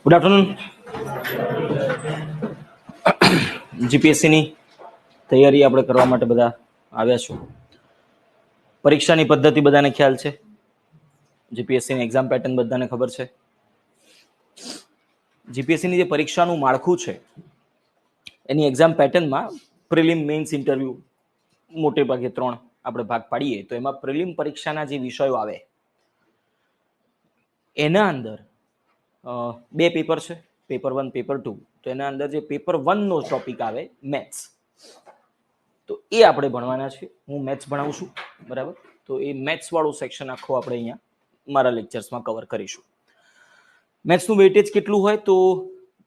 Good afternoon. જીપીએસસીની તૈયારી આપણે કરવા માટે બધા આવ્યા છો. પરીક્ષાની પદ્ધતિ બધાને ખ્યાલ છે. જીપીએસસીની એક્ઝામ પેટર્ન બધાને ખબર છે. જીપીએસસીની જે પરીક્ષાનું માળખું છે એની એક્ઝામ પેટર્નમાં પ્રિલિમ, મેઇન્સ, ઇન્ટરવ્યુ મોટે ભાગે 3 આપણે ભાગ પાડીએ તો એમાં પ્રિલિમ પરીક્ષાના જે વિષયો આવે એના અંદર 2 પેપર છે, પેપર 1, પેપર 2. તો એના અંદર જે પેપર 1 નો ટોપિક આવે મેથ્સ, તો એ આપણે ભણવાના છે. હું મેથ્સ ભણાવું છું, બરાબર. તો એ મેથ્સ વાળું સેક્શન આખો આપણે અહીંયા મારા લેક્ચર્સમાં કવર કરીશું. મેથ્સનું વેઇટેજ કેટલું હોય તો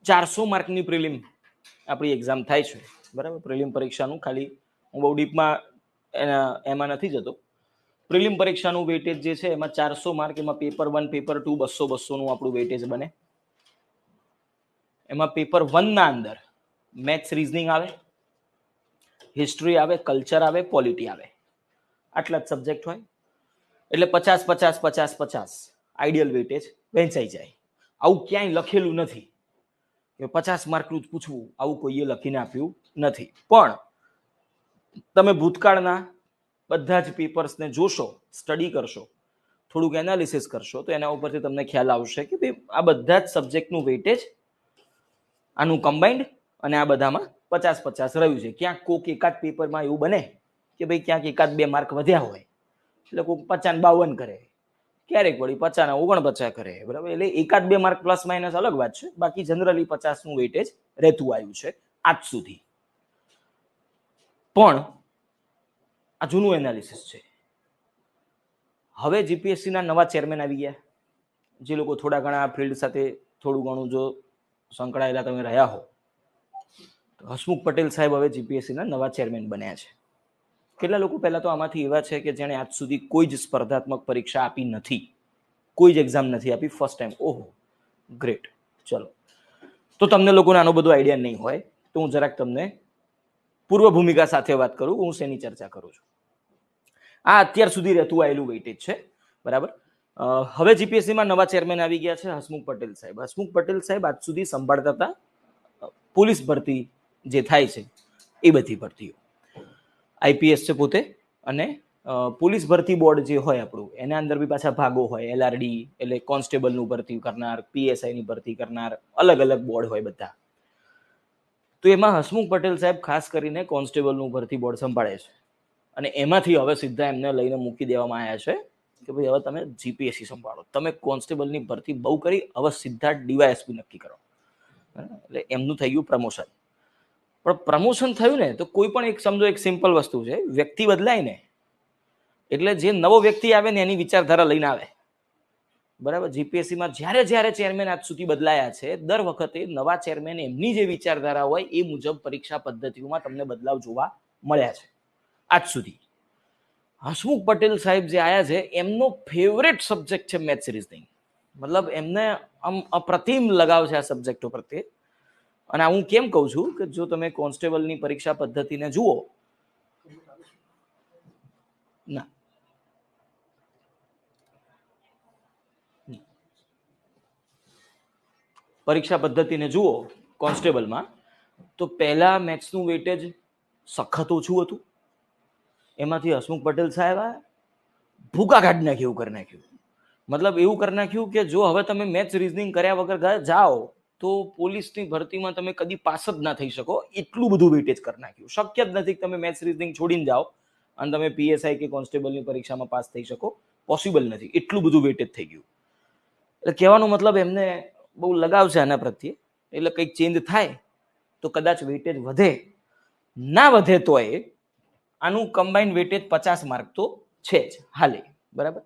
400 માર્કની પ્રિલિમ આપણી એક્ઝામ થાય છે, બરાબર. પ્રિલિમ પરીક્ષાનું ખાલી હું બહુ ડીપમાં એમાં નથી જતો. પ્રિલિમ પરીક્ષાનું વેઇટેજ જે છે એમાં 400 માર્ક, એમાં પેપર 1, પેપર 2 200 નું આપણું વેઇટેજ બને. એમાં પેપર 1 ના અંદર મેથ્સ, રીઝનિંગ આવે, હિસ્ટ્રી આવે, કલ્ચર આવે, પોલિટી આવે. આટલા જ સબ્જેક્ટ હોય એટલે 50 50 50 50 આઈડિયલ વેઇટેજ વહેંચાઈ જાય. આવું ક્યાંય લખેલું નથી કે 50 માર્કનું જ પૂછવું, આવું કોઈએ લખીને આપ્યું નથી. પણ તમે ભૂતકાળના બધા જ પેપર્સને જોશો, સ્ટડી કરશો, થોડુંક એનાલિસિસ કરશો તો એના ઉપરથી તમને ખ્યાલ આવશે કે ભાઈ આ બધા જ સબ્જેક્ટનું વેઇટેજ આનું કમ્બાઇન્ડ અને આ બધામાં 50 50 રહ્યું છે. ક્યાંક કોઈક એકાદ પેપરમાં એવું બને કે ભાઈ ક્યાંક 1-2 માર્ક વધ્યા હોય એટલે કોઈક 50 52 કરે, ક્યારેક વળી 50 49 કરે, બરાબર. એટલે 1-2 માર્ક પ્લસ માઇનસ અલગ વાત છે. બાકી જનરલી 50નું વેઇટેજ રહેતું આવ્યું છે આજ સુધી. પણ આ જૂનું એનાલિસિસ છે. હવે જીપીએસસીના નવા ચેરમેન આવી ગયા. જે લોકો થોડા ઘણા ફિલ્ડ સાથે થોડું ઘણું જો સંકળાયેલા તમે રહ્યા હો, તો હસમુખ પટેલ સાહેબ હવે જીપીએસસીના નવા ચેરમેન બન્યા છે. કેટલા લોકો પહેલા તો આમાંથી એવા છે કે જેણે આજ સુધી કોઈ જ સ્પર્ધાત્મક પરીક્ષા આપી નથી, કોઈ જ એક્ઝામ નથી આપી, ફર્સ્ટ ટાઈમ. ઓહો, ગ્રેટ. ચલો, તો તમને લોકોને આનો બધો આઈડિયા નહીં હોય તો હું જરાક તમને પૂર્વ ભૂમિકા સાથે વાત કરું. હું શેની ચર્ચા કરું છું. આ અત્યાર સુધી રહેતું આવેલું વેઇટેજ છે, બરાબર. હવે જીપીએસસીમાં નવા ચેરમેન આવી ગયા છે હસમુખ પટેલ સાહેબ. હસમુખ પટેલ સાહેબ આજ સુધી સંભાળતા હતા પોલીસ ભરતી જે થાય છે એ બધી ભરતીઓ. આઈપીએસ છે પોતે, અને પોલીસ ભરતી બોર્ડ જે હોય આપણું એના અંદર બી પાછા ભાગો હોય. એલઆરડી એટલે કોન્સ્ટેબલનું ભરતી કરનાર, પીએસઆઈની ભરતી કરનાર, અલગ અલગ બોર્ડ હોય બધા. તો એમાં હસમુખ પટેલ સાહેબ ખાસ કરીને કોન્સ્ટેબલનું ભરતી બોર્ડ સંભાળે છે. અને એમાંથી હવે સીધા એમને લઈને મૂકી દેવામાં આવ્યા છે કે ભાઈ હવે તમે જીપીએસસી સંભાળો. તમે કોન્સ્ટેબલની ભરતી બહુ કરી, હવે સીધા ડીવાયએસપી નક્કી કરો. એટલે એમનું થઈ ગયું પ્રમોશન. પણ પ્રમોશન થયું ને તો કોઈ પણ એક સમજો, એક સિમ્પલ વસ્તુ છે, વ્યક્તિ બદલાય ને એટલે જે નવો વ્યક્તિ આવે ને એની વિચારધારા લઈને આવે, બરાબર. જીપીએસસીમાં જ્યારે જ્યારે ચેરમેન આજ સુધી બદલાયા છે, દર વખતે નવા ચેરમેન એમની જે વિચારધારા હોય એ મુજબ પરીક્ષા પદ્ધતિઓમાં તમને બદલાવ જોવા મળ્યા છે આજ સુધી. હસમુખ પટેલ સાહેબ જે આયા છે એમનો ફેવરેટ સબ્જેક્ટ છે મેથ્સ, રીઝનિંગ. મતલબ એમને આમ અપ્રતિમ લગાવ છે આ સબ્જેક્ટો પ્રત્યે. અને હું કેમ કહું છું કે જો તમે કોન્સ્ટેબલની પરીક્ષા પદ્ધતિને જુઓ, ના પરીક્ષા પદ્ધતિને જુઓ કોન્સ્ટેબલમાં, તો પહેલા મેથ્સનું વેટેજ સખત ઓછું હતું. એમાંથી હસમુખ પટેલ સાહેબ ભૂકા કાઢી નાખ્યું, એવું કરી નાખ્યું. મતલબ એવું કરી નાખ્યું કે જો હવે તમે મેથ્સ, રીઝનિંગ કર્યા વગર જાઓ તો પોલીસની ભરતીમાં તમે કદી પાસ જ ના થઈ શકો, એટલું બધું વેટેજ કરી નાખ્યું. શક્ય જ નથી કે તમે મેથ્સ, રીઝનિંગ છોડીને જાઓ અને તમે પીએસઆઈ કે કોન્સ્ટેબલની પરીક્ષામાં પાસ થઈ શકો. પોસિબલ નથી, એટલું બધું વેટેજ થઈ ગયું. એટલે કહેવાનો મતલબ એમને બહુ લગાવ છે આના પ્રત્યે. એટલે કંઈક ચેન્જ થાય તો કદાચ વેટેજ વધે, ના વધે તો આનું કમ્બાઇન્ડ વેટેજ 50 માર્ક તો છે જ હાલે, બરાબર.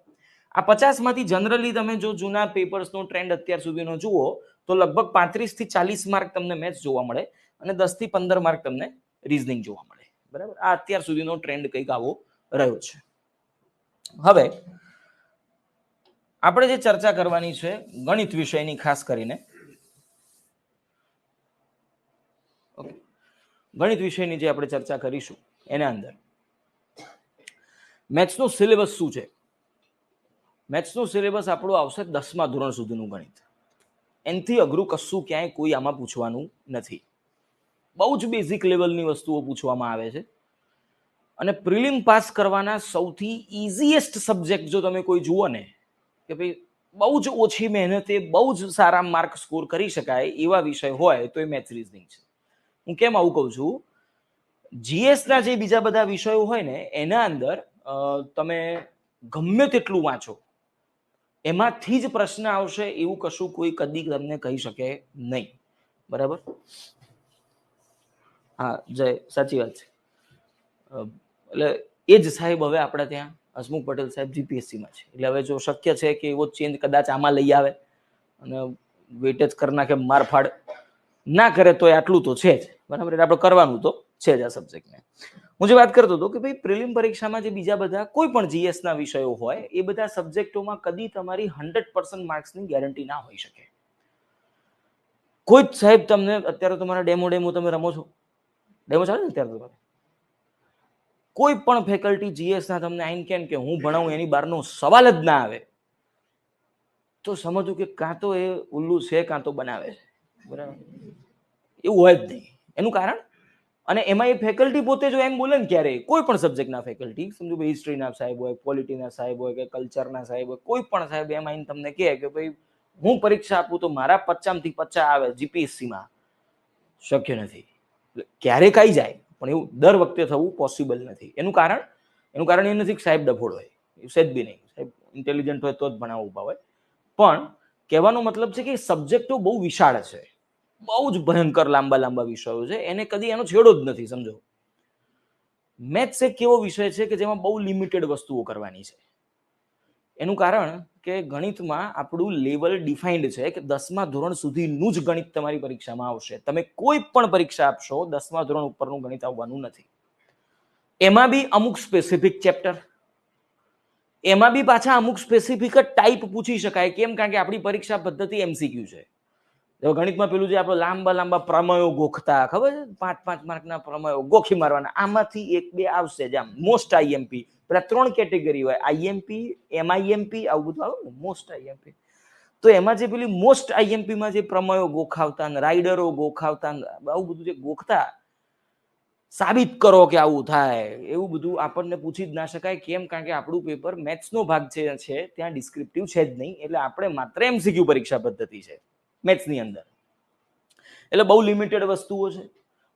આ 50 માંથી જનરલી તમે જો જૂના પેપર્સનો ટ્રેન્ડ અત્યાર સુધીનો જુઓ તો લગભગ 35 થી 40 માર્ક તમને મેથ્સ જોવા મળે અને 10 થી 15 માર્ક તમને રીઝનિંગ જોવા મળે, બરાબર. આ અત્યાર સુધીનો ટ્રેન્ડ કંઈક આવો રહ્યો છે. હવે આપણે જે ચર્ચા કરવાની છે ગણિત વિષયની, ખાસ કરીને ગણિત વિષયની જે આપણે ચર્ચા કરીશું એના અંદર મેથ્સનો સિલેબસ શું છે મેથ્સનું સિલેબસ આપણું આવશે 10મા ધોરણ સુધીનું ગણિત. એનાથી અઘરું કશું ક્યાંય કોઈ આમાં પૂછવાનું નથી. બહુ જ બેઝિક લેવલની વસ્તુઓ પૂછવામાં આવે છે. અને પ્રિલિમ પાસ કરવાના સૌથી ઇઝીએસ્ટ સબ્જેક્ટ જો તમે કોઈ જુઓ ને કે ભાઈ બહુ જ ઓછી મહેનતે બહુ જ સારા માર્ક સ્કોર કરી શકાય એવા વિષય હોય તો એ મેથ્સ રીઝનિંગ છે. હું કેમ આવું કહું છું? જીએસના જે બીજા બધા વિષયો હોય ને એના અંદર તમે ગમે તેટલું વાંચો એમાંથી જ પ્રશ્ન આવશે એવું કશું કોઈ કદી તમને કહી શકે નહીં. બરાબર? હા જય, સાચી વાત છે. એટલે એ જ સાહેબ હવે આપણે ત્યાં હસમુખ પટેલ સાહેબ જીપીએસસીમાં છે. એટલે હવે જો શક્ય છે કે એવો ચેન્જ કદાચ આમાં લઈ આવે અને વેટેજ કરી નાખે, મારફાડ ના કરે તો આટલું તો છે જ. બરાબર? એટલે આપણે કરવાનું તો છે જ આ સબ્જેક્ટને. હું જે વાત કરતો હતો કે ભાઈ પ્રિલિમ પરીક્ષામાં જે બીજા બધા કોઈ પણ જીએસના વિષયો હોય એ બધા સબ્જેક્ટોમાં કદી તમારી 100% માર્ક્સની ગેરંટી ના હોઈ શકે. કોઈ જ સાહેબ તમને અત્યારે તમારા ડેમો તમે રમો છો, ડેમો ચાલે ને અત્યારે તમારે, કોઈ પણ ફેકલ્ટી જીએસના તમને આઈન કે હું ભણાવું એની બહારનો સવાલ જ ના આવે તો સમજવું કે કાં તો એ ઉલ્લુ છે કાં તો બનાવે છે. બરાબર? એવું હોય જ નહીં. એનું કારણ, અને એમાં એ ફેકલ્ટી પોતે જો એમ બોલે ને ક્યારે કોઈ પણ સબ્જેક્ટના ફેકલ્ટી, સમજો ભાઈ હિસ્ટ્રીના સાહેબ હોય, પોલિટીના સાહેબ હોય કે કલ્ચરના સાહેબ હોય, કોઈ પણ સાહેબ એમ આઈને તમને કહે કે ભાઈ હું પરીક્ષા આપું તો મારા 50 આવે જીપીએસસીમાં, શક્ય નથી. ક્યારેક આવી જાય પણ એવું દર વખતે થવું પોસિબલ નથી. એનું કારણ એ નથી કે સાહેબ ડફોડ હોય, સેજ બી નહીં. સાહેબ ઇન્ટેલિજન્ટ હોય તો જ ભણાવવા ઊભા હોય. પણ કહેવાનો મતલબ છે કે સબ્જેક્ટો બહુ વિશાળ છે, બહુ જ ભયંકર લાંબા વિષયો છે, એને કદી એનો છેડો જ નથી. સમજો, મેથ્સ એક એવો વિષય છે કે જેમાં બહુ લિમિટેડ વસ્તુઓ કરવાની છે. એનું કારણ કે ગણિતમાં આપણું લેવલ ડિફાઇન્ડ છે કે 10મા ધોરણ સુધીનું જ ગણિત તમારી પરીક્ષામાં આવશે. તમે કોઈ પણ પરીક્ષા આપશો 10મા ધોરણ ઉપરનું ગણિત આવવાનું નથી. એમાં બી અમુક સ્પેસિફિક ચેપ્ટર, એમાં બી પાછા અમુક સ્પેસિફિક જ ટાઈપ પૂછી શકાય. કેમ? કારણ કે આપણી પરીક્ષા પદ્ધતિ એમસીક્યુ છે. ગણિતમાં પેલું જે આપણે લાંબા પ્રમેયો ગોખતા, ખબર છે? 5 માર્કના પ્રમેયો ગોખી મારવાના, આમાંથી 1-2 આવશે જ. આમ મોસ્ટ આઈએમપી, પેલા 3 કેટેગરી હોય, આઈએમપી, એમઆઈએમપી, આવું બધું આવે ને, મોસ્ટ આઈએમપી. તો એમાં જે પેલી મોસ્ટ આઈએમપીમાં જે પ્રમેયો ગોખાવતા, રાઇડરો ગોખાવતા, આવું બધું જે ગોખતા, સાબિત કરો કે આવું થાય, એવું બધું આપણને પૂછી જ ના શકાય. કેમ? કારણ કે આપણું પેપર મેથ્સનો ભાગ છે ત્યાં ડિસ્ક્રિપ્ટિવ છે જ નહીં. એટલે આપણે માત્ર એમસીક્યુ પરીક્ષા પદ્ધતિ છે મેથ્સની અંદર. એટલે બહુ લિમિટેડ વસ્તુઓ છે,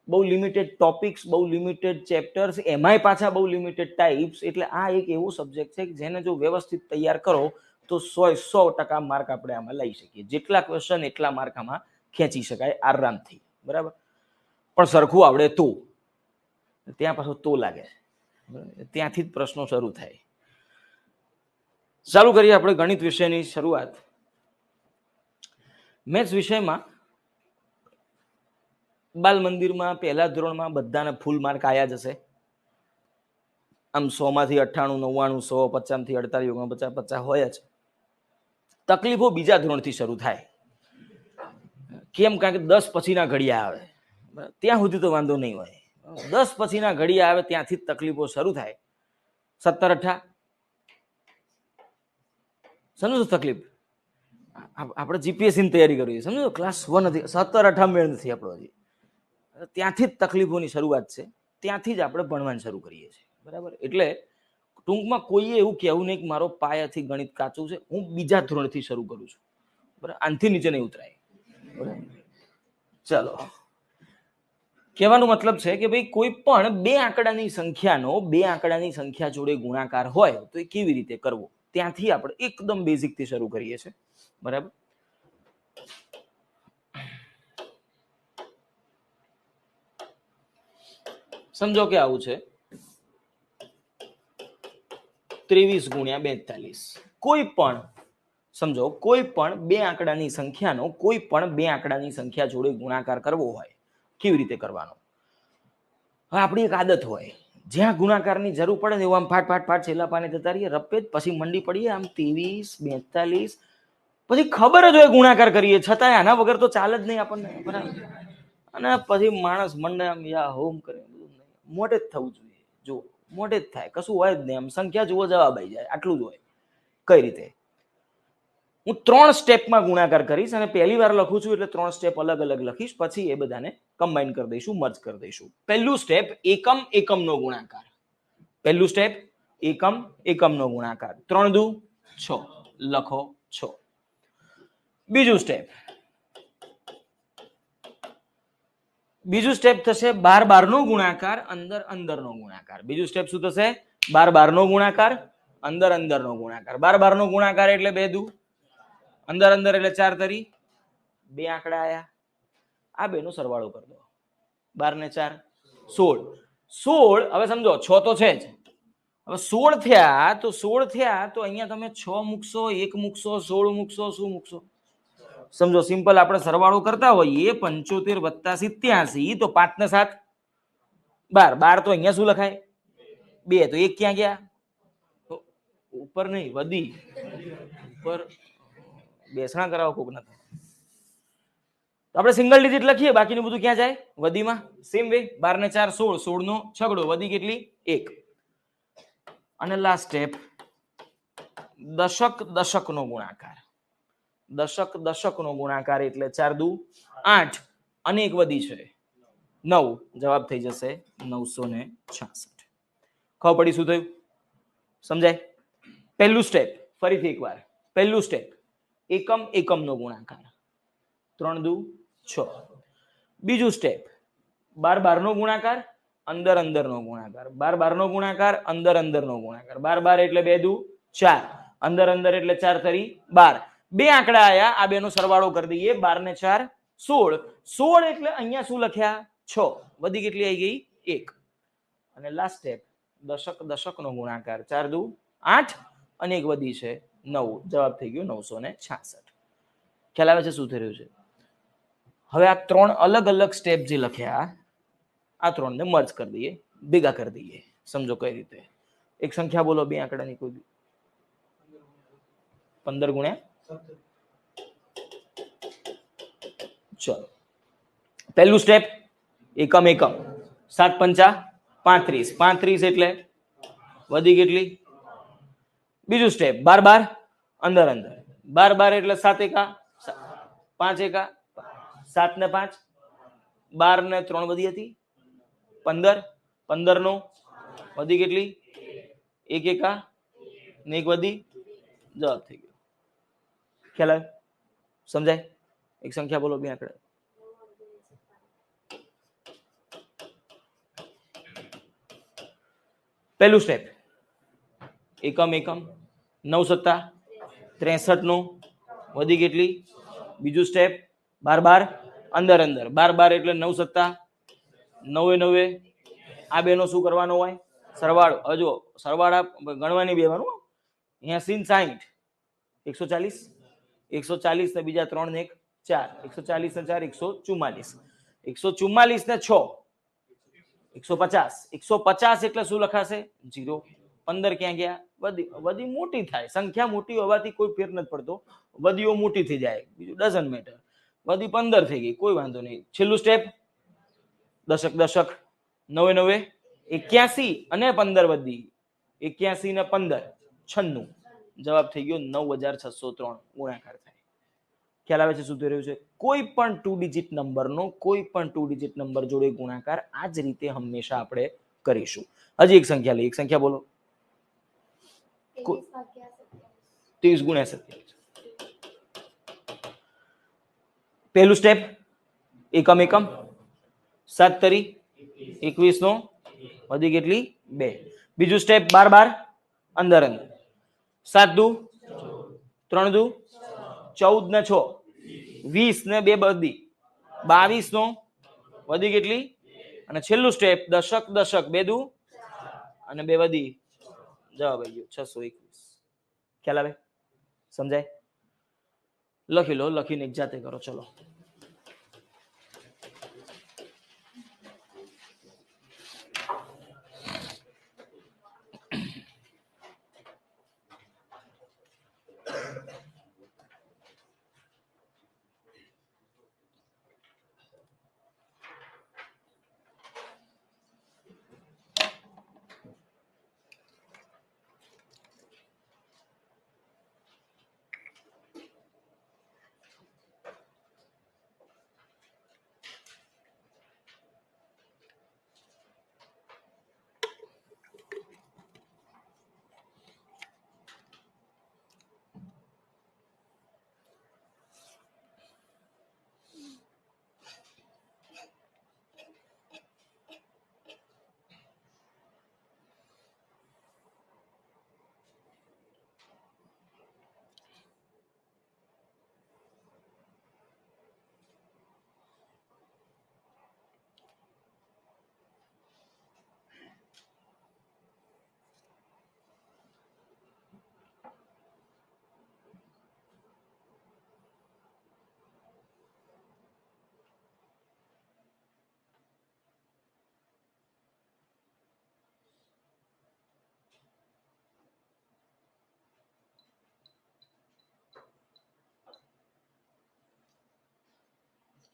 બહુ લિમિટેડ ટોપિક્સ, બહુ લિમિટેડ ચેપ્ટર્સ, એમાંય પાછા બહુ લિમિટેડ ટાઈપ્સ. એટલે આ એક એવો સબ્જેક્ટ છે કે જેને જો વ્યવસ્થિત તૈયાર કરો તો 100% માર્ક આપણે આમાં લઈ શકીએ. જેટલા ક્વેશ્ચન એટલા માર્ક આમાં ખેંચી શકાય આરામથી. બરાબર? પણ સરખું આવડે તો. ત્યાં પાછો તો લાગે, ત્યાંથી જ પ્રશ્નો શરૂ થાય. ચાલુ કરીએ આપણે ગણિત વિષયની શરૂઆત. મેથ્સ વિષયમાં બાલ મંદિરમાં પહેલા ધોરણમાં બધાને ફૂલ માર્ક આવ્યા જ હશે. આમ 100માંથી 98, 99, 100, 50માંથી 48, 49, 50 હોય જ. તકલીફો બીજા ધોરણથી શરૂ થાય. કેમ? કારણ કે 10 પછીના ઘડિયા આવે, ત્યાં સુધી તો વાંધો નહીં હોય. 10 પછીના ઘડિયા આવે ત્યાંથી જ તકલીફો શરૂ થાય. 17, 18 સમજો તકલીફ. આપણે જીપીએસસી ની તૈયારી કરવી, સમજો ક્લાસ 1 નથી, 17, 18 મેળ નથી આપણો હજી. ત્યાંથી જ તકલીફોની શરૂઆત છે, ત્યાંથી જ આપણે ભણવાનું શરૂ કરીએ છીએ. બરાબર? એટલે ટૂંકમાં કોઈએ એવું કહેવું નહીં કે મારો પાયાથી ગણિત કાચું છે, હું બીજા ધોરણથી શરૂ કરું છું. બરાબર? આનથી નીચે નહીં ઉતરાય. બરાબર? ચાલો, કહેવાનો મતલબ છે કે ભાઈ કોઈ પણ બે આંકડાની સંખ્યા જોડે ગુણાકાર હોય તો એ કેવી રીતે કરવો, ત્યાંથી આપણે એકદમ બેઝિકથી શરૂ કરીએ છીએ. બરાબર? સમજો કે આવું છે 23 ગુણ્યા 42. કોઈ પણ સમજો કોઈ પણ બે આંકડાની સંખ્યા જોડે ગુણાકાર કરવો હોય, કેવી રીતે કરવાનો? હવે આપણી એક આદત હોય, જ્યાં ગુણાકારની જરૂર પડે ને એવું આમ ફાટ છેલ્લા પાને જતા રહીએ, રપે જ પછી મંડી પડીએ આમ 23, 42, પછી ખબર જ હોય ગુણાકાર કરીએ છતાંય આના વગર તો ચાલે જ નહીં આપણને. બરાબર? અને પછી માણસ મંડે આમ યા હોમ કરે, મોઢે જ થવું જોઈએ. જો મોઢે જ થાય, કશું હોય જ નહીં. આમ સંખ્યા જુઓ, જવાબ આવી જાય, આટલું જ હોય. કઈ રીતે? હું 3 સ્ટેપમાં ગુણાકાર કરીશ અને પહેલી વાર લખું છું એટલે 3 સ્ટેપ અલગ અલગ લખીશ, પછી એ બધાને કમ્બાઈન કરી દઈશું, મર્જ કરી દઈશું. પહેલું સ્ટેપ એકમ એકમનો ગુણાકાર. પહેલું સ્ટેપ એકમ એકમનો ગુણાકાર. 3 દુ 6 લખો 6. બીજું સ્ટેપ થશે 12 નો ગુણાકાર, અંદર અંદરનો ગુણાકાર. બીજું સ્ટેપ શું થશે? 12 નો ગુણાકાર, અંદર અંદરનો ગુણાકાર. 12 નો ગુણાકાર એટલે 2 દુ, અંદર અંદર એટલે 4 તરી, 2 આંકડા આયા. આ બે નો સરવાળો કરી દો. 12 ને 4 16. 16 હવે સમજો 6 તો છે જ. હવે 16 થયા તો અહીંયા તમે 6 મૂકશો, 1 મૂકશો, 16 મૂકશો, શું મૂકશો? સમજો સિમ્પલ આપણે સરવાળો કરતા હોઈએ 75 + 87 તો 5 ને 7 12. 12 તો અહીંયા શું લખાય? 2 તો 1 ક્યાં ગયા? ઉપર નહીં, વધી ઉપર બેસણા કરાવો કોક નથી. તો આપણે સિંગલ ડિજિટ લખીએ, બાકીનું બધું ક્યાં જાય? વધીમાં. સેમ વે 12 ને 4 16, 16 નો છગડો, વધી કેટલી? 1. અને લાસ્ટ સ્ટેપ દશક દશકનો ગુણાકાર. દશક દશકનો ગુણાકાર એટલે 4 દુ 8 અને એક વધી છે 9. જવાબ થઈ જશે 966. ખબર પડી શું થયું? સમજાય? પહેલું સ્ટેપ ફરીથી એકવાર. પહેલું સ્ટેપ એકમ એકમનો ગુણાકાર, 3 દુ 6. બીજું સ્ટેપ 12 નો ગુણાકાર, અંદર અંદરનો ગુણાકાર. 12 નો ગુણાકાર, અંદર અંદરનો ગુણાકાર. 12 એટલે 2 દુ 4, અંદર અંદર એટલે 4 તરી 12. 2 આંકડા આયા, આ બે નો સરવાળો કરી દઈએ. 12 ને 4 16. 16 એટલે અહીંયા શું લખ્યા? 6. વધી કેટલી આવી ગઈ? 1. અને લાસ્ટ સ્ટેપ દશક દશકનો ગુણાકાર, 4 દુ 8 અને એક વધી છે 9. જવાબ થઈ ગયો 966. ખ્યાલ આવે છે શું થઈ રહ્યું છે? હવે આ 3 અલગ અલગ સ્ટેપ જે લખ્યા, આ 3 ને મર્જ કરી દઈએ, ભેગા કરી દઈએ. સમજો કઈ રીતે? એક સંખ્યા બોલો, 2 આંકડાની કોઈ બી. 15 ગુણ્યા, ચલો. પહેલું સ્ટેપ એકમ એકમ, 7 પંચા 35. 35 એટલે વધી કેટલી? બીજું સ્ટેપ 12 અંદર અંદર. 12 એટલે 7 એકા 5 એકા 7 ને 5, 12 ને 3 વધી હતી 15. 15 નો વધી કેટલી? 1 એકા ને 1 વધી, જવાબ થઈ ગયો. ખ્યાલ આવે? સમજાય? એક સંખ્યા બોલો, 2 આંકડા. પહેલું સ્ટેપ એકમ એકમ, 9 સત્તા 63 નો વધી કેટલી? બીજું સ્ટેપ 12 અંદર અંદર. 12 એટલે 9 સત્તા 9 9. આ બે નો શું કરવાનો હોય? સરવાળો. હજુ સરવાળા ગણવાની બેવાનું. 80 60 140, 140 ને બીજા 3 ને 1 4, 140 ને 4 144, 144 ને 6 150. 150 એટલે શું લખાશે? 0. 15 ક્યાં ગયા? વધી. વધી મોટી થાય, સંખ્યા મોટી હોવાથી કોઈ ફેર નથી પડતો, વધીઓ મોટી થઈ જાય, બીજું ડઝન્ટ મેટર. વધી 15 થઈ ગઈ, કોઈ વાંધો નહીં. છેલ્લું સ્ટેપ દશક દશક, 9 9 81 અને 15 વધી, 81 ને 15 96. જવાબ થઈ ગયો 9603. ગુણાકાર થાય. ખ્યાલ આવે છે શું થઈ રહ્યું છે? કોઈ પણ 2 ડિજિટ નંબરનો કોઈ પણ 2 ડિજિટ નંબર જોડે ગુણાકાર આ જ રીતે હંમેશા આપણે કરીશું. હજી એક સંખ્યા લઈએ. એક સંખ્યા બોલો. 23 ગુણ્યા 27. પહેલું સ્ટેપ એકમ એકમ, 7 તરી 21 નો વધી કેટલી? 2. બીજું સ્ટેપ 12 અંદર અંદર, 7 દુ 3 દુ 14 ને 6 20 ને 2 બધી 22 નો વધી કેટલી? અને છેલ્લું સ્ટેપ દશક દશક, 2 દુ અને 2 વધી, જવાબ આવી ગયો 621. ખ્યાલ આવે? સમજાય? લખી લો, લખીને એક જાતે કરો. ચલો.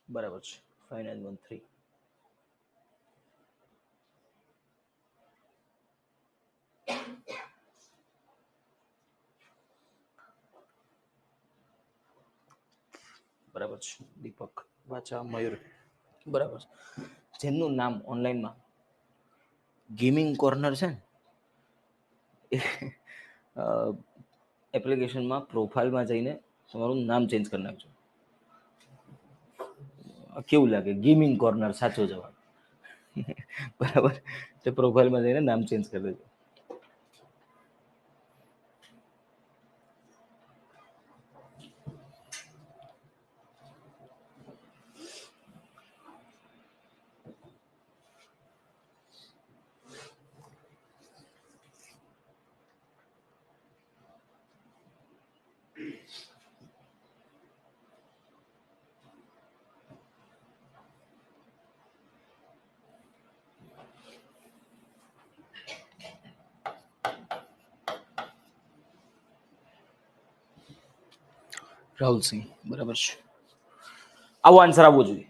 બરાબર છે. 5913. બરાબર છે. દીપક વાચા મયુર. બરાબર છે. જેમનું નામ ઓનલાઈનમાં ગેમિંગ કોર્નર છે ને, એપ્લિકેશનમાં પ્રોફાઇલમાં જઈને તમારું નામ ચેન્જ કરી નાખજો. કેવું લાગે? ગેમિંગ કોર્નર સાચો જવાબ. બરાબર. તે પ્રોફાઇલમાં જઈને નામ ચેન્જ કરી દેજો. રાહુલસિંહ. બરાબર છે. આવો આન્સર આવવો જોઈએ.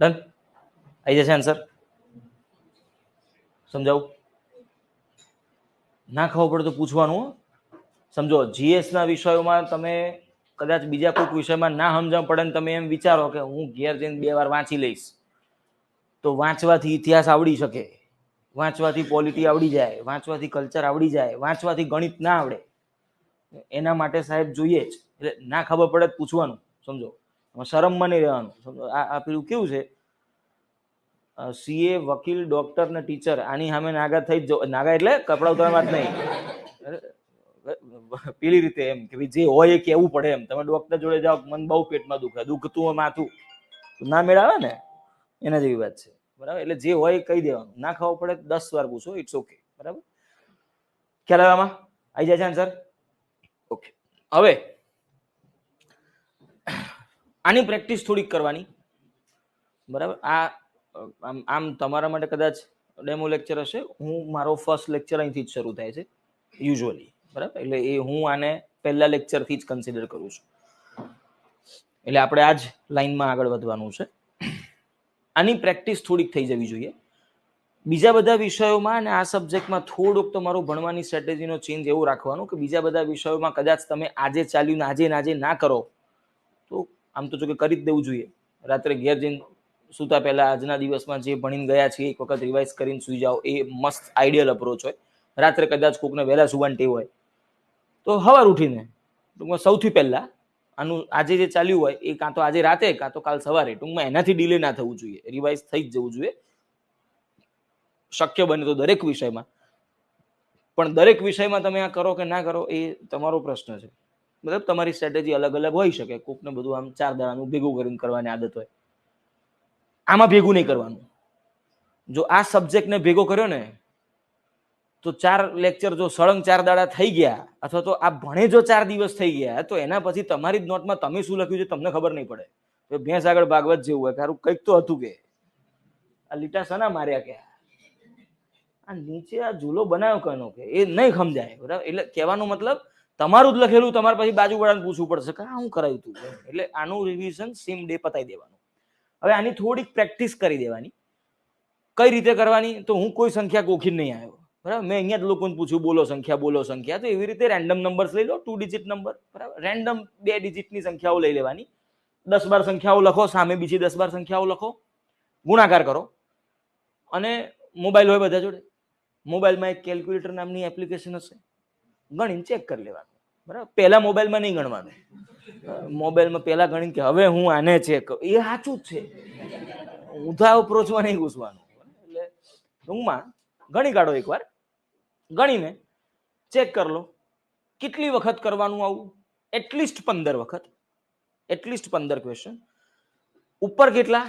ડન. આવી જશે આન્સર. સમજાવું? ના ખબર પડે તો પૂછવાનું. સમજો, જીએસના વિષયોમાં તમે કદાચ બીજા કોઈક વિષયમાં ના સમજણ પડે ને તમે એમ વિચારો કે હું ઘેર જઈને 2 વાર વાંચી લઈશ, તો વાંચવાથી ઇતિહાસ આવડી શકે, વાંચવાથી પોલિટી આવડી જાય, વાંચવાથી કલ્ચર આવડી જાય, વાંચવાથી ગણિત ના આવડે. એના માટે સાહેબ જોઈએ જ. એટલે ના ખબર પડે તો પૂછવાનું. સમજો, શરમમાં નહીં રહેવાનું. સમજો, આ પેલું કેવું છે, સીએ, વકીલ, ડોક્ટર ને ટીચર, આની સામે નાગા થઈ જ નાગા એટલે કપડા ઉતારવાની વાત નહીં, પેલી રીતે એમ કે જે હોય એ કેવું પડે એમ. તમે ડોક્ટર જોડે જાઓ, મને બહુ પેટમાં દુખે, દુખતું હોય માથું, ના મેળાવે ને, એના જેવી વાત છે. બરાબર. એટલે જે હોય એ કહી દેવાનું. ના ખબર પડે 10 વાર પૂછો, ઇટ્સ ઓકે. બરાબર. ખ્યાલ આવવામાં આવી જાય છે આન્સર? ઓકે. હવે આની પ્રેક્ટિસ થોડીક કરવાની. બરાબર. આમ તમારા માટે કદાચ ડેમો લેક્ચર હશે. હું મારો ફર્સ્ટ લેક્ચર અહીંથી જ શરૂ થાય છે યુઝ્યુઅલી. બરાબર. એટલે એ હું આને પહેલા લેક્ચરથી જ કન્સિડર કરું છું. એટલે આપણે આ જ લાઈનમાં આગળ વધવાનું છે. આની પ્રેક્ટિસ થોડીક થઈ જવી જોઈએ. બીજા બધા વિષયોમાં અને આ સબ્જેક્ટમાં થોડુંક તમારું ભણવાની સ્ટ્રેટેજીનો ચેન્જ એવું રાખવાનું કે બીજા બધા વિષયોમાં કદાચ તમે આજે ચાલ્યું આજે ના કરો તો આમ તો જો કે કરી જ દેવું જોઈએ. રાત્રે ઘેર જઈને સૂતા પહેલા આજના દિવસમાં જે ભણીને ગયા છે એક વખત રિવાઇઝ કરીને સૂઈ જાઓ. એ મસ્ત આઈડિયલ અપ્રોચ હોય. રાત્રે કદાચ કોકને વહેલા સુવાની ટેવ હોય તો સવાર ઉઠીને ટૂંકમાં સૌથી પહેલા આનું આજે જે ચાલ્યું હોય એ કાં તો આજે રાતે કાં તો કાલ સવારે ટૂંકમાં એનાથી ડિલે ના થવું જોઈએ. રિવાઇઝ થઈ જ જવું જોઈએ. શક્ય બને તો દરેક વિષયમાં. પણ દરેક વિષયમાં તમે આ કરો કે ના કરો એ તમારો પ્રશ્ન છે. મતલબ તમારી સ્ટ્રેટેજી અલગ અલગ હોઈ શકે. કોકને બધું આમ 4 દાડાનું ભેગું કરીને કરવાની આદત હોય. આમાં ભેગું નહીં કરવાનું. જો આ સબ્જેક્ટને ભેગો કર્યો ને તો 4 લેક્ચર જો સળંગ 4 દાડા થઈ ગયા અથવા તો આ ભણે જો 4 દિવસ થઈ ગયા તો એના પછી તમારી જ નોટમાં તમે શું લખ્યું છે તમને ખબર નહીં પડે. ભેંસ આગળ ભાગવત જેવું હોય. કારણ કંઈક તો હતું કે આ લીટા સના માર્યા કે આ નીચે આ ઝૂલો બનાવ્યો કનો કે એ નહીં સમજાય. બરાબર. એટલે કહેવાનો મતલબ તમારું જ લખેલું તમારે પછી બાજુવાળાને પૂછવું પડશે કે શું કરાયું તું. એટલે આનું રિવિઝન સેમ ડે પતાવી દેવાનું. હવે આની થોડીક પ્રેક્ટિસ કરી દેવાની. કઈ રીતે કરવાની? તો હું કોઈ સંખ્યા ગોખીને નહીં આવ્યો. બરાબર. મેં અહીંયા જ લોકોને પૂછ્યું બોલો સંખ્યા. તો એવી રીતે રેન્ડમ નંબર્સ લઈ લો, 2 ડિજિટ નંબર. બરાબર. રેન્ડમ 2 ડિજિટની સંખ્યાઓ લઈ લેવાની. 10-12 સંખ્યાઓ લખો, સામે બીજી 10-12 સંખ્યાઓ લખો, ગુણાકાર કરો અને મોબાઈલ હોય બધા જોડે, મોબાઈલમાં એક કેલ્ક્યુલેટર નામની એપ્લિકેશન હશે, ગણીને ચેક કરી લેવાનું. બરાબર, પહેલા મોબાઈલમાં નહીં ગણવાનું. મોબાઈલમાં પહેલા ગણીને કે હવે હું આને ચેક કરું, એ સાચું જ છે. ઊંધા અપ્રોચમાં નહીં ઘૂસવાનું. એટલે ટૂંકમાં ગણી કાઢો એકવાર, ગણીને ચેક કરી લો. કેટલી વખત કરવાનું આવું? એટલીસ્ટ 15 વખત, એટલીસ્ટ 15 ક્વેશ્ચન. ઉપર કેટલા?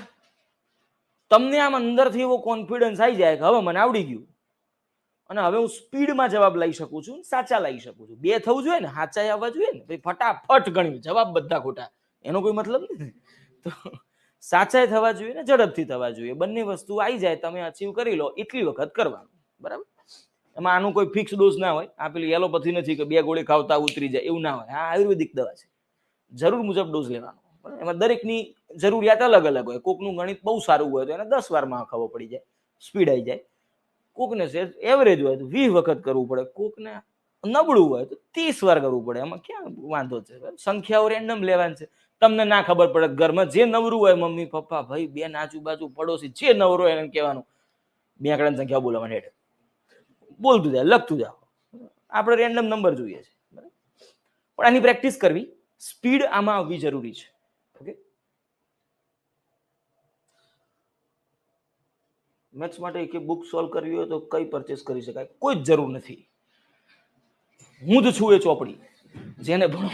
તમને આમ અંદરથી એવો કોન્ફિડન્સ આવી જાય કે હવે મને આવડી ગયું અને હવે હું સ્પીડમાં જવાબ લઈ શકું છું, સાચા લઈ શકું છું. 2 થવું જોઈએ ને, સાચા આવવા જોઈએ ને. ફટાફટ ગણ્યું, જવાબ બધા ખોટા, એનો કોઈ મતલબ નથી. તો સાચા થવા જોઈએ ને ઝડપથી થવા જોઈએ. બંને વસ્તુ આવી જાય, તમે અચીવ કરી લો એટલી વખત કરવાનું. બરાબર, એમાં આનું કોઈ ફિક્સ ડોઝ ના હોય. આ પેલી એલોપેથી નથી કે 2 ગોળી ખાવતા ઉતરી જાય, એવું ના હોય. આ આયુર્વેદિક દવા છે, જરૂર મુજબ ડોઝ લેવાનો. એમાં દરેકની જરૂરિયાત અલગ અલગ હોય. કોકનું ગણિત બહુ સારું હોય તો એને 10 વારમાં ખબર પડી જાય, સ્પીડ આવી જાય. કોકને એવરેજ હોય તો 20 વખત કરવું પડે, કોકને નબળું હોય તો 30 વાર કરવું પડે. એમાં ક્યાં વાંધો છે? સંખ્યાઓ રેન્ડમ લેવાની છે. તમને ના ખબર પડે, ઘરમાં જે નવરું હોય, મમ્મી પપ્પા ભાઈ બેન આજુબાજુ પડોશી જે નવરો હોય એને કહેવાનું 2 આંકડાની સંખ્યા બોલવાની હેઠ બોલતું જાય, લખતું જાઓ. આપણે રેન્ડમ નંબર જોઈએ છે, પણ આની પ્રેક્ટિસ કરવી, સ્પીડ આમાં આવવી જરૂરી છે. ઓકે, મેથ્સ માટે એક બુક સોલ્વ કરવી હોય તો કઈ પરચેસ કરી શકાય? કોઈ જ જરૂર નથી. હું જ છું એ ચોપડી, જેને ભણો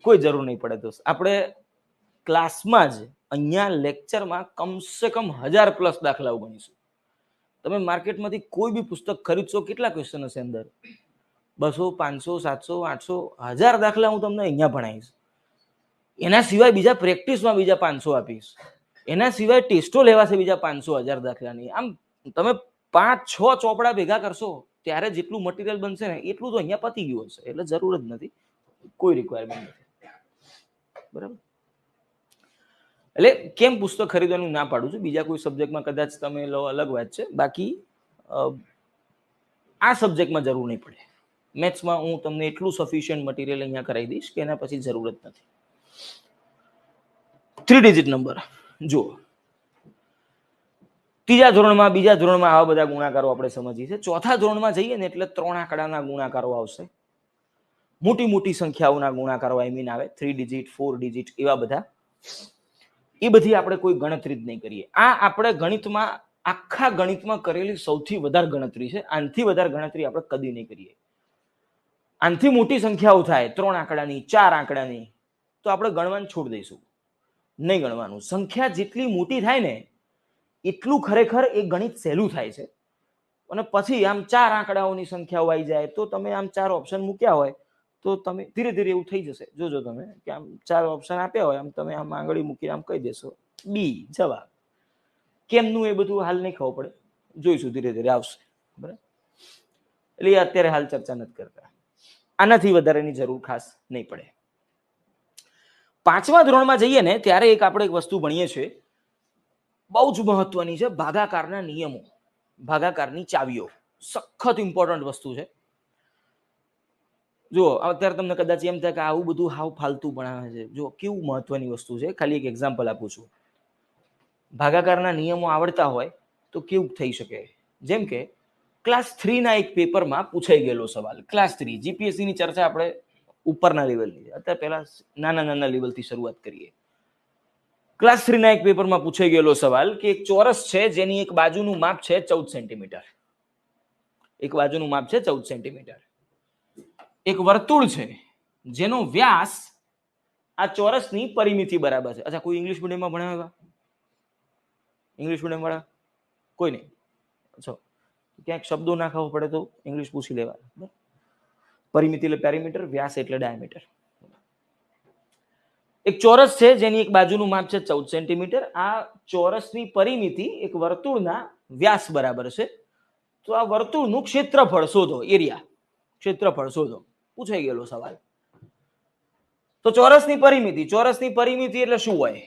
કોઈ જરૂર નહીં પડે. દોસ્ત, આપણે ક્લાસમાં જ અહીંયા લેક્ચરમાં કમસે કમ 1000+ દાખલાઓ ગણીશું. તમે માર્કેટમાંથી કોઈ બી પુસ્તક ખરીદશો, કેટલા ક્વેશ્ચન હશે અંદર? 200, 500, 700, 800, 1000 દાખલા હું તમને અહીંયા ભણાવીશ. એના સિવાય બીજા પ્રેક્ટિસમાં બીજા 500 આપીશ. એના સિવાય ટેસ્ટો લેવાશે બીજા 500, 1000 દાખલાની. આમ તમે 5-6 ચોપડા ભેગા કરશો ત્યારે જેટલું મટીરિયલ બનશે ને એટલું તો અહીંયા પતી ગયું હશે. એટલે જરૂર જ નથી, કોઈ રિક્વાયરમેન્ટ નથી. બરાબર, એટલે કેમ પુસ્તક ખરીદવાનું ના પાડું છું. બીજા કોઈ સબ્જેક્ટમાં કદાચ તમે લો, અલગ વાત છે. બાકી આ સબ્જેક્ટમાં જરૂર નહીં પડે. મેથ્સમાં હું તમને એટલું સફિશિયન્ટ મટીરિયલ અહીંયા કરાવી દઈશ કે એના પછી જરૂરત નથી. 3 ડિજિટ નંબર જુઓ, ત્રીજા ધોરણમાં, બીજા ધોરણમાં આવા બધા ગુણાકારો આપણે સમજીએ છીએ. ચોથા ધોરણમાં જઈએ ને એટલે 3 આંકડાના ગુણાકારો આવશે. મોટી મોટી સંખ્યાઓના ગુણાકારો આવે, 3 ડિજિટ, 4 ડિજિટ, એવા બધા. એ બધી આપણે કોઈ ગણતરી જ નહીં કરીએ. આ આપણે ગણિતમાં, આખા ગણિતમાં કરેલી સૌથી વધારે ગણતરી છે. આનાથી વધારે ગણતરી આપણે કદી નહીં કરીએ. આનાથી મોટી સંખ્યાઓ થાય, 3 આંકડાની, 4 આંકડાની, તો આપણે ગણવાનું છોડી દઈશું, નહીં ગણવાનું. સંખ્યા જેટલી મોટી થાય ને એટલું ખરેખર એ ગણિત સહેલું થાય છે. અને પછી આમ 4 આંકડાઓની સંખ્યાઓ આવી જાય તો તમે આમ 4 ઓપ્શન મૂક્યા હોય તો તમે ધીરે ધીરે એવું થઈ જશે. જોજો તમે કે આમ 4 ઓપ્શન આપ્યા હોય, આમ તમે આમ આંગળી મૂકીને આમ કહી દેશો બી જવાબ. કેમનું એ બધું હાલ નહીં ખબર પડે, જોઈશું, ધીરે ધીરે આવશે. બરાબર, એટલે અત્યારે હાલ ચર્ચા નથી કરતા. આનાથી વધારેની જરૂર ખાસ નહીં પડે. 5મા ધોરણમાં જઈએ ને ત્યારે આપણે એક વસ્તુ ભણીએ છીએ, બહુ જ મહત્વની છે, ભાગાકારના નિયમો, ભાગાકારની ચાવીઓ. સખત ઇમ્પોર્ટન્ટ વસ્તુ છે. જો અત્યારે તમને કદાચ એમ થાય કે આવું બધું હાવ ફાલતુ ભણાવે છે. જો કેવું મહત્વની વસ્તુ છે, ખાલી એક એક્ઝામ્પલ આપું છું. ભાગાકારના નિયમો આવડતા હોય તો કેવું થઈ શકે, જેમ કે ક્લાસ 3ના એક પેપરમાં પૂછાઈ ગયેલો સવાલ. ક્લાસ 3 જીપીએસસી ની ચર્ચા આપણે ઉપરના લેવલની, અત્યારે પહેલા નાના લેવલથી શરૂઆત કરીએ. ક્લાસ 3ના એક પેપરમાં પૂછાઈ ગયેલો સવાલ કે એક ચોરસ છે જેની એક બાજુનું માપ છે 14 સેન્ટીમીટર. એક બાજુનું માપ છે 14 સેન્ટીમીટર. એક વર્તુળ છે જેનો વ્યાસ આ ચોરસની પરિમિતિ બરાબર છે. અચ્છા, કોઈ ઇંગ્લિશ મીડિયમમાં ભણાવ્યા? ઇંગ્લિશ મીડિયમ વાળા કોઈ નહીં? અચ્છા, ક્યાંક શબ્દો ના ખબર પડે તો ઇંગ્લિશ પૂછી લેવા. પરિમિતિ એટલે પેરીમીટર, વ્યાસ એટલે ડાયામીટર. એક ચોરસ છે જેની એક બાજુનું માપ છે 14 સેન્ટીમીટર. આ ચોરસની પરિમિતિ એક વર્તુળના વ્યાસ બરાબર છે. તો આ વર્તુળનું ક્ષેત્રફળ શોધો, એરિયા, ક્ષેત્રફળ શોધો, પૂછાઈ ગયેલો સવાલ. તો ચોરસની પરિમિતિ એટલે શું હોય?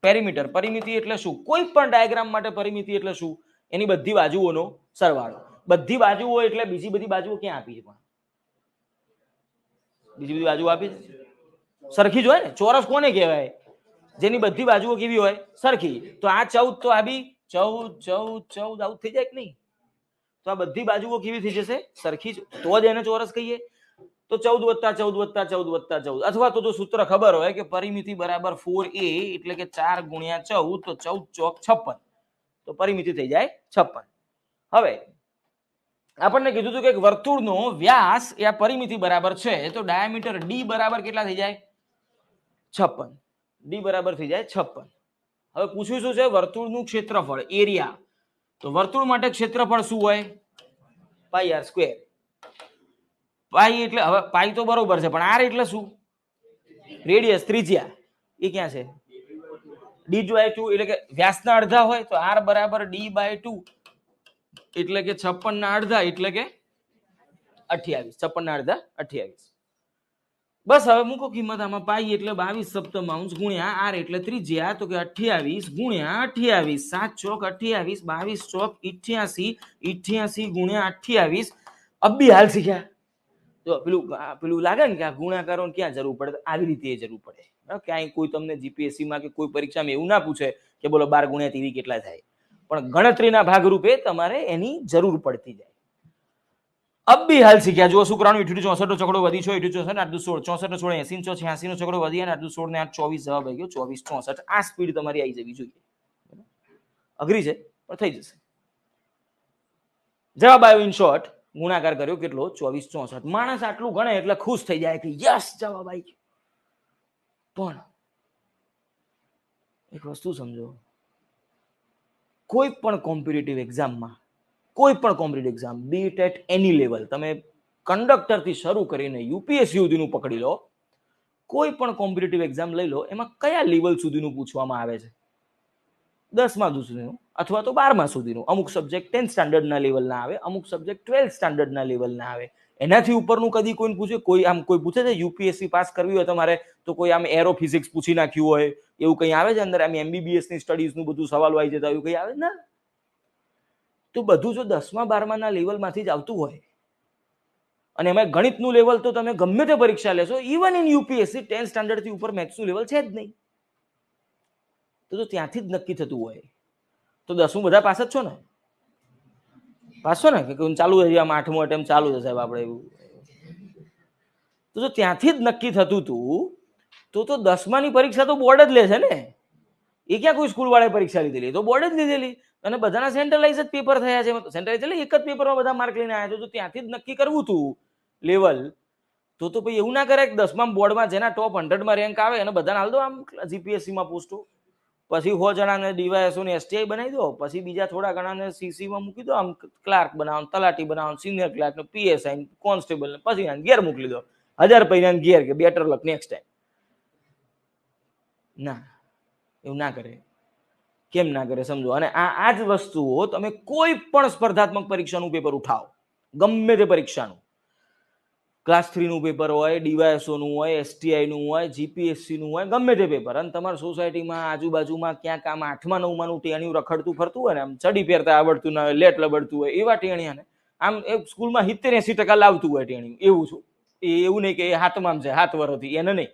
પેરીમીટર. પરિમિતિ એટલે શું? કોઈ પણ ડાયાગ્રામ માટે પરિમિતિ એટલે શું? એની બધી બાજુઓનો સરવાળો. બધી બાજુઓ એટલે બીજી બધી બાજુઓ ક્યાં આપી છે? પણ બીજી બધી બાજુઓ આપી છે, સરખી જ હોય ને. ચોરસ કોને કહેવાય? જેની બધી બાજુઓ કેવી હોય? સરખી. તો આ 14 તો આ બી 14 14 14 આવું થઈ જાય કે નહીં? તો આ બધી બાજુઓ કેવી થઈ જશે? સરખી જ. તો જ એને ચોરસ કહીએ. તો 14 + 14 + 14 + 14, અથવા તો જો સૂત્ર ખબર હોય કે પરિમિતિ બરાબર 4a એટલે કે 4 × 14, તો 14 ચોક 56, તો પરિમિતિ થઈ જાય 56. હવે આપણને કીધું હતું કે એક વર્તુળનો વ્યાસ એ આ પરિમિતિ બરાબર છે, તો ડાયામીટર d બરાબર કેટલા થઈ જાય? 56. d બરાબર થઈ જાય 56. હવે પૂછ્યું શું છે? વર્તુળનું ક્ષેત્રફળ, એરિયા. તો વર્તુળ માટે ક્ષેત્રફળ શું હોય? πr². પાઈ એટલે, હવે પાઈ તો બરોબર છે, પણ આર એટલે શું? રેડિયસ, ત્રિજ્યા. એ ક્યાં છે? d/2 એટલે કે વ્યાસના અડધા હોય, તો r બરાબર d/2 એટલે કે 56 ના અડધા એટલે કે 28. 56 ના અડધા 28. બસ હવે મૂકો કિંમત આમાં. પાઈ એટલે 22/7 ગુણ્યા આર એટલે ત્રિજ્યા, તો કે 28 ગુણ્યા 28, 7 ચોક 28, 22 ચોક 88, 88 ગુણ્યા 28. અબ્બી હાલ શીખ્યા. જો પેલું લાગે ને કે આ ગુણાકારોને ક્યાં જરૂર પડે, આવી રીતે જરૂર પડે. ક્યાંય કોઈ તમને જીપીએસસી માં કે કોઈ પરીક્ષામાં એવું ના પૂછે કે બોલો 12 ગુણ્યા 23 કેટલા થાય, પણ ગણતરીના ભાગરૂપે તમારે એની જરૂર પડતી જાય. અબ્બી હાલ શીખ્યા. જો શું કરવાનું? 64 નો છકડો વધી 6, 64 8 16, 64 16 80, 86 નો છકડો વધી અને 8 16 ને 8 24 જવાબ આવી ગયો 24 64. આ સ્પીડ તમારી આવી જવી જોઈએ. અઘરી છે પણ થઈ જશે. જવાબ આવ્યો ઇન શોર્ટ. ગુણાકાર કર્યો કેટલો? 24 64. માણસ આટલું ગણે એટલે ખુશ થઈ જાય કે યસ જવાબ આવી ગયો. પણ એક વસ્તુ સમજો, કોઈ પણ કોમ્પિટિટિવ એક્ઝામમાં, કોઈ પણ competitive exam, be it at any level, તમે કંડક્ટરથી શરૂ કરીને યુપીએસસી સુધીનું પકડી લો, કોઈ પણ કોમ્પિટિટિવ એક્ઝામ લઈ લો, એમાં કયા લેવલ સુધીનું પૂછવામાં આવે છે? 10મા સુધીનું અથવા તો 12મા સુધીનું. અમુક સબ્જેક્ટ 10th સ્ટાન્ડર્ડના લેવલના આવે, અમુક સબ્જેક્ટ 12th સ્ટાન્ડર્ડના લેવલના આવે. એનાથી ઉપરનું કદી કોઈને પૂછે? કોઈ આમ કોઈ પૂછે છે યુપીએસસી પાસ કરવી હોય તમારે તો કોઈ આમ એરો ફિઝિક્સ પૂછી નાખ્યું હોય એવું કંઈ આવે છે અંદર? આમ એમબીબીએસ ની સ્ટડીઝનું બધું સવાલો આવી જતા એવું કંઈ આવે ના? તો બધું જો 10મા 12માના લેવલમાંથી જ આવતું હોય, અને એમાં ગણિતનું લેવલ તો તમે ગમે તે પરીક્ષા લેશો, ઇવન ઇન યુપીએસસી 10th સ્ટાન્ડર્ડથી ઉપર મેથ્સનું લેવલ છે જ નહીં. તો ત્યાંથી જ નક્કી થતું હોય. તો 10મું બધા પાસ જ છો ને? પાસ છો ને? કે ચાલુ છે આમ 8મો અટેમ્પ ચાલુ છે સાહેબ આપણે એવું? તો ત્યાંથી જ નક્કી થતું હતું. તો 10માની પરીક્ષા તો બોર્ડ જ લે છે ને. એ ક્યાં કોઈ સ્કૂલ વાળાએ પરીક્ષા લીધેલી? તો બોર્ડ જ લીધેલી. અને બધાના સેન્ટ્રલાઇઝ જ પેપર થયા છે. સેન્ટ્રલાઇઝ એટલે એક જ પેપરમાં બધા માર્ક લઈને આવ્યા. તો ત્યાંથી જ નક્કી કરવું હતું લેવલ. તો પછી એવું ના કરે કે 10મા બોર્ડમાં જેના ટોપ 100માં રેન્ક આવે એને બધાને હાલ દો આમ જીપીએસસીમાં પોસ્ટો, પછી 100 જણાને ડીવાયએસઓ ને એસટીઆઈ બનાવી દો, પછી બીજા થોડા ઘણાને સીસીમાં મૂકી દો, આમ ક્લાર્ક બનાવો, તલાટી બનાવો, સિનિયર ક્લાર્ક, પીએસઆઈ, કોન્સ્ટેબલ, પછી ઘેર મોકલી દો. 1000 પૈસાને ઘેર કે બેટર લક નેક્સ્ટ ટાઈમ. ના, એવું ના કરે. કેમ ના કરે સમજો. અને આ જ વસ્તુઓ તમે કોઈ પણ સ્પર્ધાત્મક પરીક્ષાનું પેપર ઉઠાવો, ગમે તે પરીક્ષાનું, ક્લાસ 3નું પેપર હોય, ડીવાયએસઓનું હોય, એસટીઆઈનું હોય, જીપીએસસીનું હોય, ગમે તે પેપર, અને તમારી સોસાયટીમાં આજુબાજુમાં ક્યાંક આમ 8મા 9માનું ટેણિયું રખડતું ફરતું હોય ને, આમ ચડી પહેરતા આવડતું ના હોય, લેટ લબડતું હોય, એવા ટેણિયાને આમ એ સ્કૂલમાં 70-80% લાવતું હોય ટેણિયું, એવું છું. એવું નહીં કે એ હાથમાં છે 7 વર્ષથી, એને નહીં.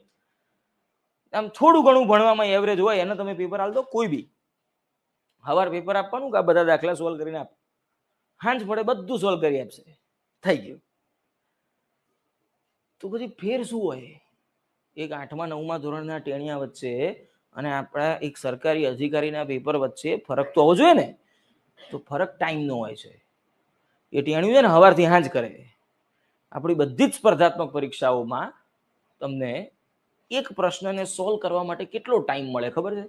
આમ થોડું ઘણું ભણવામાં એવરેજ હોય એને તમે પેપર આલ દો કોઈ બી. સવાર પેપર આપવાનું કે આ બધા દાખલા સોલ્વ કરીને આપ, સાંજ પડે બધું સોલ્વ કરી આપશે, થઈ ગયું. તો પછી ફેર શું હોય? એક 8મા 9મા ધોરણના ટેણિયા વચ્ચે અને આપણા એક સરકારી અધિકારીના પેપર વચ્ચે ફરક તો હોવો જોઈએ ને. તો ફરક ટાઈમનો હોય છે. એ ટેણિયું છે ને સવારથી સાંજ કરે. આપણી બધી જ સ્પર્ધાત્મક પરીક્ષાઓમાં તમને એક પ્રશ્નને સોલ્વ કરવા માટે કેટલો ટાઈમ મળે ખબર છે?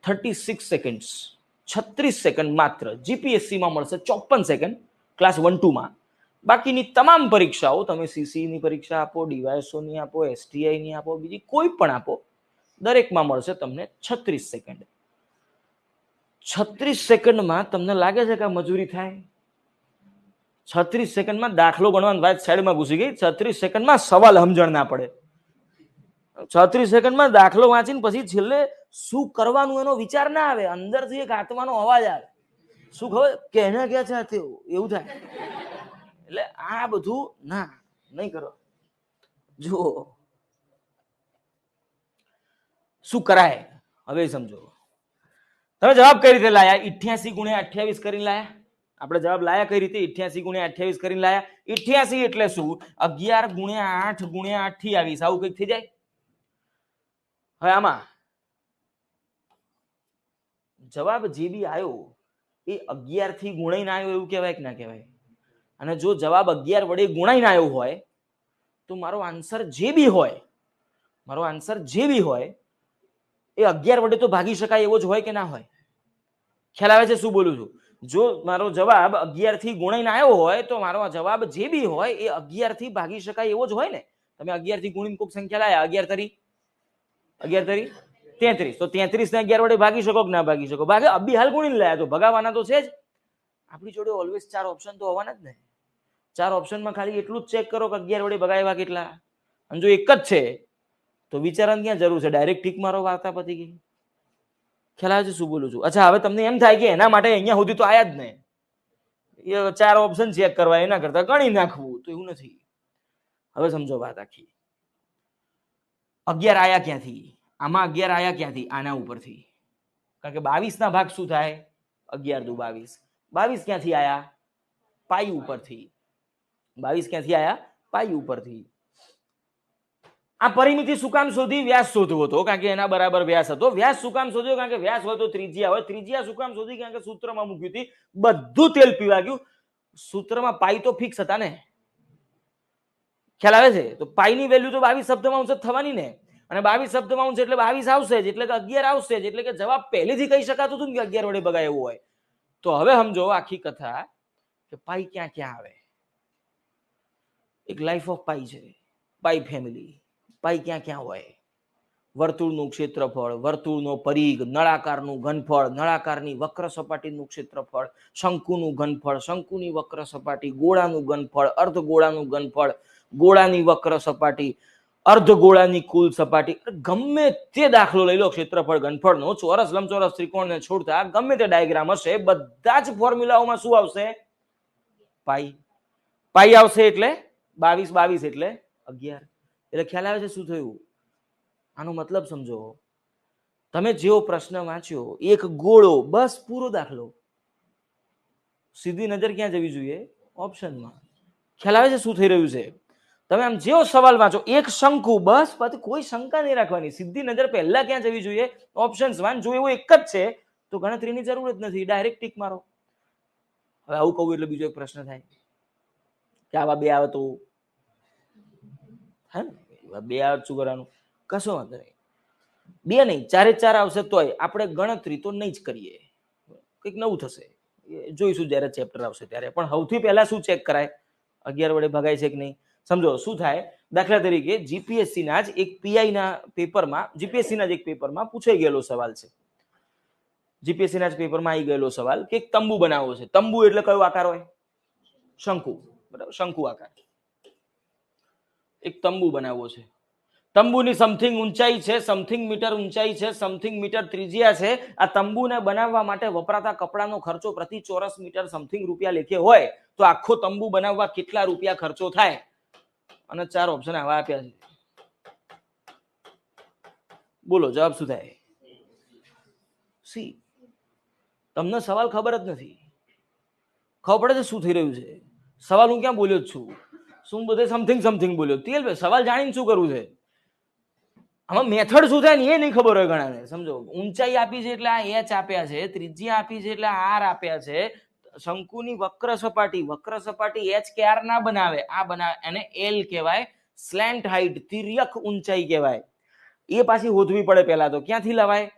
36 સેકન્ડ, 36 સેકન્ડ માત્ર. જીપીએસસીમાં મળશે 54 સેકન્ડ ક્લાસ 1-2માં. બાકીની તમામ પરીક્ષાઓ, તમે સીસીની પરીક્ષા આપો, ડીવાયએસઓની આપો, એસટીઆઈની આપો, બીજી કોઈ પણ આપો, દરેકમાં મળશે તમને 36 સેકન્ડ. 36 સેકન્ડમાં તમને લાગે છે કે આ મજૂરી થાય? 36 સેકન્ડમાં દાખલો ગણવાની વાત સાઈડમાં ઘૂસી ગઈ. 36 સેકન્ડમાં સવાલ સમજણ ના પડે. 36 સેકન્ડમાં દાખલો વાંચીને પછી છેલ્લે શું કરવાનું એનો વિચાર ના આવે. અંદરથી એક આત્માનો અવાજ આવે, શું ખબર કે એને ક્યાં છે એવું થાય. એટલે આ બધું ના નહીં કરો. જો શું કરાય હવે સમજો. તમે જવાબ કઈ રીતે લાયા? 88 ગુણ્યા 28 કરીને લાયા. આપણે જવાબ લાયા કઈ રીતે? 88 ગુણ્યા 28 કરીને લાયા. 88 એટલે શું? 11 ગુણ્યા 8 ગુણ્યા 28. આવું કઈક થઈ જાય. હવે આમાં જવાબ જે બી આવ્યો એ 11 થી ગુણાઈને આવ્યો એવું કહેવાય કે ના કહેવાય? અને જો જવાબ 11 વડે ગુણાઈને આવ્યો હોય તો મારો આન્સર જે બી હોય એ 11 વડે તો ભાગી શકાય એવો જ હોય કે ના હોય? ખ્યાલ આવે છે શું બોલું છું? જો મારો જવાબ 11 થી ગુણાઈને આવ્યો હોય તો મારો જવાબ જે બી હોય એ 11 થી ભાગી શકાય એવો જ હોય ને. તમે 11 થી ગુણીને કોઈક સંખ્યા લાયા, 11 તરી 33, તો 33 ને 11 વડે ભાગી શકો કે ના ભાગી શકો? ભાગે. અબી હાલ ગુણીને લાયા તો ભગાવાના તો છે જ. આપણી જોડે ઓલવેઝ 4 ઓપ્શન તો હોવાના જ ને. 4 ઓપ્શનમાં ખાલી એટલું જ ચેક કરો કે 11 વડે ભગાવ્યા કેટલા. અને જો એક જ છે તો વિચારવાની ક્યાં જરૂર છે? ડાયરેક્ટ ટીક મારો, વાર્તા પતી ગઈ. ખ્યાલ આવે છે શું બોલું છું? અચ્છા, હવે તમને એમ થાય કે એના માટે અહીંયા સુધી તો આયા જ ને, એ 4 ઓપ્શન ચેક કરવા એના કરતા ગણી નાખવું, તો એવું નથી. હવે સમજો વાત આખી. 11 આયા ક્યાંથી? આમાં 11 આયા ક્યાંથી? આના ઉપરથી. કારણ કે 22 ના ભાગ શું થાય? 11 દુ 22. 22 ક્યાંથી આયા? પાઈ ઉપરથી. 22 ક્યાંથી આયા? પાઈ ઉપરથી. આ પરિમિતિ શું કામ શોધી? વ્યાસ શોધવો હતો, કારણ કે એના બરાબર વ્યાસ હતો. વ્યાસ શું કામ શોધ્યો? કારણ કે વ્યાસ હોય તો ત્રિજ્યા હોય. ત્રિજ્યા શું કામ શોધી? કારણ કે સૂત્રમાં મૂક્યું હતી, બધું તેલ પીવા ગયું. સૂત્રમાં પાઈ તો ફિક્સ હતા ને. ખ્યાલ આવે છે? તો પાઈની વેલ્યુ તો 22 સપ્તમાંશ થવાની ને, અને 22 સપ્તમાંશ એટલે 22 આવશે જ, એટલે કે 11 આવશે જ. એટલે કે જવાબ પહેલેથી કહી શકાતું હતું કે 11 વડે ભગાય એવું હોય. તો હવે સમજો આખી કથા કે પાઈ ક્યાં ક્યાં આવે. એક લાઈફ ઓફ પાઈ છે, પાઈ ફેમિલી. પાઈ ક્યાં ક્યાં હોય? વર્તુળનું ક્ષેત્રફળ, વર્તુળનો પરિઘ, નળાકારનું ઘનફળ, નળાકારની વક્ર સપાટીનું ક્ષેત્રફળ, શંકુનું ઘનફળ, શંકુની વક્ર સપાટી, ગોળાનું ઘનફળ, અર્ધગોળાનું ઘનફળ, ગોળાની વક્ર સપાટી, અર્ધગોળાની કુલ સપાટી. ગમે તે દાખલો લઈ લો ક્ષેત્રફળ ઘનફળનો, ચોરસ લંબચોરસ ત્રિકોણને છોડતા ગમે તે ડાયાગ્રામ હશે, બધા જ ફોર્મ્યુલાઓમાં શું આવશે? પાઈ. પાઈ આવશે. એટલે 22 એટલે 11. એટલે ખ્યાલ આવે છે શું થયું? આનો મતલબ સમજો. તમે જેવો પ્રશ્ન વાંચ્યો, એક ગોળો, બસ પૂરો દાખલો. સીધી નજર ક્યાં જવી જોઈએ? ઓપ્શનમાં. ખ્યાલ આવે છે શું થઈ રહ્યું છે? તમે આમ જેવો સવાલ વાંચો, એક શંકુ, બસ પછી કોઈ શંકા નહીં રાખવાની. સીધી નજર પહેલા ક્યાં જવી જોઈએ? ઓપ્શન્સમાં. જો એવું એક જ છે તો ગણતરીની જરૂર જ નથી, ડાયરેક્ટ ટીક મારો. હવે આવું કહું એટલે બીજો એક પ્રશ્ન થાય કે આવા બે આવે તો હે ને, બે આવે શું કરવાનું? કશો વાંધો નહીં. બે નહીં, 4 આવશે તોય આપણે ગણતરી તો નહીં જ કરીએ. કંઈક નવું થશે, જોઈશું જ્યારે ચેપ્ટર આવશે ત્યારે. પણ સૌથી પહેલા શું ચેક કરાય? 11 વડે ભગાય છે કે નહીં. સમજો શું થાય. દાખલા તરીકે જીપીએસસી ના જ એક પીઆઈ ના પેપરમાં, જીપીએસસી ના જ એક પેપરમાં પૂછાઈ ગયેલો સવાલ છે. જીપીએસસી ના જ પેપરમાં આવી ગયેલો સવાલ કે એક તંબુ બનાવવો છે. તંબુ એટલે કયો આકાર હોય? શંકુ. બરાબર, શંકુ આકાર. એક તંબુ બનાવવો છે. તંબુની સમથિંગ ઊંચાઈ છે, સમથિંગ મીટર ઊંચાઈ છે, સમથિંગ મીટર ત્રિજ્યા છે. આ તંબુને બનાવવા માટે વપરાતા કપડાનો ખર્ચો પ્રતિ ચોરસ મીટર સમથિંગ રૂપિયા લેખે હોય તો આખો તંબુ બનાવવા કેટલા રૂપિયા ખર્ચો થાય? અને 4 ઓપ્શન આવા આપ્યા છે. બોલો જવાબ શું થાય? સી. તમને સવાલ ખબર જ નથી. ખબર પડે છે શું થઈ રહ્યું છે? સવાલ હું ક્યાં બોલ્યો જ છું? શું બધે સમથિંગ બોલ્યો? તેલ સવાલ જાણીને શું કરવું છે? આમાં મેથડ શું થાય ને એ નહીં ખબર હોય ઘણાને. સમજો, ઊંચાઈ આપી છે એટલે આ એચ આપ્યા છે, ત્રિજ્યા આપી છે એટલે આર આપ્યા છે, શંકુની વક્ર સપાટી એચ કે આર ના બનાવે, આ બનાવે, એને એલ કહેવાય. સ્લેન્ટ હાઈટ, તિર્યક ઊંચાઈ કહેવાય. એ પાછી હોદવી પડે પહેલા તો. ક્યાંથી લવાય?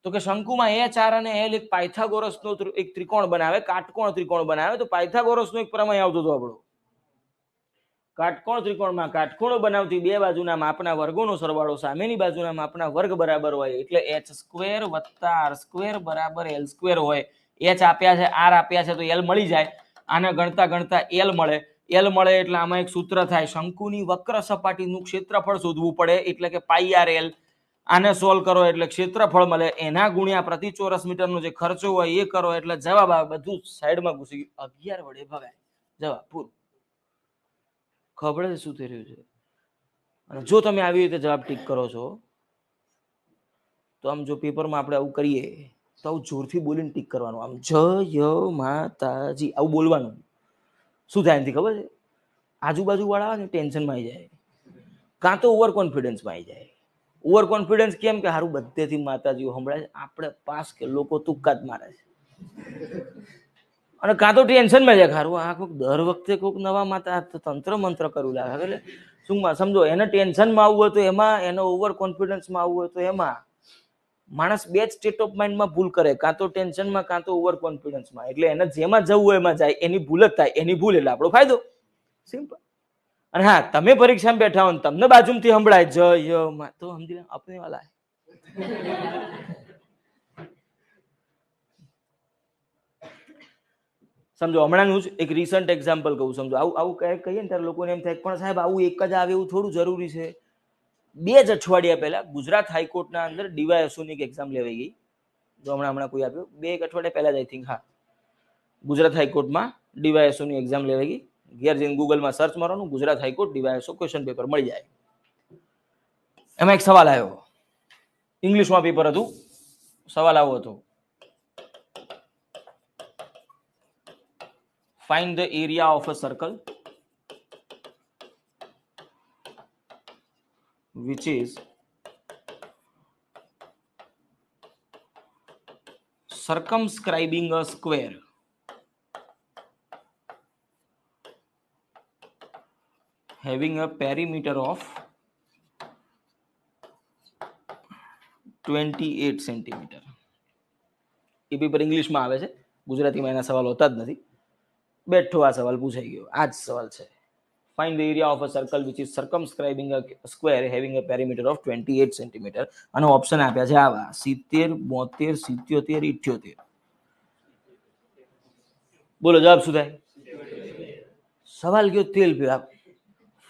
તો કે શંકુમાં એચ આર અને એલ એક પાયથાગોરસનો એક ત્રિકોણ બનાવે, કાટકોણ ત્રિકોણ બનાવે. તો પાયથાગોરસનો એક પ્રમેય આવતો હતો આપણો. કાટકોણ ત્રિકોણમાં કાટખૂણો બનાવતી બે બાજુના માપના વર્ગોનો સરવાળો સામેની બાજુના માપના વર્ગ બરાબર હોય એટલે h સ્ક્વેર વત્તા r સ્ક્વેર બરાબર l સ્ક્વેર હોય. h આપ્યા છે, r આપ્યા છે, તો l મળી જાય. આને ગણતા ગણતા l મળે. l મળે એટલે આમાં એક સૂત્ર થાય, શંકુની વક્ર સપાટીનું ક્ષેત્રફળ શોધવું પડે એટલે કે પાઈ આર એલ. આને સોલ્વ કરો એટલે ક્ષેત્રફળ મળે, એના ગુણ્યા પ્રતિ ચોરસ મીટરનો જે ખર્ચો હોય એ કરો એટલે જવાબ આવે. બધું સાઈડમાં ઘૂસી ગયું. 11 વડે ભગાય. જવાબ પૂરું. ખબર છે શું થઈ રહ્યું છે? અને જો તમે આવી રીતે જવાબ ટીક કરો છો તો આમ જો પેપરમાં આપણે આવું કરીએ તો આવું જોરથી બોલીને ટીક કરવાનું, આમ જય માતાજી આવું બોલવાનું. શું થાય એનાથી ખબર છે? આજુબાજુ વાળા ને ટેન્શનમાં આવી જાય, કાં તો ઓવર કોન્ફિડન્સમાં આવી જાય. ઓવર કોન્ફિડન્સ કેમ કે સારું બધેથી માતાજીઓ સંભળાય છે, આપણે પાસ કે લોકો તુક્કા જ મારે છે. અને કાં તો ટેન્શનમાં જાય, સારું આ કોઈક દર વખતે કોઈક નવા માતા તંત્ર મંત્ર કરવું લાગે. એટલે શું સમજો, એને ટેન્શનમાં આવવું હોય તો એમાં, એને ઓવર કોન્ફિડન્સમાં આવવું હોય તો એમાં. માણસ બે જ સ્ટેટ ઓફ માઇન્ડમાં ભૂલ કરે, કાં તો ટેન્શનમાં કાં તો ઓવર કોન્ફિડન્સમાં. એટલે એને જેમાં જવું હોય એમાં જાય, એની ભૂલ જ થાય. એની ભૂલ એટલે આપણો ફાયદો. સિમ્પલ. અને હા, તમે પરીક્ષામાં બેઠા હો ને તમને બાજુમાંથી સંભળાય જય તો સમજી લે આપણે વાલા. સમજો, હમણાંનું જ એક રિસન્ટ એક્ઝામ્પલ કહું. સમજો આવું આવું કહીએ ને ત્યારે લોકોને એમ થાય પણ સાહેબ આવું એક જ આવે એવું થોડું જરૂરી છે. 2 જ અઠવાડિયા પહેલા ગુજરાત હાઈકોર્ટના અંદર ડીવાયએસઓની એક એક્ઝામ લેવાઈ ગઈ. જો હમણાં કોઈ આપ્યો 2 અઠવાડિયા પહેલા જ, આઈ થિંક. હા, ગુજરાત હાઈકોર્ટમાં ડીવાયએસઓની એક્ઝામ લેવાઈ ગઈ. ઘેર જઈને ગૂગલમાં સર્ચ મારવાનું, Gujarat high court DYSO question paper મળી જાય. એમાં એક સવાલ આવ્યો, ઇંગ્લિશમાં પેપર હતું. સવાલ આવો હતો, find the area of a circle which is circumscribing a square having a perimeter of 28 centimetre. A paper ઇંગ્લિશમાં આવે છે, ગુજરાતીમાં એના સવાલ હોતા જ નથી. બેઠો આ સવાલ પૂછાઈ ગયો. આ જ સવાલ છે, find the area of a circle which is circumscribing a square having a perimeter of 28 centimetre. અને ઓપ્શન આપ્યા છે આવા 70, 72, 77, 78. બોલો જવાબ શું થાય? સવાલ કયો તેલ પીવા.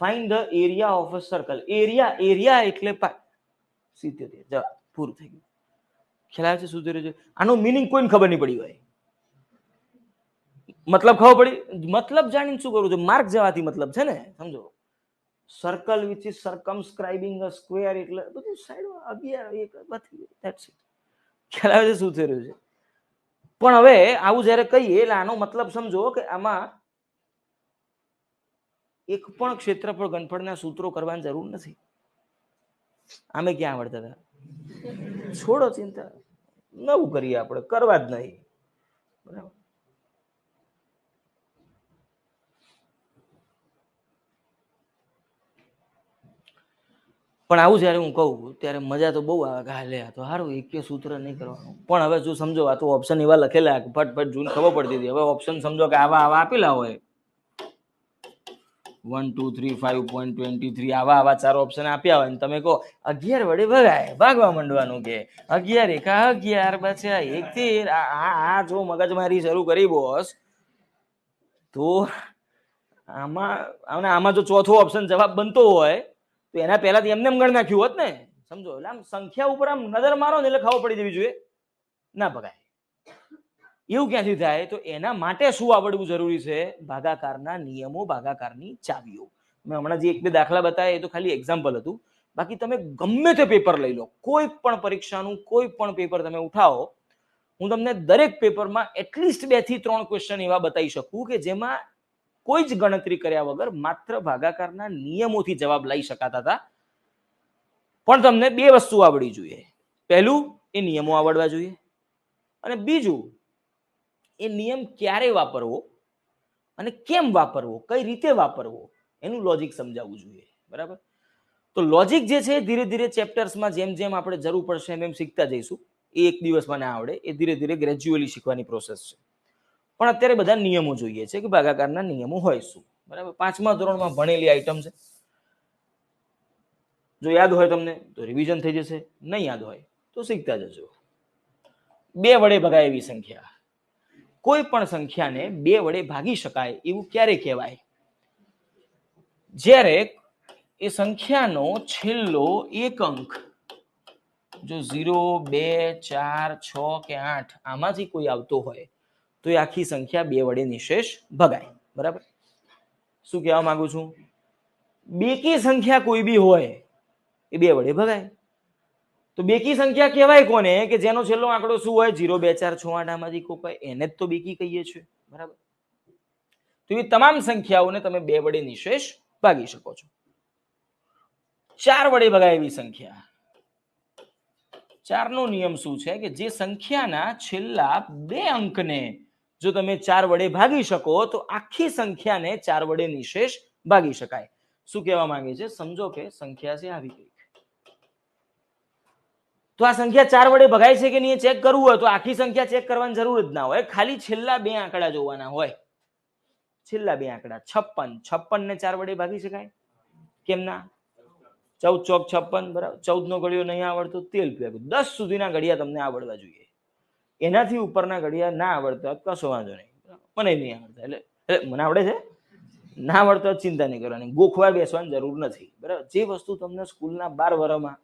Find the area of a circle. Area એટલે 77. જવાબ પૂરું થઈ ગયું. ખ્યાલ આવે છે શું થઈ રહ્યું છે? આનો મિનિંગ કોઈને ખબર નહીં પડી હોય. મતલબ ખબર પડી? મતલબ જાણીને શું કરવું છે? માર્ક જવાથી મતલબ છે ને. સમજો, circle which is circumscribing a square એટલે બધું સાઈડમાં 11 1 ધેટ્સ ઇટ. ખ્યાલ આવે છે શું થઈ રહ્યું છે? પણ હવે આવું જ્યારે કહીએ એટલે આનો મતલબ સમજો કે આમાં એક પણ ક્ષેત્રફળ ઘનફળના સૂત્રો કરવાની જરૂર નથી. આમે ક્યાં આવડતા હતા? છોડો ચિંતા, નવું કરીએ આપણે, કરવા જ નહીં. બરાબર. પણ આવું જયારે હું કહું ત્યારે મજા તો બહુ આવે કે હાલે આ તો સારું, એક સૂત્ર નહીં કરવાનું. પણ હવે જો સમજો આ તો ઓપ્શન એવા લખેલા ફટફટ જૂન ખબર પડતી હતી. હવે ઓપ્શન સમજો કે આવા આપેલા હોય 1 2 3 5.23 આવા 4 ઓપ્શન આપ્યા હોય ને તમે કહો 11 વડે ભગાય, ભાગવા માંડવાનું કે 11 એકા 11 બચ્યા 1 થી. આ જો મગજમારી શરૂ કરી બોસ, તો આમાં જો ચોથો ઓપ્શન જવાબ બનતો હોય તો એના પહેલાથી એમને ગણ નાખ્યું હોત ને. સમજો, એટલે આમ સંખ્યા ઉપર આમ નજર મારો ને એટલે ખબર પડી જવી જોઈએ, ના ભગાય. એવું ક્યાંથી થાય? તો એના માટે શું આવડવું જરૂરી છે? ભાગાકારના નિયમો, ભાગાકારની ચાવીઓ. મેં હમણાં જે 1-2 દાખલા બતાવ્યા એ તો ખાલી એક્ઝામ્પલ હતું. બાકી તમે ગમે તે પેપર લઈ લો, કોઈ પણ પરીક્ષાનું કોઈ પણ પેપર તમે ઉઠાવો, હું તમને દરેક પેપરમાં એટલીસ્ટ 2 થી 3 ક્વેશ્ચન એવા બતાવી શકું કે જેમાં કોઈ જ ગણતરી કર્યા વગર માત્ર ભાગાકારના નિયમોથી જવાબ લઈ શકાતા હતા. પણ તમને 2 વસ્તુ આવડવી જોઈએ. પહેલું, એ નિયમો આવડવા જોઈએ, અને બીજું, એ નિયમ ક્યારે વાપરવો અને કેમ વાપરવો, કઈ રીતે વાપરવો, એનું લોજિક સમજાવવું જોઈએ. બરાબર. તો લોજિક જે છે ધીરે ધીરે ચેપ્ટર્સમાં જેમ જેમ આપણે જરૂર પડશે એમ શીખતા જઈશું. એ એક દિવસમાં ના આવડે, એ ધીરે ધીરે ગ્રેજ્યુઅલી શીખવાની પ્રોસેસ છે. પણ અત્યારે બધા નિયમો જોઈએ છે કે ભાગાકારના નિયમો હોય શું. બરાબર. 5મા ધોરણમાં ભણેલી આઈટમ છે. જો યાદ હોય તમને તો રિવિઝન થઈ જશે, નહીં યાદ હોય તો શીખતા જજો. 2 વડે ભગાય એવી સંખ્યા, કોઈ પણ સંખ્યાને 2 વડે ભાગી શકાય એવું ક્યારે કહેવાય? જ્યારે એ સંખ્યાનો છેલ્લો એક અંક જો 0, 2, 4, 6 કે 8 આમાંથી કોઈ આવતો હોય તો એ આખી સંખ્યા 2 વડે નિશેષ ભગાય. બરાબર. શું કહેવા માંગુ છું? બેકી સંખ્યા કોઈ બી હોય એ 2 વડે ભગાય. તો બેકી સંખ્યા કહેવાય કોને કે જેનો છેલ્લો આંકડો શું હોય 0 2 4 6 8 આમાંથી કોઈ હોય એને જ તો બેકી કહીએ છીએ બરાબર. તો એ તમામ સંખ્યાઓને તમે 2 વડે નિશેષ ભાગી શકો છો. 4 વડે ભગાય એવી સંખ્યા. 4 નો નિયમ શું છે કે જે સંખ્યાના છેલ્લા 2 અંકને જો તમે 4 વડે ભાગી શકો તો આખી સંખ્યાને 4 વડે નિશેષ ભાગી શકાય. શું કહેવા માંગે છે? સમજો કે સંખ્યા છે આવી ગઈ, તો આ સંખ્યા 4 વડે ભગાય છે કે નહીં ચેક કરવું હોય તો આખી સંખ્યા ચેક કરવાની જરૂર જ ના હોય, ખાલી છેલ્લા 2 આંકડા જોવાના હોય. છેલ્લા 2 આંકડા 56 ને 4 વડે ભાગી શકાય કેમ ના? 14 ચોક 56 બરાબર. 14 નો ઘડિયો નહીં આવડતો તેલ પીવું. 10 સુધીના ઘડિયા તમને આવડવા જોઈએ. એનાથી ઉપરના ઘડિયા ના આવડતા કશો વાંધો નહીં, મને નહીં આવડતા એટલે મને આવડે છે, ના આવડતો ચિંતા નહીં કરવાની, ગોખવા બેસવાની જરૂર નથી બરાબર. જે વસ્તુ તમને સ્કૂલના 12 વર્ષમાં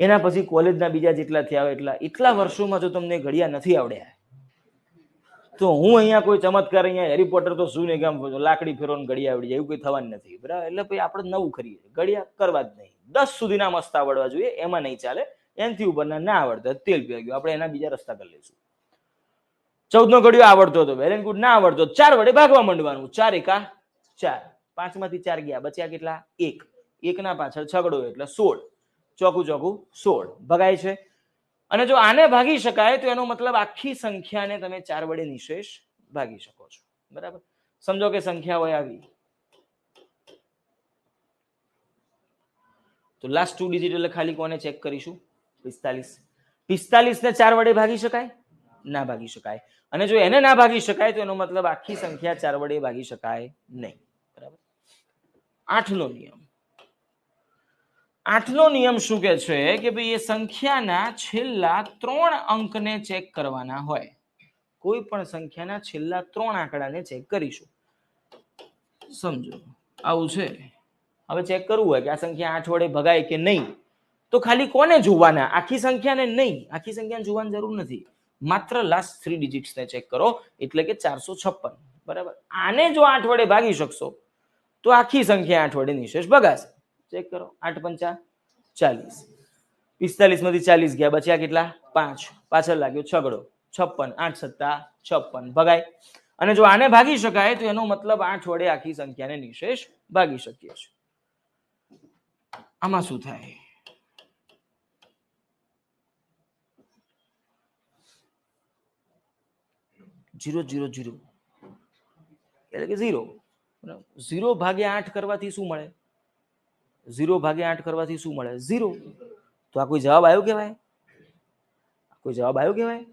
એના પછી કોલેજના બીજા જેટલા થયા હોય એટલા વર્ષોમાં જો તમને ઘડિયા નથી આવડ્યા તો હું અહીંયા કોઈ ચમત્કાર અહીંયા હેરી પોટર તો શું ને કેમ લાકડી ફેરવાનું ઘડિયા આવડી જાય એવું કોઈ થવાનું નથી બરાબર. એટલે પછી આપણે નવું કરીએ, ઘડિયા કરવા જ નહીં. 10 સુધીના મસ્ત આવડવા જોઈએ, એમાં નહીં ચાલે. એનાથી ઉપરના ના આવડતા તેલ પી ગયું, આપણે એના બીજા રસ્તા કરી લઈશું. 14 નો ઘડિયો આવડતો હતો, વેલ એન્ડ ગુડ. ના આવડતો 4 વડે ભાગવા માંડવાનું. 4 એકા 4, 5 માંથી 4 ગયા, બચ્યા કેટલા? 1. 1 ના પાછળ છગડો એટલે 16, ચોકું 16 ભગાય છે. અને જો આને ભાગી શકાય તો એનો મતલબ આખી સંખ્યાને તમે 4 વડે નિશેષ ભાગી શકો છો બરાબર. સમજો કે સંખ્યા હોય આવી, તો લાસ્ટ 2 ડિજિટ એટલે ખાલી કોને ચેક કરીશું? 45. 45 ને 4 વડે ભાગી શકાય? ના ભાગી શકાય. અને જો એને ના ભાગી શકાય તો એનો મતલબ આખી સંખ્યા 4 વડે ભાગી શકાય નહીં બરાબર. 8 નો નિયમ. 8 નો નિયમ શું કે છે કે ભાઈ એ સંખ્યાના છેલ્લા 3 અંકને ચેક કરવાના હોય. કોઈ પણ સંખ્યાના છેલ્લા 3 આંકડાને ચેક કરીશું. સમજો આવું છે. હવે ચેક કરવું હોય કે આ સંખ્યા 8 વડે ભગાય કે નહીં તો ખાલી કોને જોવાના? આખી સંખ્યાને નહીં. આખી સંખ્યાને જોવાની જરૂર નથી, માત્ર લાસ્ટ 3 ડિજિટ્સને ચેક કરો એટલે કે 456 બરાબર. આને જો 8 વડે ભાગી શકશો તો આખી સંખ્યા 8 વડે નિશેષ ભગાશે. ચેક કરો. 8 પંચા 40, 45 માંથી 40 ગયા, બચ્યા કેટલા? 5, પાછળ લાગ્યો છગડો 56, 8 સત્તા 56 ભગાય. અને જો આને ભાગી શકાય તો એનો મતલબ 8 વડે આખી સંખ્યાને નિશેષ ભાગી શકીએ છીએ. આમાં શું થાય? 0 0 0 એટલે કે 0. 0 ભાગ્યા 8 કરવાથી શું મળે? 0 ભાગ્યા 8 કરવાથી શું મળે? 0. તો આ કોઈ જવાબ આવ્યો કહેવાય? કોઈ જવાબ આવ્યો કહેવાય?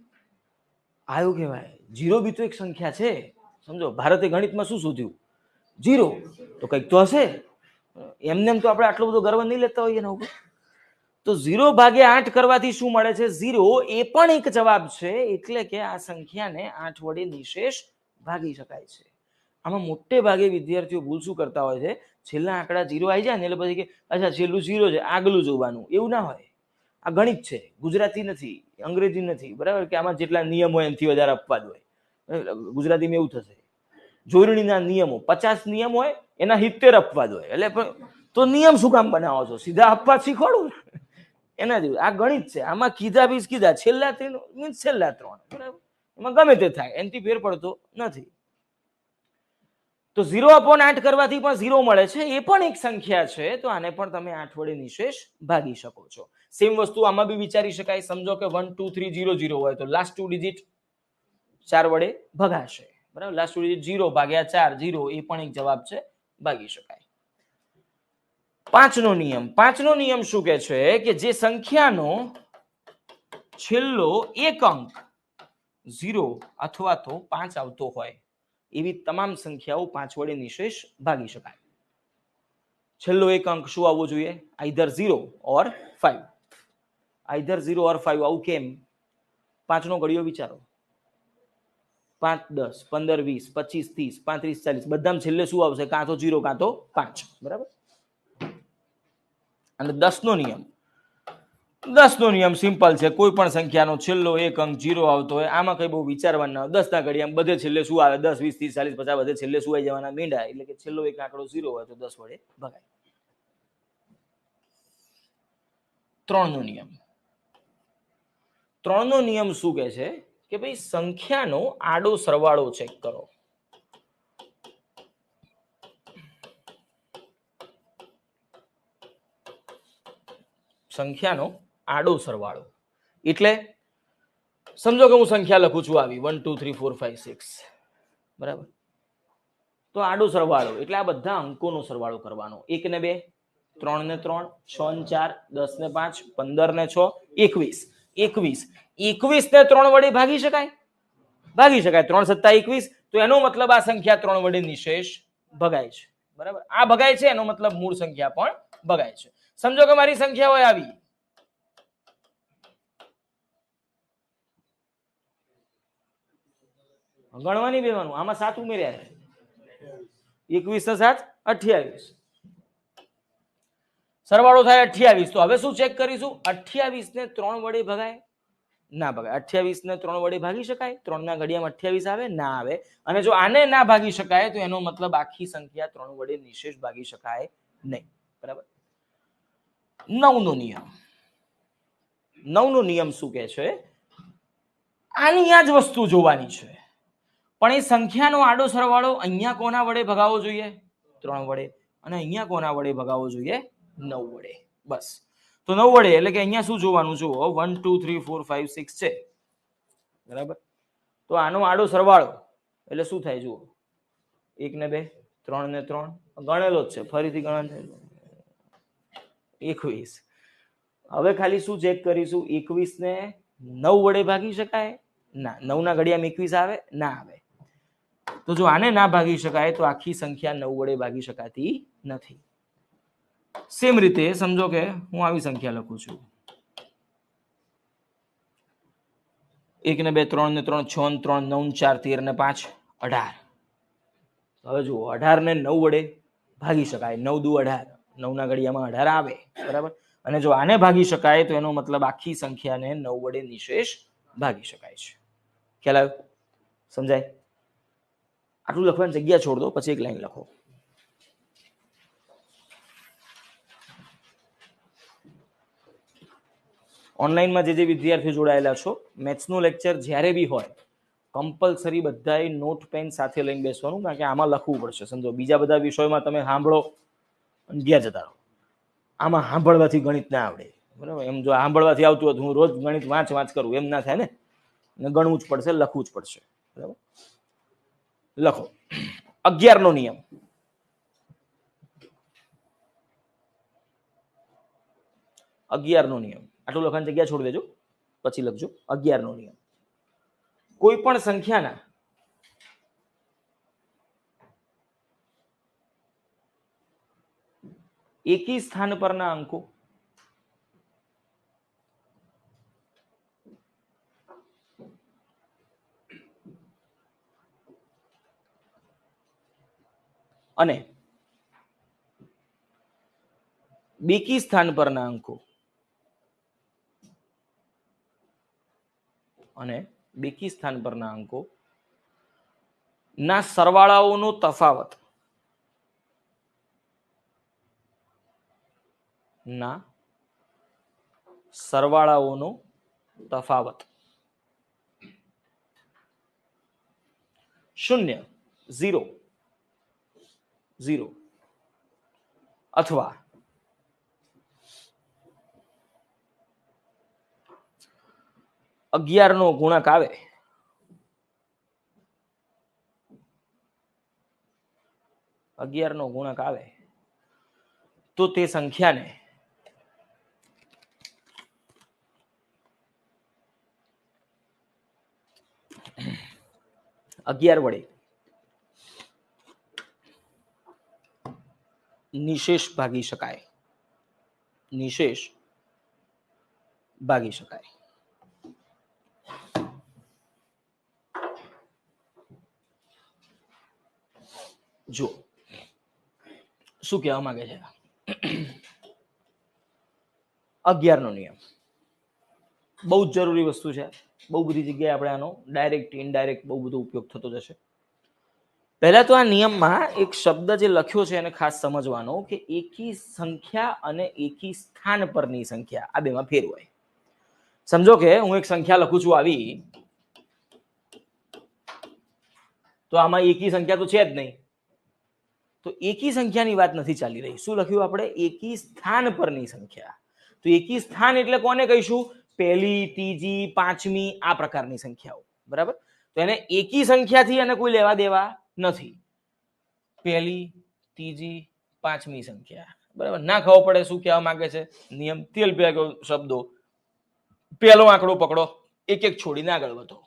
આવ્યો કહેવાય. 0 બી તો એક સંખ્યા છે. સમજો ભારતે ગણિતમાં શું શોધ્યું? 0. તો કંઈક તો હશે. એમને તો આપણે આટલો બધો ગર્વ નહીં લેતા હોઈએ એના ઉપર. તો 0 ભાગ્યા 8 કરવાથી શું મળે છે? 0. એ પણ એક જવાબ છે. એટલે કે આ સંખ્યાને 8 વડે નિશેષ ભાગી શકાય છે. આમાં મોટે ભાગે વિદ્યાર્થીઓ ભૂલ શું કરતા હોય છે? છેલ્લા આંકડા 0 આવી જાય ને એટલે પછી કે અચ્છા છેલ્લું 0 છે, આગલું જોવાનું. એવું ના હોય. આ ગણિત છે, ગુજરાતી નથી, અંગ્રેજી નથી બરાબર. કે આમાં જેટલા નિયમ હોય એનાથી વધારે અપવાદ હોય. ગુજરાતીમાં એવું થશે, જોડણીના નિયમો 50 નિયમ હોય, એના 70 અપવાદ હોય. એટલે તો નિયમ શું કામ બનાવો છો? સીધા અપવાદ શીખવાડું એના જેવું. આ ગણિત છે, આમાં કીધા બીજ કીધા, છેલ્લા 3 મીન્સ છેલ્લા 3 બરાબર. એમાં ગમે તે થાય, એનાથી ફેર પડતો નથી. તો 0/8 કરવાથી પણ 0 મળે છે. એ પણ એક સંખ્યા છે. તો આને પણ તમે 8 વડે નિશેષ ભાગી શકો છો. સેમ વસ્તુ આમાં બી વિચારી શકાય. સમજો કે 1 2 3 0 0 હોય તો લાસ્ટ 2 ડિજિટ 4 વડે ભગાશે બરાબર. લાસ્ટ 2 ડિજિટ 0 ભાગ્યા 4 0, એ પણ એક જવાબ છે, ભાગી શકાય. 5 નો નિયમ. 5 નો નિયમ શું કે છે કે જે સંખ્યાનો છેલ્લો એક અંક 0 અથવા તો 5 આવતો હોય એવી તમામ સંખ્યાઓ 5 વડે નિશેષ ભાગી શકાય. છેલ્લો એક અંક શું આવવો જોઈએ? આઈધર 0 ઓર 5. આઈધર 0 ઓર 5. આવું કેમ? 5 નો ઘડિયો વિચારો. 5 10 15 20 25 30 35 40 બધામાં છેલ્લે શું આવશે? કાં તો 0 કાં તો 5 બરાબર. અને 10 નો નિયમ. 10 નો નિયમ સિમ્પલ છે. કોઈ પણ સંખ્યાનો છેલ્લો એક અંક 0 આવતો હોય, આમાં કઈ બહુ વિચારવાનું ના હોય. 10 ના ઘડિયામાં બધે છેલ્લે શું આવે? 10 20 30 40 50 બધે છેલ્લે શું આવી જવાના? મીંડા. એટલે કે છેલ્લો એક આંકડો 0 હોય તો 10 વડે ભગાય. ત્રણનો નિયમ. ત્રણનો નિયમ શું કહે છે કે ભાઈ સંખ્યાનો આડો સરવાળો ચેક કરો. સંખ્યાનો આડો સરવાળો એટલે સમજો કે હું સંખ્યા લખું છું આવી 1 2 3 4 5 6 બરાબર. તો આડો સરવાળો એટલે આ બધા અંકોનો સરવાળો કરવાનો. 1 ને 2, 3 ને 3, 6 ને 4, 10 ને 5, 15 ને 6, 21. 21 ને 3 વડે ભાગી શકાય? ભાગી શકાય. 3 સત્તા 21. તો એનો મતલબ આ સંખ્યા 3 વડે નિશેષ ભગાય છે. બરાબર. આ ભગાય છે એનો મતલબ મૂળ સંખ્યા પણ ભગાય છે. સમજો કે મારી સંખ્યા હોય આવી ગણવાની બેવાનું આમાં 7 ઉમેર્યા છે 21 ને 7 28 સરવાળો થાય 28. તો હવે શું ચેક કરીશું? 28 ને 3 વડે ભગાય? ના ભગાય. 28 ને 3 વડે ભાગી શકાય? 3 ના ઘડિયામાં 28 આવે? ના આવે. અને જો આને ના ભાગી શકાય તો એનો મતલબ આખી સંખ્યા 3 વડે નિશેષ ભાગી શકાય નહીં. બરાબર. 9 નો નિયમ. 9 નો નિયમ શું કહે છે? આની આ જ વસ્તુ જોવાની છે પણ એ સંખ્યાનો આડો સરવાળો અહીંયા કોના વડે ભગાવવો જોઈએ? 3 વડે. અને અહીંયા કોના વડે ભગાવવો જોઈએ? 9 વડે. બસ. તો 9 વડે એટલે કે અહીંયા શું જોવાનું? જુઓ 1 2 3 4 5 6 છે. બરાબર. તો આનો આડો સરવાળો એટલે શું થાય? જુઓ 1 ને 2, 3 ને 3 ગણેલો જ છે. ફરીથી ગણન 21. હવે ખાલી શું ચેક કરીશું? 21 ને 9 વડે ભાગી શકાય? ના. 9 ના ઘડિયામાં 21 આવે? ના આવે. તો જો આને ના ભાગી શકાય તો આખી સંખ્યા 9 વડે ભાગી શકાતી નથી. સેમ રીતે સમજો કે હું આવી સંખ્યા લખું છું 1 ને 2, 3 ને 3, 6 ને 3, 9 ને 4, 13 ને 5, 18. હવે જુઓ 18 ને 9 વડે ભાગી શકાય. 9 દુ 18. 9 ના ઘડિયામાં 18 આવે. બરાબર. અને જો આને ભાગી શકાય તો એનો મતલબ આખી સંખ્યાને 9 વડે નિશેષ ભાગી શકાય છે. ખ્યાલ આવ્યો? સમજાય? આટલું લખવાની જગ્યા છોડ દો પછી એક લાઈન લખો. ઓનલાઈનમાં જે વિદ્યાર્થીઓ જોડાયેલા છો મેથ્સનું લેક્ચર જ્યારે બી હોય કમ્પલસરી બધાએ નોટ પેન સાથે લઈને બેસવાનું કારણ કે આમાં લખવું પડશે. સમજો બીજા બધા વિષયોમાં તમે સાંભળો ગયા જતા રહો. આમાં સાંભળવાથી ગણિત ના આવડે. બરાબર. એમ જો સાંભળવાથી આવતું હોય તો હું રોજ ગણિત વાંચ કરું એમ ના થાય ને. ગણવું જ પડશે, લખવું જ પડશે. બરાબર. લખો 11 નો નિયમ. 11 નો નિયમ. આટલું લખવાની જગ્યા છોડી દેજો પછી લખજો 11 નો નિયમ. કોઈ પણ સંખ્યાના એકી સ્થાન પરના અંકો અને બેકી સ્થાન પરના અંકો ના સરવાળાઓનો તફાવત શૂન્ય 0 0 અથવા 11 નો ગુણક આવે તો તે સંખ્યાને અગિયાર વડે નિશેષ ભાગી શકાય. જો શું કહેવા માંગે છે? 11 નો નિયમ બહુ જ જરૂરી વસ્તુ છે. બહુ બધી જગ્યાએ આપણે આનો ડાયરેક્ટ ઇનડાયરેક્ટ બહુ બધો ઉપયોગ થતો જશે. પહેલા તો આ નિયમમાં એક શબ્દ જે લખ્યો છે એને ખાસ સમજવાનો કે એકી સંખ્યા અને એકી સ્થાન પરની સંખ્યા આ બેમાં ફેર હોય. સમજો કે હું એક સંખ્યા લખું છું આવી, તો આમાં એકી સંખ્યા તો છે જ નહીં, તો એકી સંખ્યાની વાત નથી ચાલી રહી. શું લખ્યું આપણે? એકી સ્થાન પરની સંખ્યા. તો એકી સ્થાન એટલે કોને કહીશું? પહેલી, ત્રીજી, પાંચમી આ પ્રકારની સંખ્યાઓ. બરાબર? તો એને એકી સંખ્યાથી એને કોઈ લેવા દેવા નથી. પહેલી, ત્રીજી, પાંચમી સંખ્યા. બરાબર? ના ખબર પડે શું કહેવા માંગે છે નિયમ? તેલ ભેગો શબ્દો. પહેલો આંકડો પકડો, એક એક છોડીને આગળ વધો.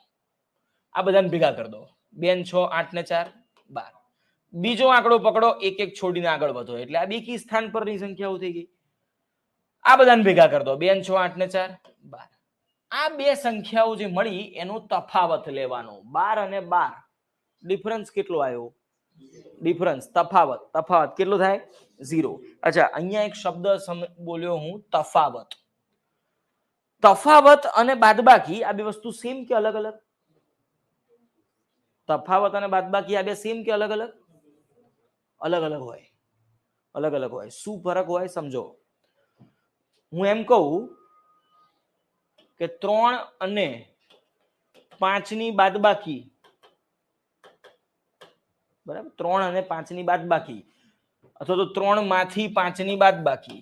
આ બધાને ભેગા કરી દો. 2 6 8 ને 4 12. બીજો આંકડો પકડો, એક એક છોડીને આગળ વધો. એટલે આ બેકી સ્થાન પરની સંખ્યાઓ થઈ ગઈ. આ બધાને ભેગા કરી દો. 2 6 8 ને 4 12. આ બે સંખ્યાઓ જે મળી એનો તફાવત લેવાનો. 12 અને 12 ડિફરન્સ કેટલો આવ્યો? ડિફરન્સ તફાવત કેટલો થાય? 0. અચ્છા, અહીંયા એક શબ્દ બોલ્યો હું, તફાવત. તફાવત અને બાદબાકી આ બે વસ્તુ સેમ કે અલગ અલગ? તફાવત અને બાદબાકી આ બે સેમ કે અલગ અલગ? અલગ અલગ હોય. અલગ અલગ હોય. શું ફરક હોય સમજો. હું એમ કહું કે 3 અને 5 ની બાદબાકી, બરાબર? 3 અને 5 ની બાદબાકી, અથવા તો 3 માંથી 5 ની બાદબાકી,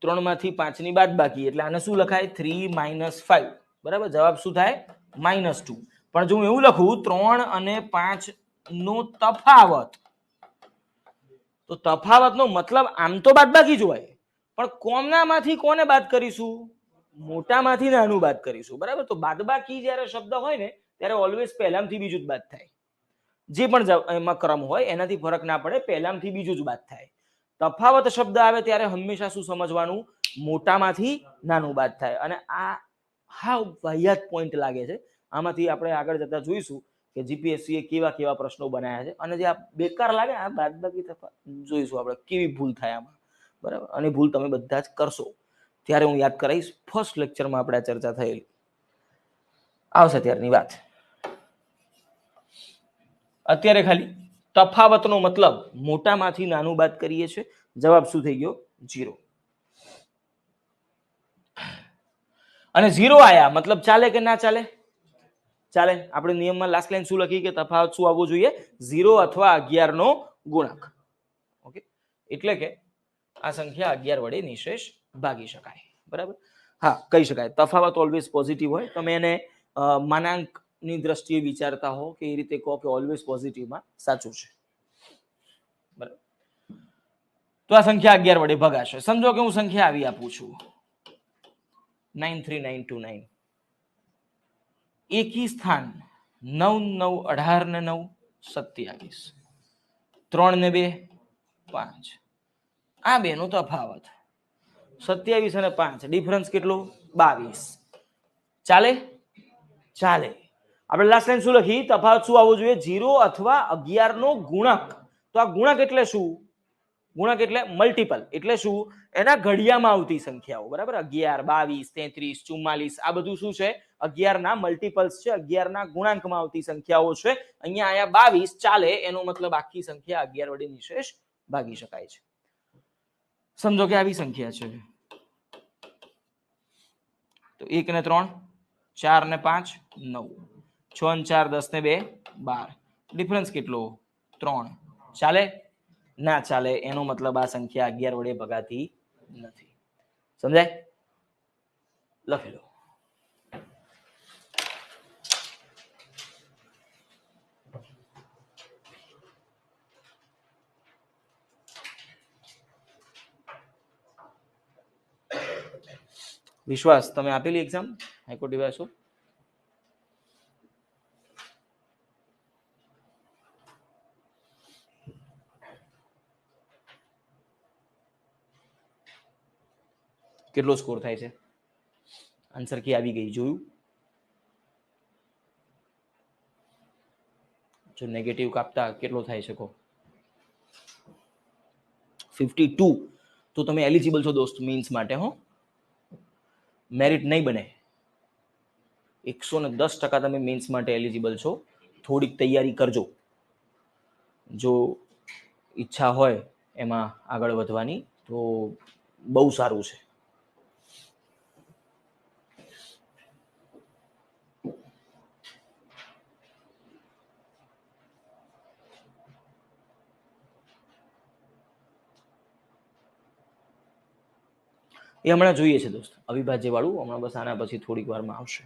3 માંથી 5 ની બાદબાકી એટલે આને શું લખાય? 3 - 5. બરાબર? જવાબ શું થાય? -2. પણ જો હું એવું લખું 3 અને 5 નો તફાવત, તો તફાવતનો મતલબ આમ તો બાદબાકી જ હોય, પણ કોમનામાંથી કોને બાદ કરીશું? મોટામાંથી નાનું બાદ કરીશું. બરાબર? તો બાદબાકી જ્યારે શબ્દ હોય ને ત્યારે ઓલવેઝ પહેલામાંથી બીજું જ બાદ થાય. જે પણ એમાં ક્રમ હોય એનાથી ફરક ના પડે, પહેલામાંથી બીજું જ બાદ થાય. તફાવત શબ્દ આવે ત્યારે હંમેશા શું સમજવાનું? મોટામાંથી નાનું બાદ થાય. અને આ હા વાહિયાત પોઈન્ટ લાગે છે. આમાંથી આપણે આગળ જતા જોઈશું કે જીપીએસસી કેવા કેવા પ્રશ્નો બનાવ્યા છે, અને જે આ બેકાર લાગે આ બાદબાકી તફાવત જોઈશું આપણે કેવી ભૂલ થાય આમાં. બરાબર? અને ભૂલ તમે બધા જ કરશો ત્યારે હું યાદ કરાવીશ. ફર્સ્ટ લેક્ચરમાં આપણે ચર્ચા થયેલી આવશે ત્યારની વાત. અત્યારે ખાલી તફાવતનો મતલબ મોટામાંથી નાનું બાદ કરીએ છીએ. જવાબ શું થઈ ગયો? 0. અને 0 આયા મતલબ ચાલે કે ના ચાલે? ચાલે. આપણે નિયમમાં લાસ્ટ લાઈન શું લખી કે તફાવત શું આવવો જોઈએ? 0 અથવા 11 નો ગુણક. ઓકે, એટલે કે આ સંખ્યા 11 વડે નિશેષ ભાગી શકાય. બરાબર? હા, કહી શકાય તફાવત ઓલવેઝ પોઝિટિવ હોય. તમે એને માનાંક ની દ્રષ્ટિએ વિચારતા હો કે એ રીતે કહો કે ઓલવેઝ પોઝિટિવમાં સાચું છે. બરાબર? તો આ સંખ્યા 11 વડે ભગાશે. સમજો કે હું સંખ્યા આવી આપું છું 93929. એકી સ્થાન 9 9 18 ને 9 27. 3 ને 2 5. આ બે નો તફાવત 27 અને 5 ડિફરન્સ કેટલો? 22. ચાલે? ચાલે. આપણે લાસ્ટ લાઈન શું લખી? તફાવત શું આવવો જોઈએ? 0 અથવા 11 નો ગુણક. તો આ ગુણક એટલે શું? ગુણક એટલે મલ્ટીપલ. એટલે શું? એના ઘડિયામાં આવતી સંખ્યાઓ. બરાબર? 11 22 33 44 આ બધું શું છે? 11 ના મલ્ટીપલ્સ છે. 11 ના ગુણાંકમાં આવતી સંખ્યાઓ છે. અહીંયા આયા 22 ચાલે, એનો મતલબ આખી સંખ્યા 11 વડે નિશેષ ભાગી શકાય છે. સમજો કે આવી સંખ્યા છે તો 1 ને 3 4 ને 5 9 6 ને 4 10 ને 2 12. ડિફરન્સ કેટલો? 3. ચાલે? ના ચાલે. એનો મતલબ આ સંખ્યા 11 વડે ભગાતી નથી. સમજાય? લખી લો. વિશ્વાસ, તમે આપેલી એક્ઝામ હાઈકોર્ટ ડિવાઇસો? કેટલો સ્કોર થાય છે? આન્સર કી આવી ગઈ, જોયું? જો નેગેટિવ કાપતા કેટલો થાય છે? 52. તો તમે એલિજિબલ છો દોસ્ત મીન્સ માટે. હો, મેરિટ નહીં બને. 110% તમે મીન્સ માટે એલિજિબલ છો. થોડીક તૈયારી કરજો જો ઈચ્છા હોય એમાં આગળ વધવાની તો બહુ સારું છે. એ હમણાં જોઈએ છે દોસ્ત, અવિભાજ્ય વાળું હમણાં બસ આના પછી થોડીક વારમાં આવશે.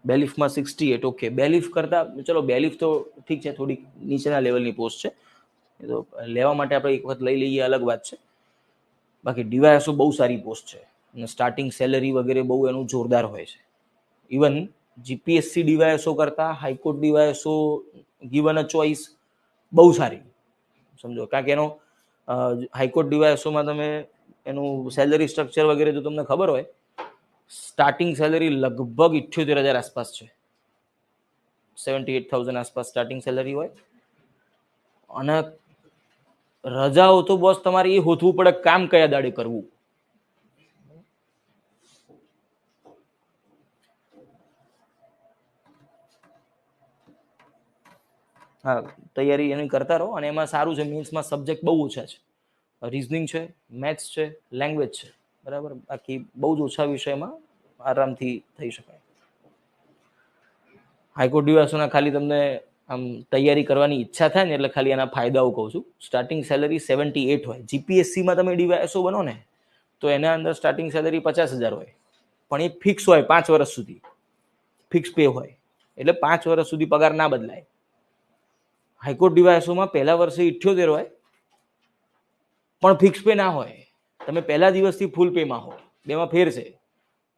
બેલીફમાં 68, ઓકે. બેલીફ કરતા ચલો બેલીફ તો ઠીક છે, થોડીક નીચેના લેવલની પોસ્ટ છે, એ તો લેવા માટે આપણે એક વખત લઈ લઈએ અલગ વાત છે. બાકી ડીવાયએસઓ બહુ સારી પોસ્ટ છે અને સ્ટાર્ટિંગ સેલરી વગેરે બહુ એનું જોરદાર હોય છે. ઇવન જીપીએસસી ડીવાયએસઓ કરતા હાઈકોર્ટ ડીવાયએસઓ ગિવન અ ચોઇસ બહુ સારી, સમજો. કારણ કે એનો હાઈકોર્ટ ડીવાયએસઓમાં તમે એનું સેલરી સ્ટ્રક્ચર વગેરે જો તમને ખબર હોય, સ્ટાર્ટિંગ સેલરી લગભગ 78,000 આસપાસ છે, 78,000 આસપાસ સ્ટાર્ટિંગ સેલરી હોય. અને રજાઓ તો બોસ તમારે એ હોથવું પડે કામ કયા દાડે કરવું. હા, તૈયારી એની કરતા રહો. અને એમાં સારું છે, મીન્સમાં સબ્જેક્ટ બહુ ઓછા છે, રીઝનિંગ છે, મેથ્સ છે, લેંગ્વેજ છે, બરાબર. બાકી બહુ જ ઓછા વિષયમાં આરામથી થઈ શકાય. હાઈકોર્ટ ડીવાયએસઓના ખાલી તમને આમ તૈયારી કરવાની ઈચ્છા થાય ને એટલે ખાલી એના ફાયદાઓ કહું છું. સ્ટાર્ટિંગ સેલરી 78 હોય. જીપીએસસીમાં તમે ડીવાયએસઓ બનો ને તો એના અંદર સ્ટાર્ટિંગ સેલરી 50,000 હોય, પણ એ ફિક્સ હોય 5 વર્ષ સુધી, ફિક્સ પે હોય, એટલે 5 વર્ષ સુધી પગાર ના બદલાય. હાઈકોર્ટ ડીવાયએસઓમાં પહેલા વર્ષે 78 હોય પણ ફિક્સ પે ના હોય, તમે પહેલા દિવસથી ફૂલ પેમાં હો. બેમાં ફેર છે.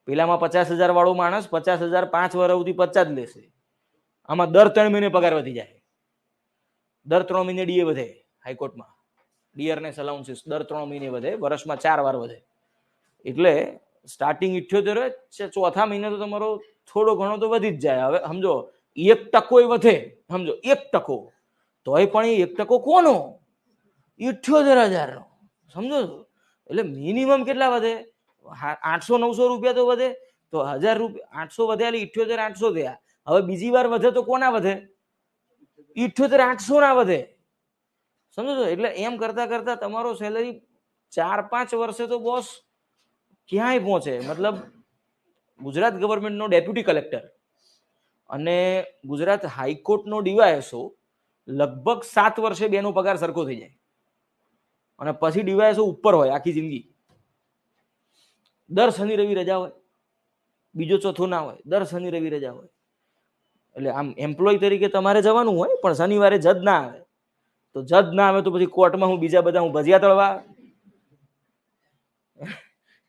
પેલામાં 50,000 વાળો માણસ 50,000 5 વર્ષ સુધી 50 જ લેશે. આમાં દર 3 મહિને પગાર વધી જાય, દર 3 મહિને ડીએ વધે. હાઈકોર્ટમાં ડિયરનેસ અલાઉન્સીસ દર 3 મહિને વધે, વર્ષમાં 4 વાર વધે. એટલે સ્ટાર્ટિંગ 78 હોય, ચોથા મહિને તો તમારો થોડો ઘણો તો વધી જ જાય. હવે સમજો 1% વધે, સમજો 1%, તોય પણ એ 1% કોનો? 78,000 નો, સમજો. એટલે મિનિમમ કેટલા વધે? 800-900 રૂપિયા તો વધે. તો 1000 રૂપિયા 800 વધ્યા એટલે 78,800 થયા. હવે બીજી વાર વધે તો કોના વધે? 78,800 ના વધે, સમજો છો. એટલે એમ કરતા કરતા તમારો સેલરી 4-5 વર્ષે તો બોસ ક્યાંય પહોંચે. મતલબ ગુજરાત ગવર્મેન્ટનો ડેપ્યુટી કલેક્ટર અને ગુજરાત હાઈકોર્ટનો ડીવાયએસઓ લગભગ 7 વર્ષે બેનો પગાર સરખો થઈ જાય. અને પછી ડીવાયએસઓ ઉપર હોય આખી જિંદગી. દર શનિ રવિ રજા હોય, બીજો ચોથો ના હોય, દર શનિ રવિ રજા હોય. એટલે આમ એમ્પ્લોય તરીકે તમારે જવાનું હોય, પણ શનિવારે જજ ના આવે. તો જજ ના આવે તો પછી કોર્ટમાં હું બીજા બધા હું ભજીયા તળવા.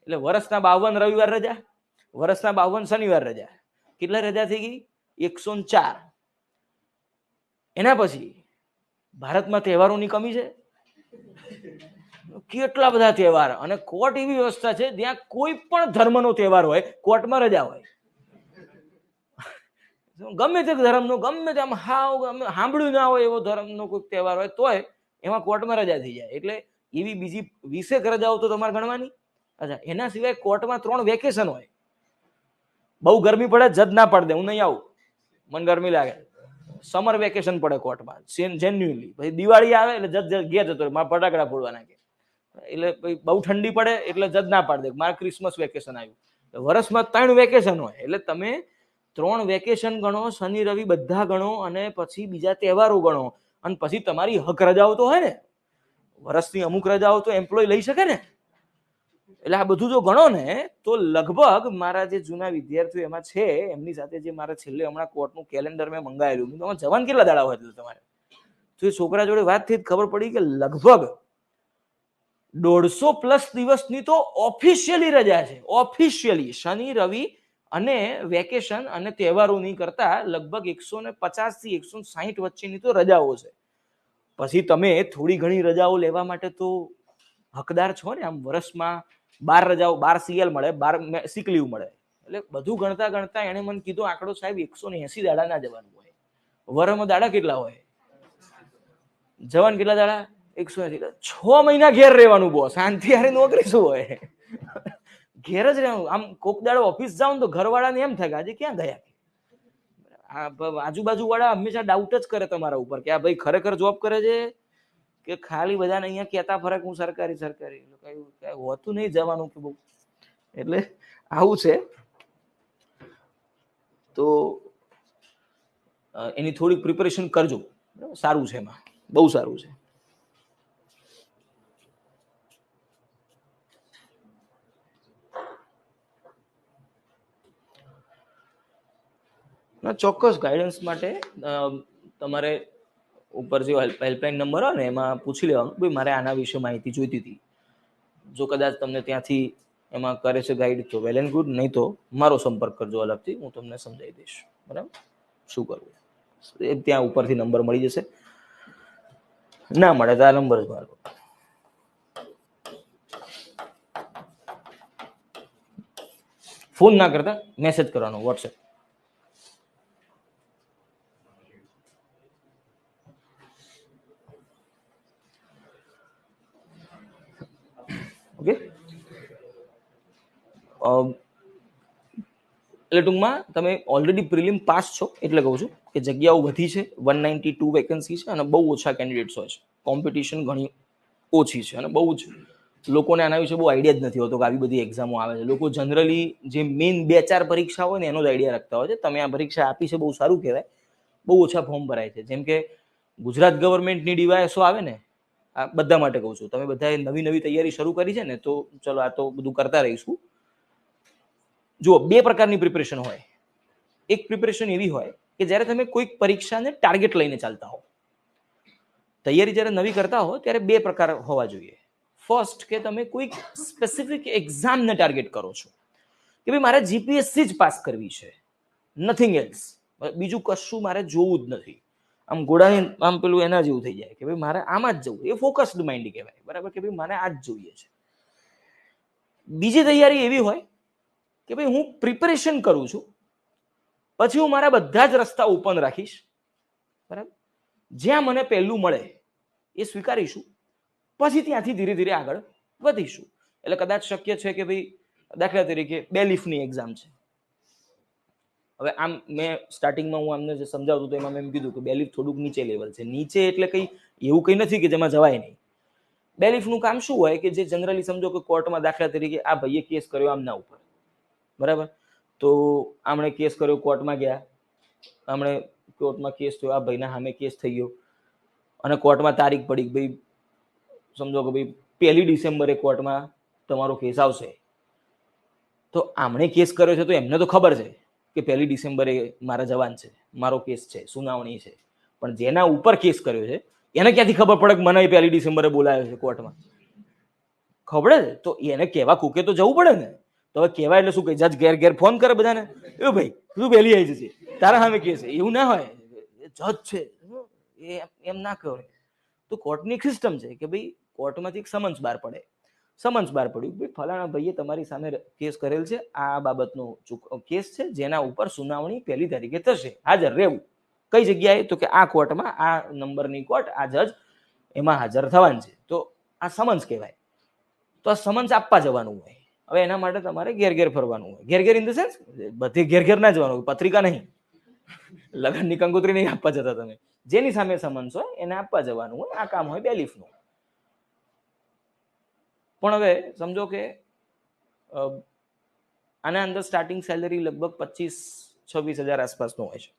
એટલે વર્ષના 52 રવિવાર રજા, વર્ષના 52 શનિવાર રજા. કેટલા રજા થઈ ગઈ? 104. એના પછી ભારતમાં તહેવારોની કમી છે, કેટલા બધા તહેવાર. અને કોર્ટ એવી વ્યવસ્થા છે જ્યાં કોઈ પણ ધર્મનો તહેવાર હોય કોર્ટમાં રજા હોય. ગમે તે ધર્મનો, ગમે તે સાંભળ્યું ના હોય એવો ધર્મનો કોઈ તહેવાર હોય તોય એમાં કોર્ટમાં રજા થઈ જાય. એટલે એવી બીજી 20 રજાઓ તો તમારે ગણવાની. અચ્છા, એના સિવાય કોર્ટમાં 3 વેકેશન હોય. બહુ ગરમી પડે જજ ના પાડી દે, હું નહીં આવું, મને ગરમી લાગે. સમર વેકેશન પડે કોર્ટમાં જેન્યુઅલી. પછી દિવાળી આવે એટલે જજ ઘેર જતો મારે ફટાકડા ફોડવાના કે. એટલે બહુ ઠંડી પડે એટલે જજ ના પાડી દે, મારે ક્રિસમસ વેકેશન આવ્યું. વર્ષમાં 3 વેકેશન હોય. એટલે તમે 3 વેકેશન ગણો, શનિ રવિ બધા ગણો, અને પછી બીજા તહેવારો ગણો, અને પછી તમારી હક રજાઓ તો હોય ને. વર્ષની અમુક રજાઓ તો એમ્પ્લોય લઈ શકે ને. એટલે આ બધું જો ગણો ને તો લગભગ મારા જે જૂના વિદ્યાર્થીઓ એમાં છે, એમની સાથે જે મારા છેલ્લે હમણાં કોર્ટનું કેલેન્ડર મેં મંગાવેલું, જવાન કેટલા દાડા હોય તમારે? તો એ છોકરા જોડે વાત થઈ ખબર પડી કે લગભગ 150+ દિવસની તો ઓફિશિયલી રજા છે. ઓફિશિયલી શનિ રવિ અને વેકેશન અને તહેવારોની કરતા લગભગ 150 થી 160 વચ્ચેની તો રજાઓ છે. પછી તમે થોડી ઘણી રજાઓ લેવા માટે તો હકદાર છો ને. આમ વર્ષમાં 12 રજાઓ, 12 સીએલ મળે, 12 સિક લીવ મળે. એટલે બધું ગણતા ગણતા એને મને કીધું આંકડો સાહેબ 180 દાડા ના જવાનું હોય. વરમાં દાડા કેટલા હોય? જવાન કેટલા દાડા? 180. 6 મહિના ઘેર રહેવાનું બોસ. શાંતિ હારી નોકરી શું હોય? ઘેર જ રહેવાનું. આમ કોક દાડો ઓફિસ જાવ તો ઘરવાળાને એમ થાય કે આજે ક્યાં ગયા. આજુબાજુ વાળા હંમેશા ડાઉટ જ કરે તમારા ઉપર કે આ ભાઈ ખરેખર જોબ કરે છે કે ખાલી બધાને અહીંયા કહેતા ફરક હું સરકારી કઈ હોતું નહીં જવાનું કે બહુ. એટલે આવું છે. તો એની થોડીક પ્રિપેરેશન કરજો, સારું છે, એમાં બહુ સારું છે. ચોક્કસ ગાઈડન્સ માટે તમારે ઉપર જે હેલ્પલાઇન નંબર હોય ને એમાં પૂછી લેવાનું ભાઈ મારે આના વિશે માહિતી જોઈતી હતી. જો કદાચ તમને ત્યાંથી એમાં કરે છે ગાઈડ તો વેલ એન્ડ ગુડ, નહીં તો મારો સંપર્ક કરજો અલગથી, હું તમને સમજાવી દઈશ બરાબર શું કરવું. ત્યાં ઉપરથી નંબર મળી જશે, ના મળે તો આ નંબર જ મારો. ફોન ના કરતા મેસેજ કરવાનો વોટ્સએપ. ઓકે, એટલે ટૂંકમાં તમે ઓલરેડી પ્રિલિમ પાસ છો એટલે કહું છું કે જગ્યાઓ વધી છે, 192 વેકેન્સી છે અને બહુ ઓછા કેન્ડિડેટ્સ હોય છે, કોમ્પિટિશન ઘણી ઓછી છે અને બહુ જ લોકોને આના વિશે બહુ આઈડિયા જ નથી હોતો કે આવી બધી એક્ઝામો આવે છે. લોકો જનરલી જે મેઇન 2-4 પરીક્ષા હોય ને એનો જ આઈડિયા રાખતા હોય છે. તમે આ પરીક્ષા આપી છે બહુ સારું કહેવાય, બહુ ઓછા ફોર્મ ભરાય છે. જેમ કે ગુજરાત ગવર્મેન્ટની ડીવાયએસઓ આવે ને, આ બધા માટે કહું છું, તમે બધાએ નવી તૈયારી શરૂ કરી છે ને, તો ચલો આ તો બધું કરતા રહીશું. જુઓ, 2 પ્રકારની પ્રિપરેશન હોય. એક પ્રિપરેશન એવી હોય કે જ્યારે તમે કોઈક પરીક્ષાને ટાર્ગેટ લઈને ચાલતા હો. તૈયારી જ્યારે નવી કરતા હો ત્યારે 2 પ્રકાર હોવા જોઈએ. ફર્સ્ટ કે તમે કોઈક સ્પેસિફિક એક્ઝામને ટાર્ગેટ કરો છો કે ભાઈ મારે જીપીએસસી જ પાસ કરવી છે, નથિંગ એલ્સ, બીજું કશું મારે જોવું જ નથી. આમ ઘોડાની આમ પેલું એના જેવું થઈ જાય કે ભાઈ મારે આમાં જ જવું. એ ફોકસ્ડ માઇન્ડ કહેવાય, બરાબર, કે ભાઈ મને આ જ જોઈએ છે. બીજી તૈયારી એવી હોય કે ભાઈ હું પ્રિપેરેશન કરું છું, પછી હું મારા બધા જ રસ્તા ઓપન રાખીશ, બરાબર, જ્યાં મને પહેલું મળે એ સ્વીકારીશું, પછી ત્યાંથી ધીરે ધીરે આગળ વધીશું. એટલે કદાચ શક્ય છે કે ભાઈ દાખલા તરીકે બેલીફની એક્ઝામ છે. હવે આમ મેં સ્ટાર્ટિંગમાં હું આમને જે સમજાવતો હતો એમાં મેં એમ કીધું કે બેલીફ થોડુંક નીચે લેવલ છે. નીચે એટલે કંઈ એવું કંઈ નથી કે જેમાં જવાય નહીં. બેલીફનું કામ શું હોય કે જે જનરલી સમજો કે કોર્ટમાં દાખલા તરીકે આ ભાઈએ કેસ કર્યો આમના ઉપર, બરાબર, તો આમણે કેસ કર્યો, કોર્ટમાં ગયા, આમણે કોર્ટમાં કેસ થયો, આ ભાઈના સામે કેસ થઈ ગયો અને કોર્ટમાં તારીખ પડી કે ભાઈ સમજો કે ભાઈ 1 ડિસેમ્બરે કોર્ટમાં તમારો કેસ આવશે. તો આમણે કેસ કર્યો છે તો એમને તો ખબર છે કે 1 ડિસેમ્બરે મારા જવાન છે, મારો કેસ છે, સુનાવણી છે. પણ જેના ઉપર કેસ કર્યો છે એને ક્યાંથી ખબર પડે કે મને 1 ડિસેમ્બરે બોલાવ્યો છે કોર્ટમાં? ખબર છે તો એને કહેવા કૂકે તો જવું પડે ને. તો હવે કહેવાય એટલે શું કહે, જજ ઘેર ઘેર ફોન કરે બધાને, એ ભાઈ તું પહેલી આવી જશે, તારા સામે કેસ છે, એવું ના હોય. જજ છે એમ ના કહેવાય. તો કોર્ટની એક સિસ્ટમ છે કે ભાઈ કોર્ટમાંથી એક સમન્સ બહાર પડે, સમન્સ બહાર પડ્યું ભાઈ ફલાણા ભાઈએ તમારી સામે કેસ કરેલ છે, આ બાબતનો કેસ છે જેના ઉપર સુનાવણી 1 તારીખે થશે, હાજર રહેવું. કઈ જગ્યાએ? તો કે આ કોર્ટમાં, આ નંબરની કોર્ટ, આ જજ એમાં હાજર થવાનું છે. તો આ સમન્સ કહેવાય. તો આ સમન્સ આપવા જવાનું હોય. હવે એના માટે તમારે ઘેર ઘેર ફરવાનું હોય. ઘેર ઘેર ઇન ધ સેન્સ બધી ઘેર ઘેર ના જવાનું હોય, પત્રિકા નહીં, લગ્નની કંકોત્રી નહીં આપવા જતા તમે. જેની સામે સમન્સ હોય એને આપવા જવાનું હોય. આ કામ હોય બેલીફનું. પણ હવે સમજો કે આના અંદર સ્ટાર્ટિંગ સેલેરી લગભગ 25-26 હજાર આસપાસનો હોય છે.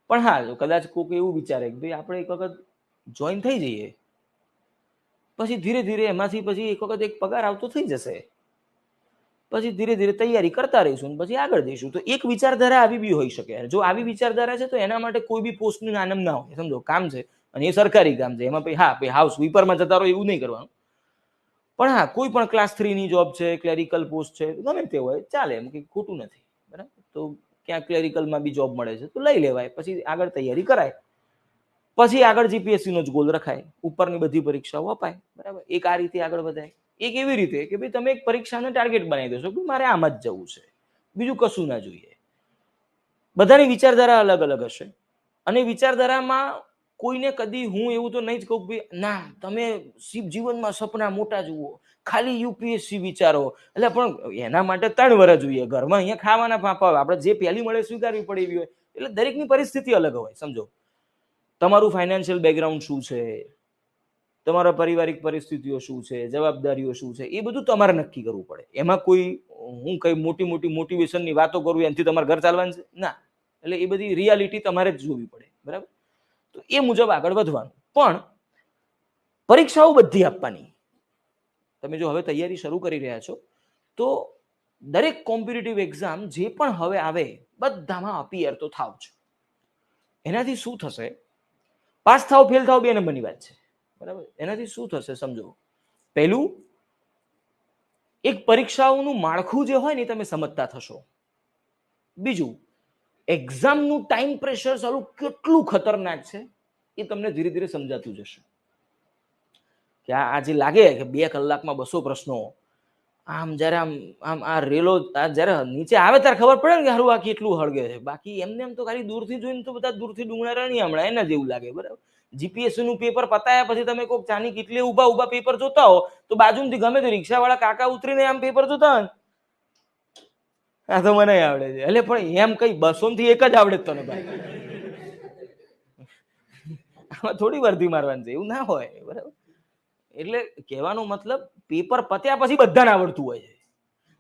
પણ હા, કદાચ કોઈક એવું વિચારે કે ભાઈ આપણે એક વખત જોઈન થઈ જઈએ, પછી ધીરે ધીરે એમાંથી પછી એક વખત એક પગાર આવતો થઈ જશે, પછી ધીરે ધીરે તૈયારી કરતા રહીશું, પછી આગળ જઈશું. તો એક વિચારધારા આવી બી હોઈ શકે. જો આવી વિચારધારા છે તો એના માટે કોઈ બી પોસ્ટનું નામ ના હોય. સમજો કામ છે અને એ સરકારી કામ છે, એમાં ભાઈ હા ભાઈ હાઉસ સ્વીપરમાં જતા રહો એવું નહીં કરવાનું. પણ હા, કોઈ પણ ક્લાસ 3ની જોબ છે, ક્લેરિકલ પોસ્ટ છે, ગમે તે હોય ચાલે, એમ કંઈ ખોટું નથી, બરાબર. તો ક્યાંક ક્લેરિકલમાં બી જોબ મળે છે તો લઈ લેવાય, પછી આગળ તૈયારી કરાય, પછી આગળ જીપીએસસીનો જ ગોલ રખાય, ઉપરની બધી પરીક્ષાઓ અપાય, બરાબર. એક આ રીતે આગળ વધાય. એક એવી રીતે કે ભાઈ તમે એક પરીક્ષાને ટાર્ગેટ બનાવી દેશો કે મારે આમ જ જવું છે, બીજું કશું ના જોઈએ. બધાની વિચારધારા અલગ અલગ હશે અને વિચારધારામાં કોઈને કદી હું એવું તો નહીં જ કહું કે ના તમે જીવનમાં સપના મોટા જુઓ, ખાલી યુપીએસસી વિચારો. એટલે પણ એના માટે 3 વર્ષ જોઈએ. ઘરમાં અહીંયા ખાવાના ફાંફા હોય, આપણે જે પહેલી મળે સ્વીકારવી પડે એવી હોય. એટલે દરેકની પરિસ્થિતિ અલગ હોય. સમજો તમારું ફાઇનાન્શિયલ બેકગ્રાઉન્ડ શું છે, તમારા પારિવારિક પરિસ્થિતિઓ શું છે, જવાબદારીઓ શું છે, એ બધું તમારે નક્કી કરવું પડે. એમાં કોઈ હું કઈ મોટી મોટી મોટિવેશનની વાતો કરું એનાથી તમારે ઘર ચાલવાનું છે ના. એટલે એ બધી રિયાલિટી તમારે જ જોવી પડે. બરાબર? તો એ મુજબ આગળ વધવાનું. પણ પરીક્ષાઓ બધી આપવાની. તમે જો હવે તૈયારી શરૂ કરી રહ્યા છો તો દરેક કોમ્પિટિટિવ એક્ઝામ જે પણ હવે આવે બધામાં અપિયર તો થાવ જ. એનાથી શું થશે? પાસ થાવ ફેલ થાવ 2 નંબરની વાત છે. બરાબર? એનાથી શું થશે સમજો. પહેલું, એક પરીક્ષાઓનું માળખું જે હોય ને તમે સમજતા થશો. બીજું, એક્ઝામનું ટાઈમ પ્રેશર સાલું કેટલું ખતરનાક છે એ તમને ધીરે ધીરે સમજાતું જશે. કે આજે લાગે કે 2 કલાકમાં 200 પ્રશ્નો, આમ જયારે આમ આ રેલો જયારે નીચે આવે ત્યારે ખબર પડે ને કે હારું આ કેટલું હળગે છે. બાકી એમને એમ તો ખાલી દૂરથી જોઈને તો બધા દૂરથી ડુંગળા નહીં હમણાં એના જેવું લાગે. બરાબર? જીપીએસસી નું પેપર પતાયા પછી તમે કોઈક ચાની કેટલી ઉભા પેપર જોતા હો તો બાજુથી ગમે તે રિક્ષાવાળા કાકા ઉતરીને આમ પેપર જોતા હોય, આ તો મને આવડે છે. એટલે પણ એમ કઈ 200 થી 1 જ આવડે તને ભાઈ. આમાં થોડી વર્ધી મારવાની છે, એવું ના હોય. બરાબર? એટલે કહેવાનો મતલબ પેપર પત્યા પછી બધાને આવડતું હોય છે.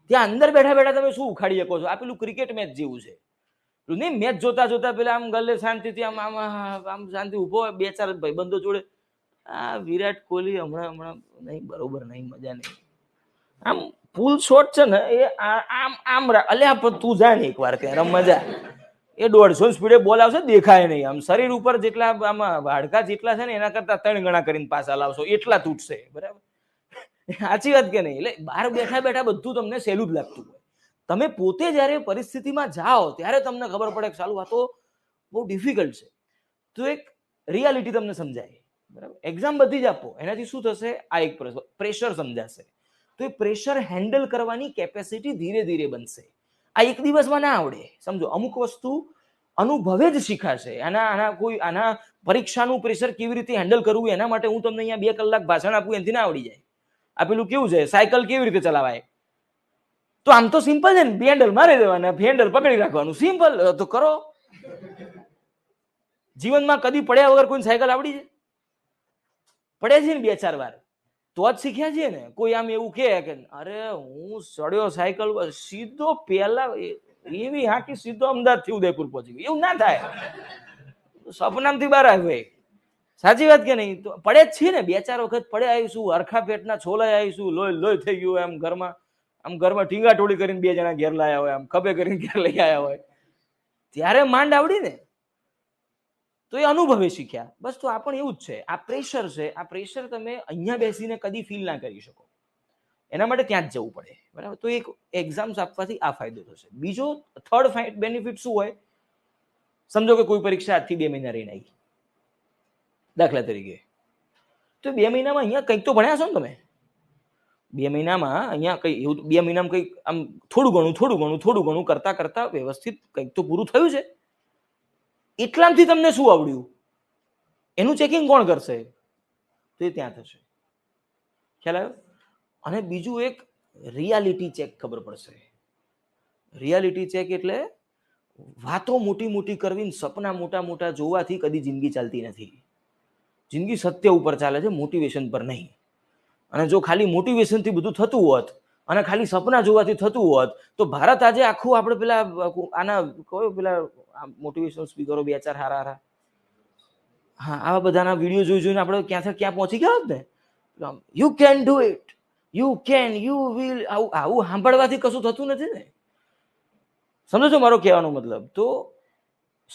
ત્યાં અંદર બેઠા બેઠા તમે શું ઉખાડી શકો છો? આ પેલું ક્રિકેટ મેચ જેવું છે. નહીં, મેચ જોતા જોતા પેલા આમ ગલ્લે શાંતિથી આમ શાંતિ ઉભો હોય 2-4 ભાઈબંધો જોડે, આ વિરાટ કોહલી હમણાં નહીં, બરોબર નહીં, મજા નહીં, આમ ફૂલ શોટ છે ને એ આમ અલ્યા પણ તું જા ને એકવાર કે રમ મજા. એ 150 સ્પીડે બોલ આવશે, દેખાય નહીં. આમ શરીર ઉપર જેટલા આમાં હાડકા જેટલા છે ને એના કરતા 3 ગણા કરીને પાછા લાવશો એટલા તૂટશે. બરાબર? સાચી વાત કે નહીં? એટલે બહાર બેઠા બેઠા બધું તમને સહેલું જ લાગતું હોય. તમે પોતે જયારે પરિસ્થિતિમાં જાઓ ત્યારે તમને ખબર પડે કે ચાલુ આ તો બહુ ડિફિકલ્ટ છે. તો એક રિયાલિટી તમને સમજાય. બરાબર? એક્ઝામ બધી જ આપો, એનાથી શું થશે? આ એક પ્રેશર સમજાશે. તો એ પ્રેશર હેન્ડલ કરવાની કેપેસિટી ધીરે ધીરે બનશે. આ એક દિવસમાં ના આવડે. સમજો અમુક વસ્તુ અનુભવે જ શીખાશે. આના પરીક્ષાનું પ્રેશર કેવી રીતે હેન્ડલ કરવું એના માટે હું તમને અહીંયા 2 કલાક ભાષણ આપું એનાથી ના આવડી જાય. આ પેલું કેવું છે, સાયકલ કેવી રીતે ચલાવાય? તો આમ તો સિમ્પલ છે ને, હેન્ડલ મારી દેવાના, હેન્ડલ પકડી રાખવાનું, સિમ્પલ. તો કરો. જીવનમાં કદી પડ્યા વગર કોઈ સાયકલ આવડી છે? પડે છે ને 2-4 વાર તો જ શીખ્યા છીએ ને. કોઈ આમ એવું કે અરે હું ચડ્યો સાયકલ સીધો પહેલા એવી હાકી સીધો અમદાવાદ થી ઉદયપુર પહોંચી ગયો, એવું ના થાય. સપનામથી બહાર આવે. સાચી વાત કે નહીં? તો પડે જ છે ને, 2-4 વખત પડે આવીશું, હરખા પેટના છોલાઈ આવીશું, લોહી થઈ ગયું એમ ઘરમાં ટીંગા ટોળી કરીને 2 જણા ઘેર લાયા હોય, આમ ખભે કરીને ઘેર લઈ આવ્યા હોય, ત્યારે માંડ આવડી ને. તો એ અનુભવે શીખ્યા. બસ તો આ પણ એવું જ છે. આ પ્રેશર છે. આ પ્રેશર તમે અહીંયા બેસીને કદી ફીલ ના કરી શકો. એના માટે ત્યાં જ જવું પડે. બરાબર? તો એક એક્ઝામ્સ આપવાથી આ ફાયદો થશે. બીજો થર્ડ બેનિફિટ શું હોય? સમજો કે કોઈ પરીક્ષા આજથી 2 મહિના રહીને આવી, દાખલા તરીકે. તો 2 મહિનામાં અહીંયા કંઈક તો ભણ્યા છો ને તમે. 2 મહિનામાં અહીંયા કઈ એવું 2 મહિનામાં કંઈક આમ થોડું ઘણું કરતા વ્યવસ્થિત કંઈક તો પૂરું થયું છે. એટલામાંથી તમને શું આવડ્યું એનું ચેકિંગ કોણ કરશે? તો એ ત્યાં થશે. ખ્યાલ આવ્યો? અને બીજું એક રિયાલિટી ચેક ખબર પડશે. રિયાલિટી ચેક એટલે વાતો મોટી મોટી કરવી, સપના મોટા મોટા જોવાથી કદી જિંદગી ચાલતી નથી. જિંદગી સત્ય ઉપર ચાલે છે, મોટિવેશન પર નહીં. અને જો ખાલી મોટિવેશનથી બધું થતું હોત અને ખાલી સપના જોવાથી થતું હોત તો ભારત આજે આખું આપણે પેલા આના કયો પેલા મોટિવેશનલ સ્પીકરો 2-4 હારા, હા, આવા બધાના વિડીયો જોઈને આપણે ક્યાં પહોંચી ગયા હોત ને. You can do it, you can, you will, આવું સાંભળવાથી કશું થતું નથી ને. સમજો છો મારો કહેવાનો મતલબ? તો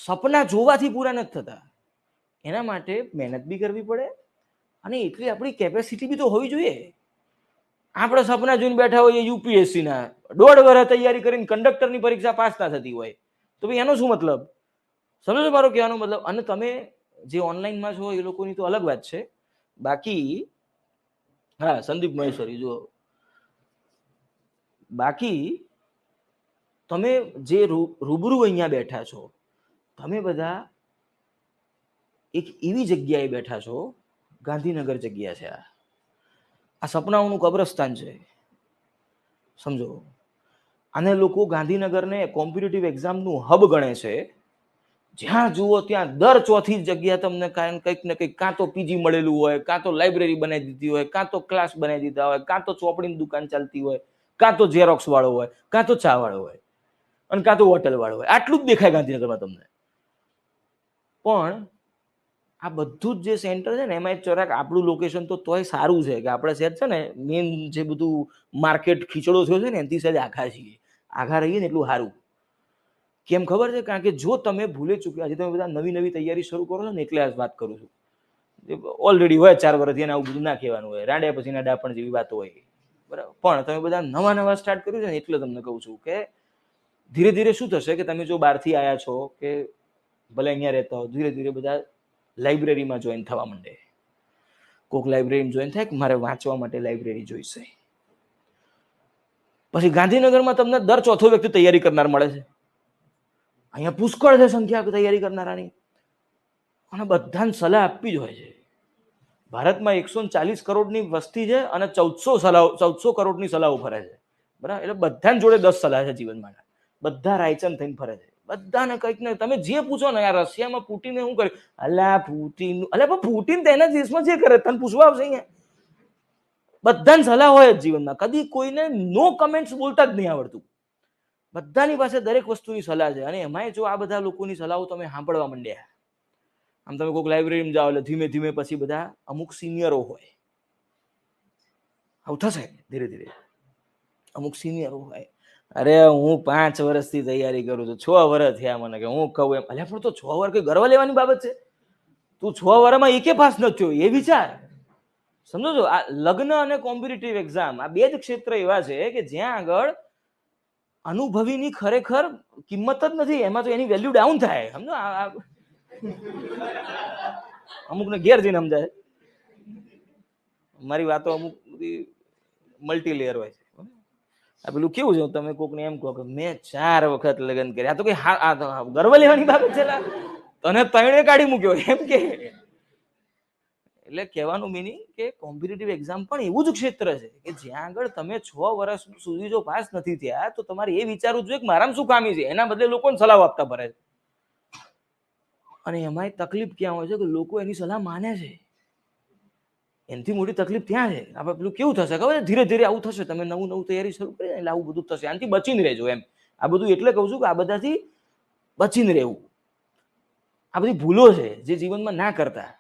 સપના જોવાથી પૂરા નથી થતા. એના માટે મહેનત બી કરવી પડે અને એટલી આપણી કેપેસિટી બી તો હોવી જોઈએ. આપણે સપના જોઈને બેઠા હોઈએ યુપીએસસી ના, 1.5 વર્ષ તૈયારી કરીને કંડક્ટરની પરીક્ષા પાસ ના થતી હોય તો ભાઈ એનો શું મતલબ? સમજો છો મારો કહેવાનો મતલબ? અને તમે જે ઓનલાઈનમાં છો એ લોકોની તો અલગ વાત છે. બાકી હા, સંદીપ મહેશ્વરી જો, બાકી તમે જે રૂબરૂ અહીંયા બેઠા છો, તમે બધા એક એવી જગ્યાએ બેઠા છો, ગાંધીનગર જગ્યા છે આ સપનાઓનું કબ્રસ્તાન છે, સમજો. આને લોકો ગાંધીનગરને કોમ્પિટિટિવ એક્ઝામનું હબ ગણે છે. જ્યાં જુઓ ત્યાં દર ચોથી જગ્યા તમને કંઈક ને કંઈક, કાં તો પીજી મળેલું હોય, કાં તો લાઇબ્રેરી બનાવી દીધી હોય, કાં તો ક્લાસ બનાવી દીધા હોય, કાં તો ચોપડીની દુકાન ચાલતી હોય, કાં તો ઝેરોક્સ વાળો હોય, કાં તો ચા વાળો હોય, અને કાં તો હોટલ વાળો હોય. આટલું જ દેખાય ગાંધીનગરમાં તમને. પણ આ બધું જ જે સેન્ટર છે ને એમાં ચોરાક આપણું લોકેશન તો તોય સારું છે કે આપણે શહેર છે ને મેઇન જે બધું માર્કેટ ખીચડો થયો છે ને એનાથી સહેજ આઘા છીએ. આઘા રહીએ ને એટલું સારું. કેમ ખબર છે? કારણ કે જો તમે ભૂલે ચૂક્યા, હજી તમે બધા નવી નવી તૈયારી શરૂ કરો છો ને એટલે આ વાત કરું છું. ઓલરેડી હોય 4 વર્ષથી એને આવું બધું ના કહેવાનું હોય, રાડ્યા પછીના ડાપણ જેવી વાતો હોય, બરાબર. પણ તમે બધા નવા નવા સ્ટાર્ટ કર્યું છે ને એટલે તમને કહું છું કે ધીરે ધીરે શું થશે કે તમે જો બહારથી આવ્યા છો કે ભલે અહીંયા રહેતા હો, ધીરે ધીરે બધા લાઇબ્રેરીમાં જોઈન થવા માંડે. કોઈક લાઇબ્રેરીમાં જોઈન થાય કે મારે વાંચવા માટે લાઇબ્રેરી જોઈશે. પછી ગાંધીનગરમાં તમને દર ચોથો વ્યક્તિ તૈયારી કરનાર મળે છે. અહીંયા પુષ્કળ છે સંખ્યા તૈયારી કરનારાની, અને બધાને સલાહ આપવી જ હોય છે. ભારતમાં 140 કરોડની વસ્તી છે અને 1400 કરોડની સલાહો ફરે છે, બરાબર. એટલે બધાને જોડે 10 સલાહ છે જીવન માટે. બધા રાયચન થઈને ફરે છે, બધાને કંઈક ને. તમે જે પૂછો ને, યાર રશિયામાં પુટિને શું કર્યું, અલા પુટિન, અલા પણ પુટિન તેના દેશમાં જે કરે તને પૂછવા આવશે અહીંયા. બધાને સલાહ હોય જ જીવનમાં, કદી કોઈને નો કમેન્ટ્સ બોલતા જ નહીં આવડતું. બધાની પાસે દરેક વસ્તુની સલાહ છે. અને એમાંય જો આ બધા લોકોની સલાહો તમે સાંભળવા માંડ્યા, આમ તમે કોઈક લાઇબ્રેરીમાં જાઓ એટલે ધીમે ધીમે પછી બધા અમુક સિનિયરો હોય, આવું થશે ધીરે ધીરે. અમુક સિનિયરો હોય, અરે હું 5 વર્ષથી તૈયારી કરું છું, 6 વર્ષ થયા મને, કે હું કહું એમ. અલ્યા પણ તો 6 વર્ષ કઈ ગર્વ લેવાની બાબત છે? તું 6 વર્ષમાં એકે પાસ નથી થયો એ વિચાર. સમજો છો, આ લગ્ન અને કોમ્પિટિટિવ એક્ઝામ, આ બે જ ક્ષેત્ર એવા છે કે જ્યાં આગળ અનુભવીની ખરેખર કિંમત જ નથી. એમાં તો એની વેલ્યુ ડાઉન થાય, સમજો. અમુકને ઘેર જઈને સમજાય. મારી વાતો અમુક મલ્ટી લેયર હોય છે. આ પેલું કેવું છે, તમે કોકને એમ કહો કે મેં 4 વખત લગ્ન કર્યા, તો કઈ ગર્વ લેવાની બાબત છે? તને 3 કાઢી મૂક્યો એમ કે. એટલે કહેવાનું મિનિંગ કે કોમ્પિટિટિવ એક્ઝામ પણ એવું જ ક્ષેત્ર છે કે જ્યાં આગળ તમે 6 વર્ષ સુધી જો પાસ નથી થયા તો તમારે એ વિચારવું જોઈએ કે મારામાં શું ખામી છે. એના બદલે લોકોને સલાહ આપતા ભરે છે. અને એમાંય તકલીફ ક્યાં હોય છે કે લોકો એની સલાહ માને છે. એનાથી મોટી તકલીફ ત્યાં છે. આપણે પેલું કેવું થશે ખબર? ધીરે ધીરે આવું થશે. તમે નવું નવું તૈયારી શરૂ કરી એટલે આવું બધું થશે. આનાથી બચીને રહેજો એમ. આ બધું એટલે કહું છું કે આ બધાથી બચીને રહેવું. આ બધી ભૂલો છે જે જીવનમાં ના કરતા.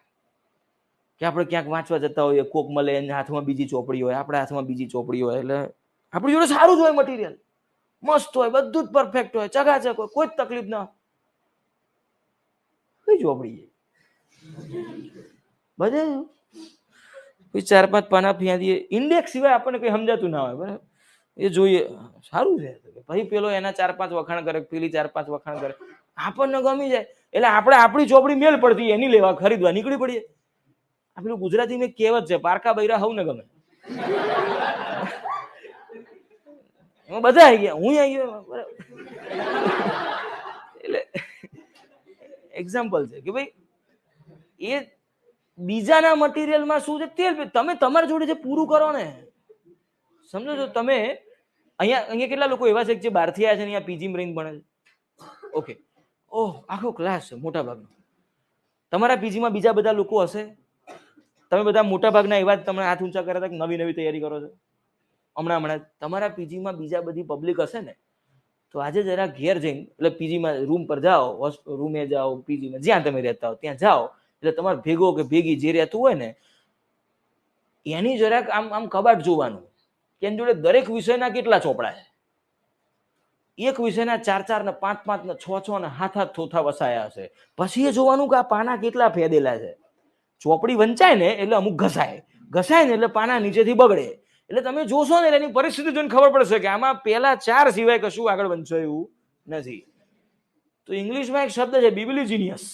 કે આપણે ક્યાંક વાંચવા જતા હોઈએ, કોક મળે, એના હાથમાં બીજી ચોપડી હોય, આપણા હાથમાં બીજી ચોપડી હોય, એટલે આપણી જોડે સારું જ હોય, મટીરિયલ મસ્ત હોય, બધું જ પરફેક્ટ હોય, ચકાચક હોય, કોઈ જ તકલીફ ના કઈ ચોપડી બધે 4-5 પાના ફિયા દઈએ. ઇન્ડેક્સ સિવાય આપણને કઈ સમજાતું ના હોય, બરાબર. એ જોઈએ સારું છે. ભાઈ પેલો એના 4-5 વખાણ કરે, પેલી 4-5 વખાણ કરે, આપણને ગમી જાય એટલે આપણે આપણી ચોપડી મેલ પડતી એની લેવા ખરીદવા નીકળી પડીએ. આ પેલું ગુજરાતીમાં કહેવત છે, પારકા બૈરા હવ ને ગમે. એમાં બધા આવી ગયા, હું આવી ગયો, બરાબર. એટલે એક્ઝામ્પલ છે કે ભાઈ એ બીજાના મટીરિયલમાં શું છે તે તમે તમારી જોડે જે પૂરું કરો ને. સમજો છો તમે? અહીંયા કેટલા લોકો એવા છે જે બહારથી આવ્યા છે અહીંયા પીજી રહીને ભણે છે? ઓકે, ઓહ આખો ક્લાસ છે મોટા ભાગનો. તમારા પીજીમાં બીજા બધા લોકો હશે? તમે બધા મોટા ભાગના એવા જ તમને હાથ ઊંચા કર્યા હતા કે નવી નવી તૈયારી કરો છો હમણાં તમારા પીજીમાં બીજા બધી પબ્લિક હશે ને? તો આજે જરા ઘેર જઈને, એટલે પીજીમાં રૂમ પર જાઓ, રૂમે જાઓ, પીજીમાં જ્યાં તમે રહેતા હો ત્યાં જાઓ, એટલે તમારે ભેગો કે ભેગી જે રહેતું હોય ને એની જરાક આમ કબાટ જોવાનું કે એની જોડે દરેક વિષયના કેટલા ચોપડા છે. એક વિષયના 4-4 ને 5-5 ને 6-6 ને 7-7 થોથા વસાયા હશે. પછી એ જોવાનું કે આ પાના કેટલા ફેદેલા છે. ચોપડી વંચાય ને એટલે અમુક ઘસાય ને એટલે પાના નીચેથી બગડે. એટલે તમે જોશો ને એની પરિસ્થિતિ જોઈને ખબર પડશે કે આમાં પેલા 4 સિવાય કશું આગળ વંચાયું નથી. તો ઇંગ્લિશમાં એક શબ્દ છે બિબલિજીનિયસ.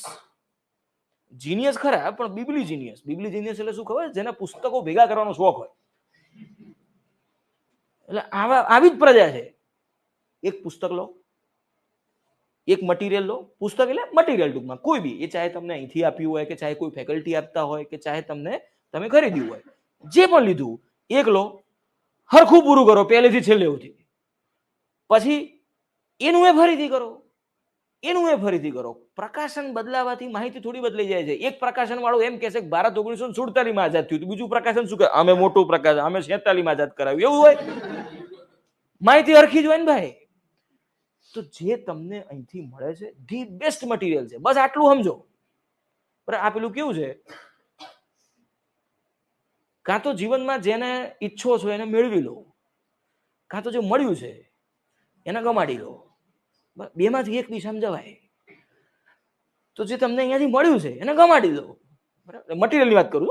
જીનિયસ ખરા પણ બિબલિજીનિયસ. બિબલિજીનિયસ એટલે શું ખબર? જેના પુસ્તકો ભેગા કરવાનો શોખ હોય. એટલે આવી જ પ્રજા છે. એક પુસ્તક લો, એક મટીરિયલ લો, પુસ્તક એટલે મટીરિયલ ટૂંકમાં કોઈ બી, એ ચાહે તમને અહીંથી આપ્યું હોય કે ચાહે કોઈ ફેકલ્ટી આપતા હોય કે ચાહે તમે ખરીદ્યું હોય, જે પણ લીધું એક લો, હરખું પૂરું કરો પહેલેથી છેલ્લે સુધી, પછી એનું એ ફરીથી કરો. પ્રકાશન બદલાવાથી માહિતી થોડી બદલાઈ જાય છે. એક પ્રકાશન વાળો એમ કહેશે કે ભારત 1947 માં આઝાદ થયું હતું, બીજું પ્રકાશન શું કહે, અમે મોટું પ્રકાશન, અમે 47 માં આઝાદ કરાવ્યું, એવું હોય? માહિતી હરખી જ હોય ને ભાઈ. તો જે તમને અહીંથી મળે છે ધી બેસ્ટ મટીરિયલ છે, બસ આટલું સમજો. પણ આ પેલું કેવું છે, કાં તો જીવનમાં જેને ઈચ્છો છો એને મેળવી લો, કાં તો જે મળ્યું છે એને ગમાડી લો. બેમાંથી એક દિશામાં જવાય. તો જે તમને અહીંયાથી મળ્યું છે એને ગમાડી દો. બરાબર, મટીરિયલની વાત કરું,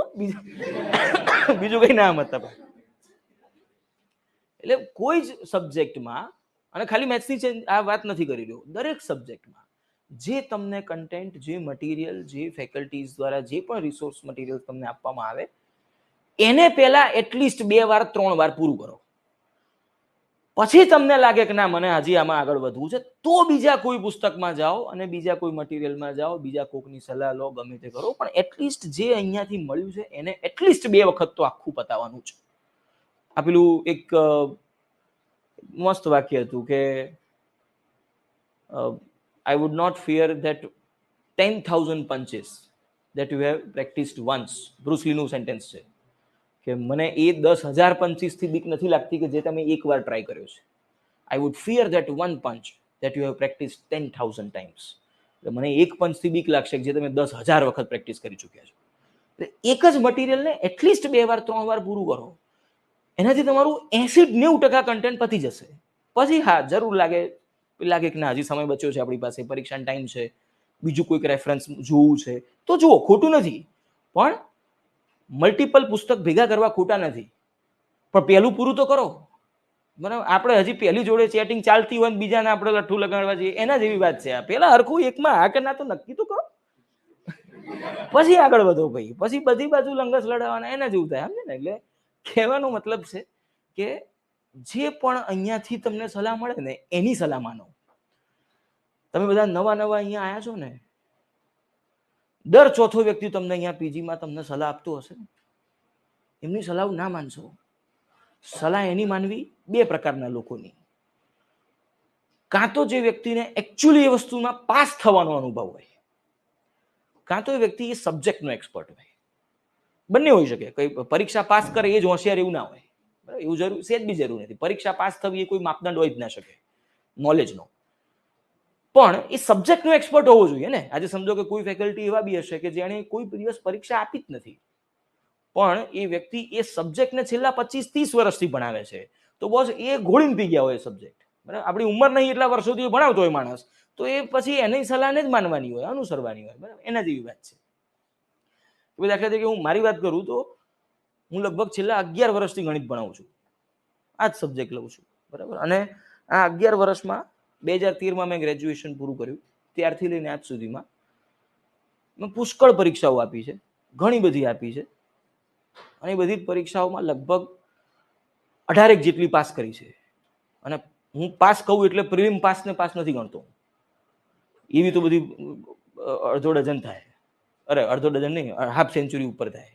બીજું કઈ ના મતલબ. એટલે કોઈ જ સબ્જેક્ટમાં, અને ખાલી મેથ્સની આ વાત નથી કરી રહ્યો, દરેક સબ્જેક્ટમાં જે તમને કન્ટેન્ટ, જે મટીરિયલ, જે ફેકલ્ટીઝ દ્વારા જે પણ રિસોર્સ મટીરિયલ તમને આપવામાં આવે, એને પહેલા એટલીસ્ટ 2 વાર 3 વાર પૂરું કરો. પછી તમને લાગે કે ના મને હજી આમાં આગળ વધવું છે, તો બીજા કોઈ પુસ્તકમાં જાઓ અને બીજા કોઈ મટીરિયલમાં જાઓ, બીજા કોઈકની સલાહ લો, ગમે તે કરો, પણ એટલીસ્ટ જે અહીંયાથી મળ્યું છે એને એટલીસ્ટ 2 વખત તો આખું પતાવવાનું છે. આ પેલું એક મસ્ત વાક્ય હતું કે I would not fear that 10,000 punches that you have practiced once. Bruce લીનું સેન્ટેન્સ છે કે મને એ 10,000 પંચીસથી બીક નથી લાગતી કે જે તમે એકવાર ટ્રાય કર્યો છે. I would fear that one punch that you have practiced 10,000 times. મને એક પંચથી બીક લાગશે જે તમે 10,000 વખત પ્રેક્ટિસ કરી ચૂક્યા છો. એક જ મટીરિયલને એટલીસ્ટ 2 વાર 3 વાર પૂરું કરો, એનાથી તમારું 80-90% કન્ટેન્ટ પતી જશે. પછી હા, જરૂર લાગે કે ના હજી સમય બચ્યો છે આપણી પાસે, પરીક્ષાનો ટાઈમ છે, બીજું કોઈક રેફરન્સ જોવું છે, તો જુઓ, ખોટું નથી. પણ મલ્ટિપલ પુસ્તક ભેગા કરવા ખોટા નથી, પણ પહેલું પૂરું તો કરો. બરાબર, આપણે હજી પહેલી જોડે ચેટિંગ ચાલતી હોય ને બીજાને આપણે લઠ્ઠું લગાડવા જઈએ, એના જેવી વાત છે આ. પેલા હરખું એકમાં હા કે ના તો નક્કી તો કરો, પછી આગળ વધો ભાઈ. પછી બધી બાજુ લંગસ લડાવવાના, એના જેવું થાય, સમજે ને? એટલે કહેવાનો મતલબ છે કે જે પણ અહીંયાથી તમને સલાહ મળે ને એની સલાહ માનો. તમે બધા નવા અહીંયા આવ્યા છો ને, દર ચોથો વ્યક્તિ તમને અહીંયા પીજીમાં તમને સલાહ આપતો હશે, એમની સલાહ ના માનશો. સલાહ એની માનવી 2 પ્રકારના લોકોની. કાં તો જે વ્યક્તિને એકચ્યુઅલી એ વસ્તુમાં પાસ થવાનો અનુભવ હોય, કાં તો એ વ્યક્તિ એ સબ્જેક્ટનો એક્સપર્ટ હોય. બંને હોઈ શકે. કઈ પરીક્ષા પાસ કરે એ જ હોશિયાર એવું ના હોય, બરાબર? એવું જરૂર સેજ બી જરૂર નથી. પરીક્ષા પાસ થવી એ કોઈ માપદંડ હોય જ ના શકે નોલેજનો. પણ એ સબ્જેક્ટનો એક્સપર્ટ હોવો જોઈએ ને. આજે સમજો કે કોઈ ફેકલ્ટી એવા બી હશે કે જેણે કોઈ દિવસ પરીક્ષા આપી જ નથી, પણ એ વ્યક્તિ એ સબ્જેક્ટને છેલ્લા 25-30 વર્ષથી ભણાવે છે, તો બોસ એ ઘોળીને પી ગયા હોય સબ્જેક્ટ. બરાબર, આપણી ઉંમર નહીં એટલા વર્ષોથી ભણાવતો હોય માણસ, તો એ પછી એની સલાહને જ માનવાની હોય, અનુસરવાની હોય. બરાબર, એના જેવી વાત છે. દાખલા તરીકે હું મારી વાત કરું તો હું લગભગ છેલ્લા 11 વર્ષથી ગણિત ભણાવું છું, આ જ સબ્જેક્ટ લઉં છું. બરાબર, અને આ 11 વર્ષમાં 2013માં મેં ગ્રેજ્યુએશન પૂરું કર્યું, ત્યારથી લઈને આજ સુધીમાં મેં પુષ્કળ પરીક્ષાઓ આપી છે, ઘણી બધી આપી છે, અને એ બધી પરીક્ષાઓમાં લગભગ 18 જેટલી પાસ કરી છે. અને હું પાસ કહું એટલે પ્રિલિમ પાસને પાસ નથી ગણતો, એવી તો બધી અડધો ડઝન થાય. અરે અડધો ડઝન નહીં, હાફ સેન્ચુરી ઉપર થાય,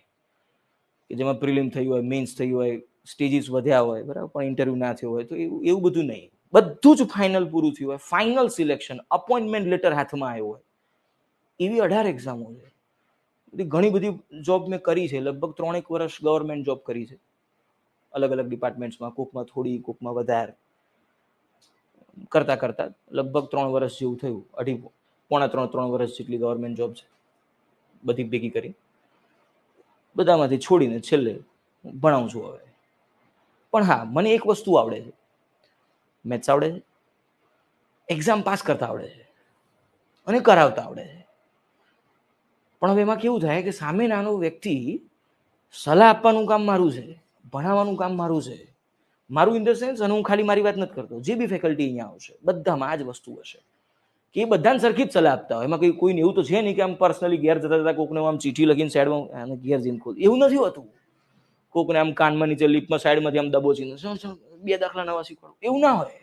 કે જેમાં પ્રિલિમ થયું હોય, મેન્સ થયું હોય, સ્ટેજીસ વધ્યા હોય, બરાબર, પણ ઇન્ટરવ્યુ ના થયો હોય, તો એવું બધું નહીં. બધું જ ફાઇનલ પૂરું થયું હોય, ફાઇનલ સિલેક્શન, અપોઇન્ટમેન્ટ લેટર હાથમાં આવ્યો હોય, એવી 18 એક્ઝામો છે. ઘણી બધી જોબ મેં કરી છે, લગભગ 3-1 વર્ષ ગવર્મેન્ટ જોબ કરી છે, અલગ અલગ ડિપાર્ટમેન્ટ્સમાં, કોકમાં થોડી, કોકમાં વધારે. કરતા લગભગ 3 વર્ષ જેવું થયું, 2.5-3 વર્ષ જેટલી ગવર્મેન્ટ જોબ છે, બધી ભેગી કરી. બધામાંથી છોડીને છેલ્લે ભણાવું છું હવે. પણ હા, મને એક વસ્તુ આવડે છે, મેથ્સ આવડે છે, એક્ઝામ પાસ કરતા આવડે છે, અને કરાવતા આવડે છે. પણ હવે એમાં કેવું થાય કે સામે નાનો વ્યક્તિ સલાહ આપવાનું કામ મારું છે, ભણાવવાનું કામ મારું છે, મારું ઇન ધ સેન્સ, અને હું ખાલી મારી વાત નથી કરતો, જે બી ફેકલ્ટી અહીંયા આવશે બધામાં આ જ વસ્તુ હશે કે એ બધાને સરખી જ સલાહ આપતા હોય. એમાં કોઈને એવું તો છે નહીં કે આમ પર્સનલી ઘેર જતા જતા કોકને આમ ચીઠી લખીને સાઈડમાં ઘેર જઈને ખોલ, એવું નથી હોતું. કોકને આમ કાનમાં નીચે લીપમાં સાઈડમાંથી આમ દબોચીને 2 દાખલા નવા શીખવાડો, એવું ના હોય.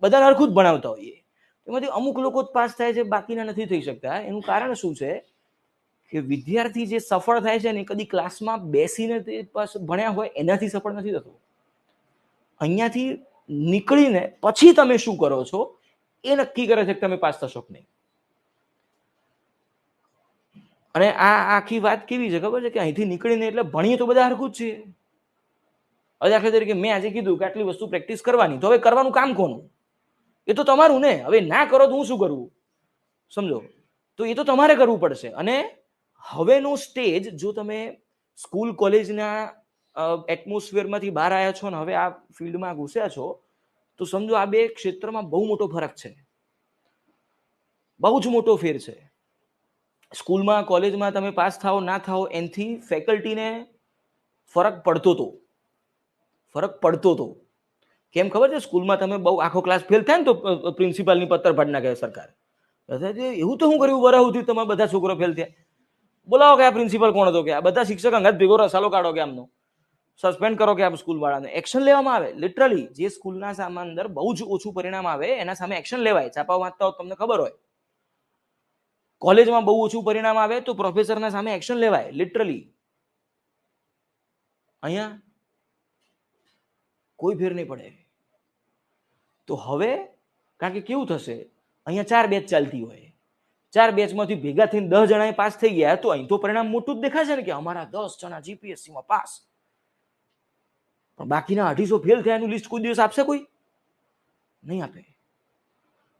બધાને સરખું જ ભણાવતા હોઈએ. એમાંથી અમુક લોકો જ પાસ થાય છે, બાકીના નથી થઈ શકતા. એનું કારણ શું છે કે વિદ્યાર્થી જે સફળ થાય છે ને કદી ક્લાસમાં બેસીને તે ભણ્યા હોય એનાથી સફળ નથી થતો. અહીંયાથી નીકળીને પછી તમે શું કરો છો એ નક્કી કરે છે કે તમે પાસ થશો કે નહીં. અને આ આખી વાત કેવી છે ખબર છે કે અહીંથી નીકળીને એટલે ભણીએ તો બધા હરખું જ છે. હવે દાખલા તરીકે મેં આજે કીધું કે આટલી વસ્તુ પ્રેક્ટિસ કરવાની, તો હવે કરવાનું કામ કોનું? એ તો તમારું ને. હવે ના કરો તો હું શું કરવું? સમજો, તો એ તો તમારે કરવું પડશે. અને હવેનો સ્ટેજ, જો તમે સ્કૂલ કોલેજના એટમોસ્ફિયરમાંથી બહાર આવ્યા છો ને હવે આ ફિલ્ડમાં ઘૂસ્યા છો, તો સમજો આ બે ક્ષેત્રમાં બહુ મોટો ફરક છે, બહુ જ મોટો ફેર છે. સ્કૂલમાં કોલેજમાં તમે પાસ થાઓ ના થાઓ એનાથી ફેકલ્ટીને ફરક પડતો હતો. કેમ ખબર છે? સ્કૂલમાં તમે બહુ આખો ક્લાસ ફેલ થાય ને તો પ્રિન્સિપાલની પત્તર ફાડી નાખે સરકાર. એવું તો શું કર્યું વરા સુધી તમારા બધા છોકરો ફેલ થયા? બોલાવો કે આ પ્રિન્સિપલ કોણ હતો, કે આ બધા શિક્ષક અંગત ભેગો રસાલો કાઢો, કે આમનો સસ્પેન્ડ કરો, કે આ સ્કૂલ વાળાને એક્શન લેવામાં આવે. લિટરલી જે સ્કૂલના સામે અંદર બહુ જ ઓછું પરિણામ આવે એના સામે એક્શન લેવાય. છાપા વાંચતા હો તમને ખબર હોય. કોલેજમાં બહુ ઓછું પરિણામ આવે તો પ્રોફેસરના સામે એક્શન લેવાય, લિટરલી. અહીંયા કોઈ ફેર નહીં પડે. તો હવે કારણ કે કેવું થશે, અહીંયા 4 બેચ ચાલતી હોય, 4 બેચમાંથી ભેગા થઈને 10 જણા પાસ થઈ ગયા, તો અહીં તો પરિણામ મોટું જ દેખાશે ને કે અમારા 10 જણા જીપીએસસીમાં પાસ. પણ બાકીના 250 ફેલ થયાનું લિસ્ટ કોઈ દિવસ આપશે? કોઈ નહીં આપે.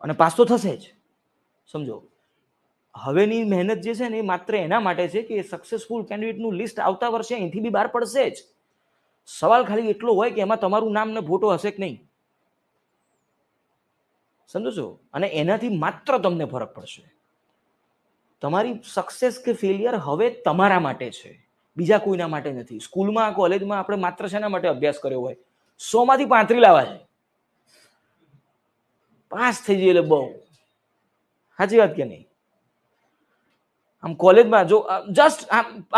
અને પાસ તો થશે જ. સમજો, હવેની મહેનત જે છે ને એ માત્ર એના માટે છે કે સક્સેસફુલ કેન્ડિડેટનું લિસ્ટ આવતા વર્ષે અહીંથી બી બહાર પડશે જ. સવાલ ખાલી એટલો હોય કે એમાં તમારું નામ ને ફોટો હશે કે નહીં. સમજો છો? અને એનાથી માત્ર તમને ફરક પડશે. તમારી સક્સેસ કે ફેલિયર હવે તમારા માટે છે, બીજા કોઈના માટે નથી. સ્કૂલમાં કોલેજમાં આપણે માત્ર શેના માટે અભ્યાસ કર્યો હોય? 100 માંથી 35 લાવવા છે, પાસ થઈ જઈએ એટલે બહુ. સાચી વાત કે નહીં? આમ કોલેજમાં જો જસ્ટ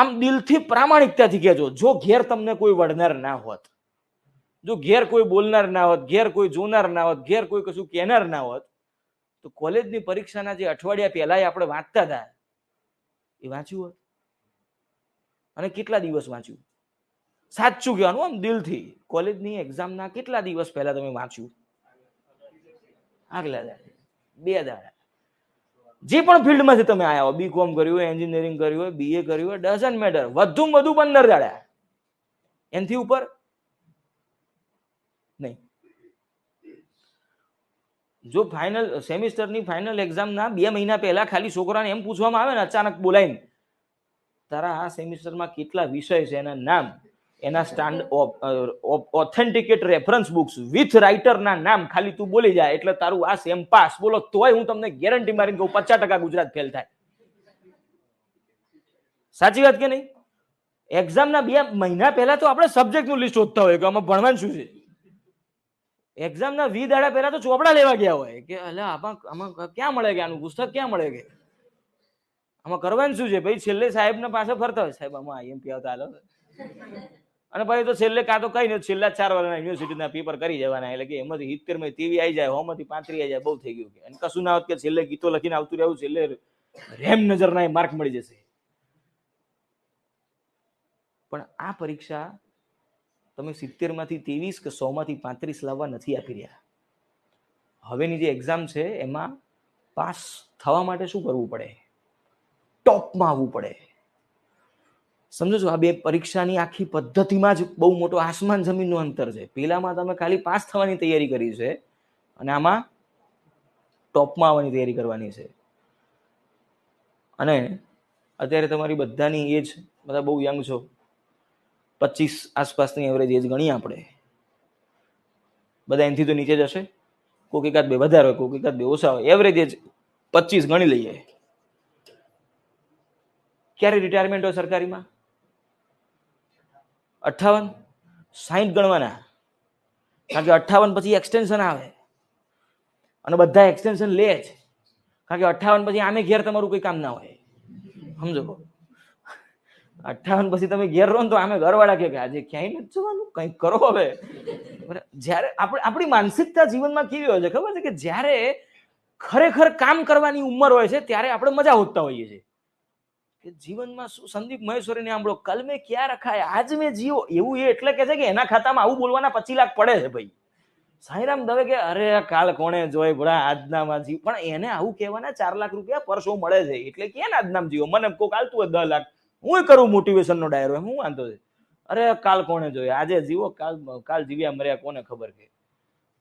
આમ દિલથી પ્રામાણિકતાથી કહેજો, જો ઘેર તમને કોઈ વળનાર ના હોત, જો ઘેર કોઈ બોલનાર ના હોત, ઘેર કોઈ જોનાર ના હોત, ઘેર કોઈ કશું કહેનાર ના હોત, તો કોલેજની પરીક્ષાના જે અઠવાડિયા પહેલા આપણે વાંચતા હતા એ વાંચ્યું હોત? અને કેટલા દિવસ વાંચ્યું? સાચું કહેવાનું આમ દિલથી, કોલેજની એક્ઝામના કેટલા દિવસ પહેલા તમે વાંચ્યું? આગલા દાડે, 2 દાડા. જે પણ ફિલ્ડમાંથી તમે આવ્યા હો, બીકોમ કર્યું હોય, એન્જિનિયરિંગ કર્યું હોય, બીએ કર્યું હોય, ડઝન્ટ મેટર, વધુમાં વધુ 15 દાડા. એનાથી ઉપર નહીં. જો ફાઇનલ સેમિસ્ટરની ફાઇનલ એક્ઝામના 2 મહિના પહેલા ખાલી છોકરાને એમ પૂછવામાં આવે ને અચાનક બોલાવીને, તારા આ સેમિસ્ટરમાં કેટલા વિષય છે, એના નામ, એના ઓથેન્ટિકેટ રેફરન્સ બુક્સ વિથ રાઇટરના નામ ખાલી તું બોલી જાય એટલે તારું આ સેમ પાસ. બોલો તોય હું તમને ગેરંટી મારીને કહું 50% ગુજરાત ફેલ થાય. સાચી વાત કે નહીં? એક્ઝામના 2 મહિના પહેલા તો આપણે સબ્જેક્ટનું લિસ્ટ શોધતા હોય કે આમાં ભણવાનું શું છે. એક્ઝામના 20 દાડા પહેલા તો ચોપડા લેવા ગયા હોય કે અલા આમાં ક્યાં મળે, કે આનું પુસ્તક ક્યાં મળે, કે આમાં કરવાનું શું છે. ભાઈ છેલ્લે સાહેબને પાસે ફરતા હોય, સાહેબ આમાં આઈએમપી આવતા હાલો. અને પછી તો છેલ્લે કાં તો કઈ નહીં, છેલ્લા 4 વર્ષના યુનિવર્સિટીના પેપર કરી જવાના, એટલે કે એમાંથી 70 માં 30 આવી જાય, 100 માંથી 35 આવી જાય, બહુ થઈ ગયું. અને કશું ના હોત કે છેલ્લે ગીતો લખીને આવતું રહેવું, છેલ્લે રેમ નજરના માર્ક મળી જશે. પણ આ પરીક્ષા તમે 70 માંથી 23 કે 100 માંથી 35 લાવવા નથી આપી રહ્યા. હવેની જે એક્ઝામ છે એમાં પાસ થવા માટે શું કરવું પડે? ટોપમાં આવવું પડે. સમજો છો? આ બે પરીક્ષાની આખી પદ્ધતિમાં જ બહુ મોટો આસમાન જમીનનું અંતર છે. પેલામાં તમે ખાલી પાસ થવાની તૈયારી કરી છે અને આમાં ટોપમાં આવવાની તૈયારી કરવાની છે. અને અત્યારે તમારી બધાની એજ, બધા બહુ યંગ છો, 25 આસપાસની એવરેજ એજ ગણી આપણે. બધા એનાથી તો નીચે જ હશે, કોઈક એકાદ 2 વધારે હોય, કોઈક એકાદ 2 ઓછા હોય. એવરેજ એજ 25 ગણી લઈએ. ક્યારે રિટાયરમેન્ટ હોય સરકારીમાં? 58, 60 ગણવાના. કારણ કે 58 પછી એક્સટેન્શન આવે અને બધા એક્સટેન્શન લે જ. કારણ કે 58 પછી આમે ઘેર તમારું કોઈ કામ ના હોય. સમજો, 58 પછી તમે ઘેર રહો ને તો આમે ઘરવાળા કે આજે ક્યાંય નથી જવાનું, કંઈક કરો હવે. જ્યારે આપણી માનસિકતા જીવનમાં કેવી હોય છે ખબર છે? કે જ્યારે ખરેખર કામ કરવાની ઉંમર હોય છે ત્યારે આપણે મજા હોતા હોઈએ છીએ કે જીવનમાં શું સંદીપ મહેશ્વરીને સાંભળો, કલ મેં ક્યાં રખા હે, આજ મેં જીવો, એવું એ એટલે કે છે કે એના ખાતામાં આવું બોલવાના 25 લાખ પડે છે ભાઈ. સાંઈરામ દવે કે અરે કાલ કોણે જોય ભલા આજનામાં જીવ, પણ એને આવું કહેવાના 4 લાખ રૂપિયા પર શો મળે છે એટલે કે આજનામ જીવો. મને કોક આલતું હોય 10 લાખ, હું કરું મોટિવેશન નો ડાયરો, એમ હું વાંધો છે? અરે કાલ કોણે જોય, આજે જીવો, કાલ જીવ્યા મર્યા કોને ખબર કે.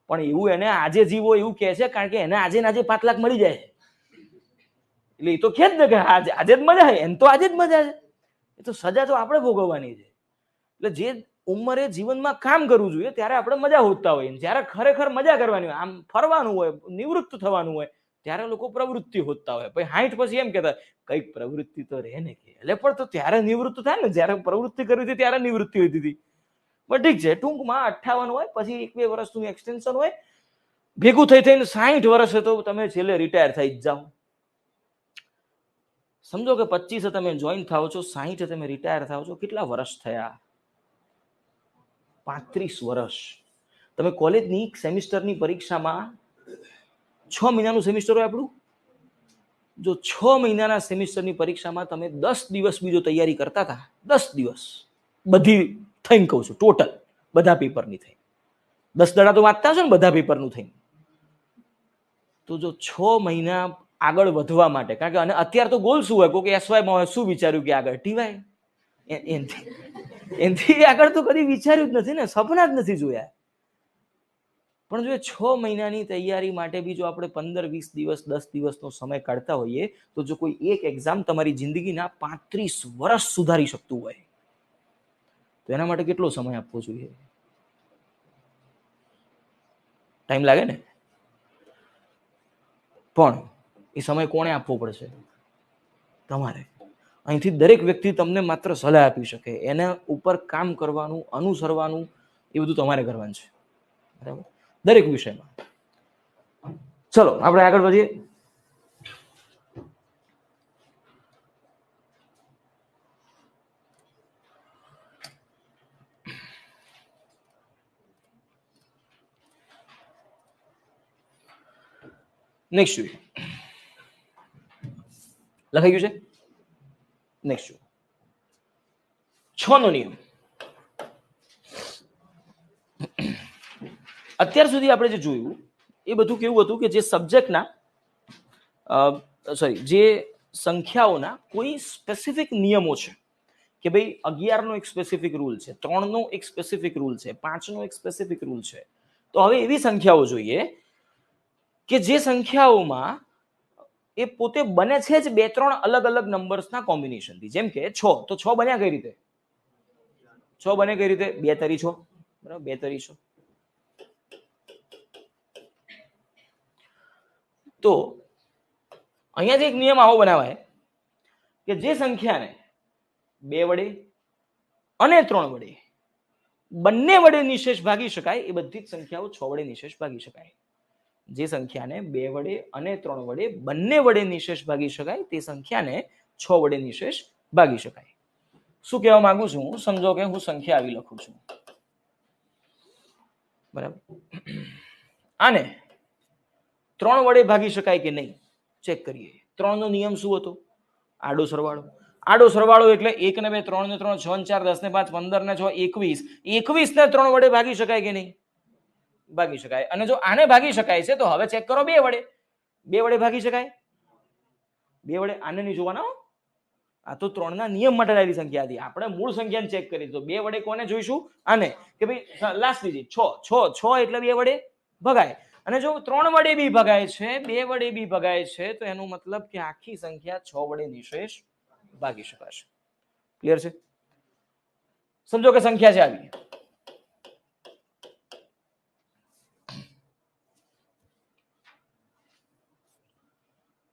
પણ એવું એને આજે જીવો એવું કે છે કારણ કે એને આજે ને આજે 5 લાખ મળી જાય, એટલે એ તો કે જ ને કે આજે જ મજા છે, એમ તો આજે જ મજા છે. એ તો સજા તો આપણે ભોગવવાની છે. એટલે જે ઉંમરે જીવનમાં કામ કરવું જોઈએ ત્યારે આપણે મજા હોતા હોય, જ્યારે ખરેખર મજા કરવાની હોય, આમ ફરવાનું હોય, નિવૃત્ત થવાનું હોય, ત્યારે લોકો પ્રવૃત્તિ હોતા હોય. પછી 60 પછી એમ કહેતા કઈક પ્રવૃત્તિ તો રહે ને કે, એટલે પણ તો ત્યારે નિવૃત્ત થાય ને, જ્યારે પ્રવૃત્તિ કરવી હતી ત્યારે નિવૃત્તિ હોતી હતી. પણ ઠીક છે, ટૂંકમાં 58 હોય, પછી 1-2 વર્ષનું એક્સટેન્શન હોય, ભેગું થઈ થઈને 60 વર્ષે તો તમે છેલ્લે રિટાયર થઈ જ જાઓ. સમજો કે 25 તમે જોઈન થાવ છો, 60 તમે રિટાયર થાવ છો, કેટલા વર્ષ થયા? 35 વર્ષ. તમે કોલેજની સેમિસ્ટરની પરીક્ષામાં 6 મહિનાનું સેમિસ્ટર હોય આપણું, જો 6 મહિનાના સેમિસ્ટરની પરીક્ષામાં તમે 10 દિવસ બીજો તૈયારી કરતા હતા, 10 દિવસ બધી થઈને કહું છું, ટોટલ બધા પેપરની થઈ, 10 દાડા તો વાંચતા હશો ને બધા પેપરનું થઈને, તો જો 6 મહિના આગળ વધવા માટે, કારણ કે અને અત્યારે તો ગોલ શું હોય, કોઈ એસવાયમાં શું વિચાર્યું કે આગળ ટીવાય, એનાથી આગળ તો કદી વિચાર્યું જ નથી ને, સપના જ નથી જોયા. પણ જો 6 મહિનાની તૈયારી માટે બી જો આપણે 15-20 દિવસ 10 દિવસનો સમય કાઢતા હોઈએ, તો જો કોઈ એક એક્ઝામ તમારી જિંદગીના 35 વર્ષ સુધારી શકતું હોય, તો એના માટે કેટલો સમય આપવો જોઈએ? ટાઈમ લાગે ને. પણ એ સમય કોણે આપવો પડશે? તમારે. અહીંથી દરેક વ્યક્તિ તમને માત્ર સલાહ આપી શકે, એના ઉપર કામ કરવાનું, અનુસરવાનું એ બધું તમારે કરવાનું છે, બરાબર, દરેક વિષયમાં. ચલો આપણે આગળ વધીએ. નેક્સ્ટ જોઈએ, લખાઈ ગયું છે. નેક્સ્ટ જોઈએ, 6 નો નિયમ. અત્યાર સુધી આપણે જે જોયું એ બધું કેવું હતું કે જે સબ્જેક્ટના જે સંખ્યાઓના કોઈ સ્પેસિફિક નિયમો છે, કે ભાઈ 11 નો એક સ્પેસિફિક રૂલ છે, 3 નો એક સ્પેસિફિક રૂલ છે, 5 નો એક સ્પેસિફિક રૂલ છે. તો હવે એવી સંખ્યાઓ જોઈએ કે જે સંખ્યાઓમાં એ પોતે બને છે જ 2-3 અલગ અલગ નંબર્સના કોમ્બિનેશનથી. જેમ કે 6, તો 6 બન્યા કઈ રીતે? 6 બને કઈ રીતે? 2 તરી 6, બરાબર, 2 તરી 6. તો અહીંયાથી એક નિયમ આવો બનાવાય કે જે સંખ્યાને 2 વડે અને 3 વડે બંને વડે નિશેષ ભાગી શકાય, એ બધી જ સંખ્યાઓ 6 વડે નિશેષ ભાગી શકાય. જે સંખ્યાને 2 વડે અને 3 વડે બંને વડે નિશેષ ભાગી શકાય, તે સંખ્યાને 6 વડે નિશેષ ભાગી શકાય. શું કહેવા માંગુ છું? સમજો કે હું સંખ્યા આવી લખું છું, બરાબર, આને 3 વડે ભાગી શકાય કે નહીં ચેક કરીએ. 3 નો નિયમ શું હતો? આડો સરવાળો. આડો સરવાળો એટલે 1 ને 2, 3 ને 3, 6 ને 4, 10 ને 5, 15 ને 6, 21. 21 ને 3 વડે ભાગી શકાય કે નહીં? ભાગી શકાય. અને જો આને ભાગી શકાય છે તો હવે ચેક કરો 2 વડે. 2 વડે ભાગી શકાય? 2 વડે આને નહીં જોવાના. આ તો 3 ના નિયમ માટે આવેલી સંખ્યા હતી. આપણે મૂળ સંખ્યાને ચેક કરી તો 2 વડે કોને જોઈશું? આને, કે ભાઈ લાસ્ટ ડિજિટ 6 એટલે 2 વડે ભગાય. અને જો 3 વડે બી ભગાય છે, 2 વડે બી ભગાય છે, તો એનો મતલબ કે આખી સંખ્યા 6 વડે નિશેષ ભાગી શકાશે. ક્લિયર છે? સમજો કે સંખ્યા છે આવી,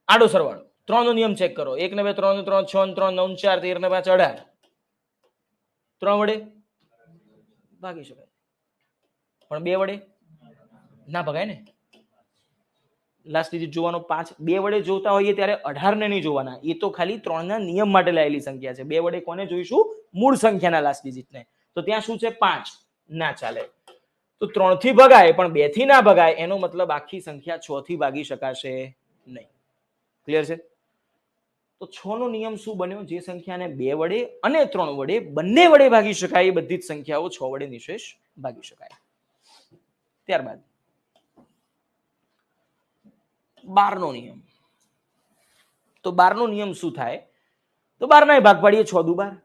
આડો સરવાળો. 3 નો નિયમ ચેક કરો. 1 ને 2, 3 ને 3, 6 ને 3, 9 4, 13 ને 5, 18. 3 વડે ભાગી શકાય, પણ 2 વડે ના ભગાય ને. લાસ્ટ ડિજિટ જોવાનો 5. 2 વડે જોતા હોઈએ ત્યારે 18 ને નહીં જોવાના, એ તો ખાલી 3 ના નિયમ માટે લાયેલી સંખ્યા છે. 2 વડે કોને જોઈશું? મૂળ સંખ્યાના લાસ્ટ ડિજિટને. તો ત્યાં શું છે? 5. ના ચાલે. તો 3 થી ભગાય પણ 2 થી ના ભગાય, એનો મતલબ આખી સંખ્યા 6 થી ભાગી શકાશે નહીં. ક્લિયર છે? તો 6 નો નિયમ શું બન્યો? જે સંખ્યાને 2 વડે અને 3 વડે બંને વડે ભાગી શકાય એ બધી જ સંખ્યાઓ 6 વડે નિશેષ ભાગી શકાય. ત્યારબાદ 12 નો નિયમ. તો 12 નો નિયમ શું થાય? તો 12 ના ભાગ પાડીએ. 6 દુ 12.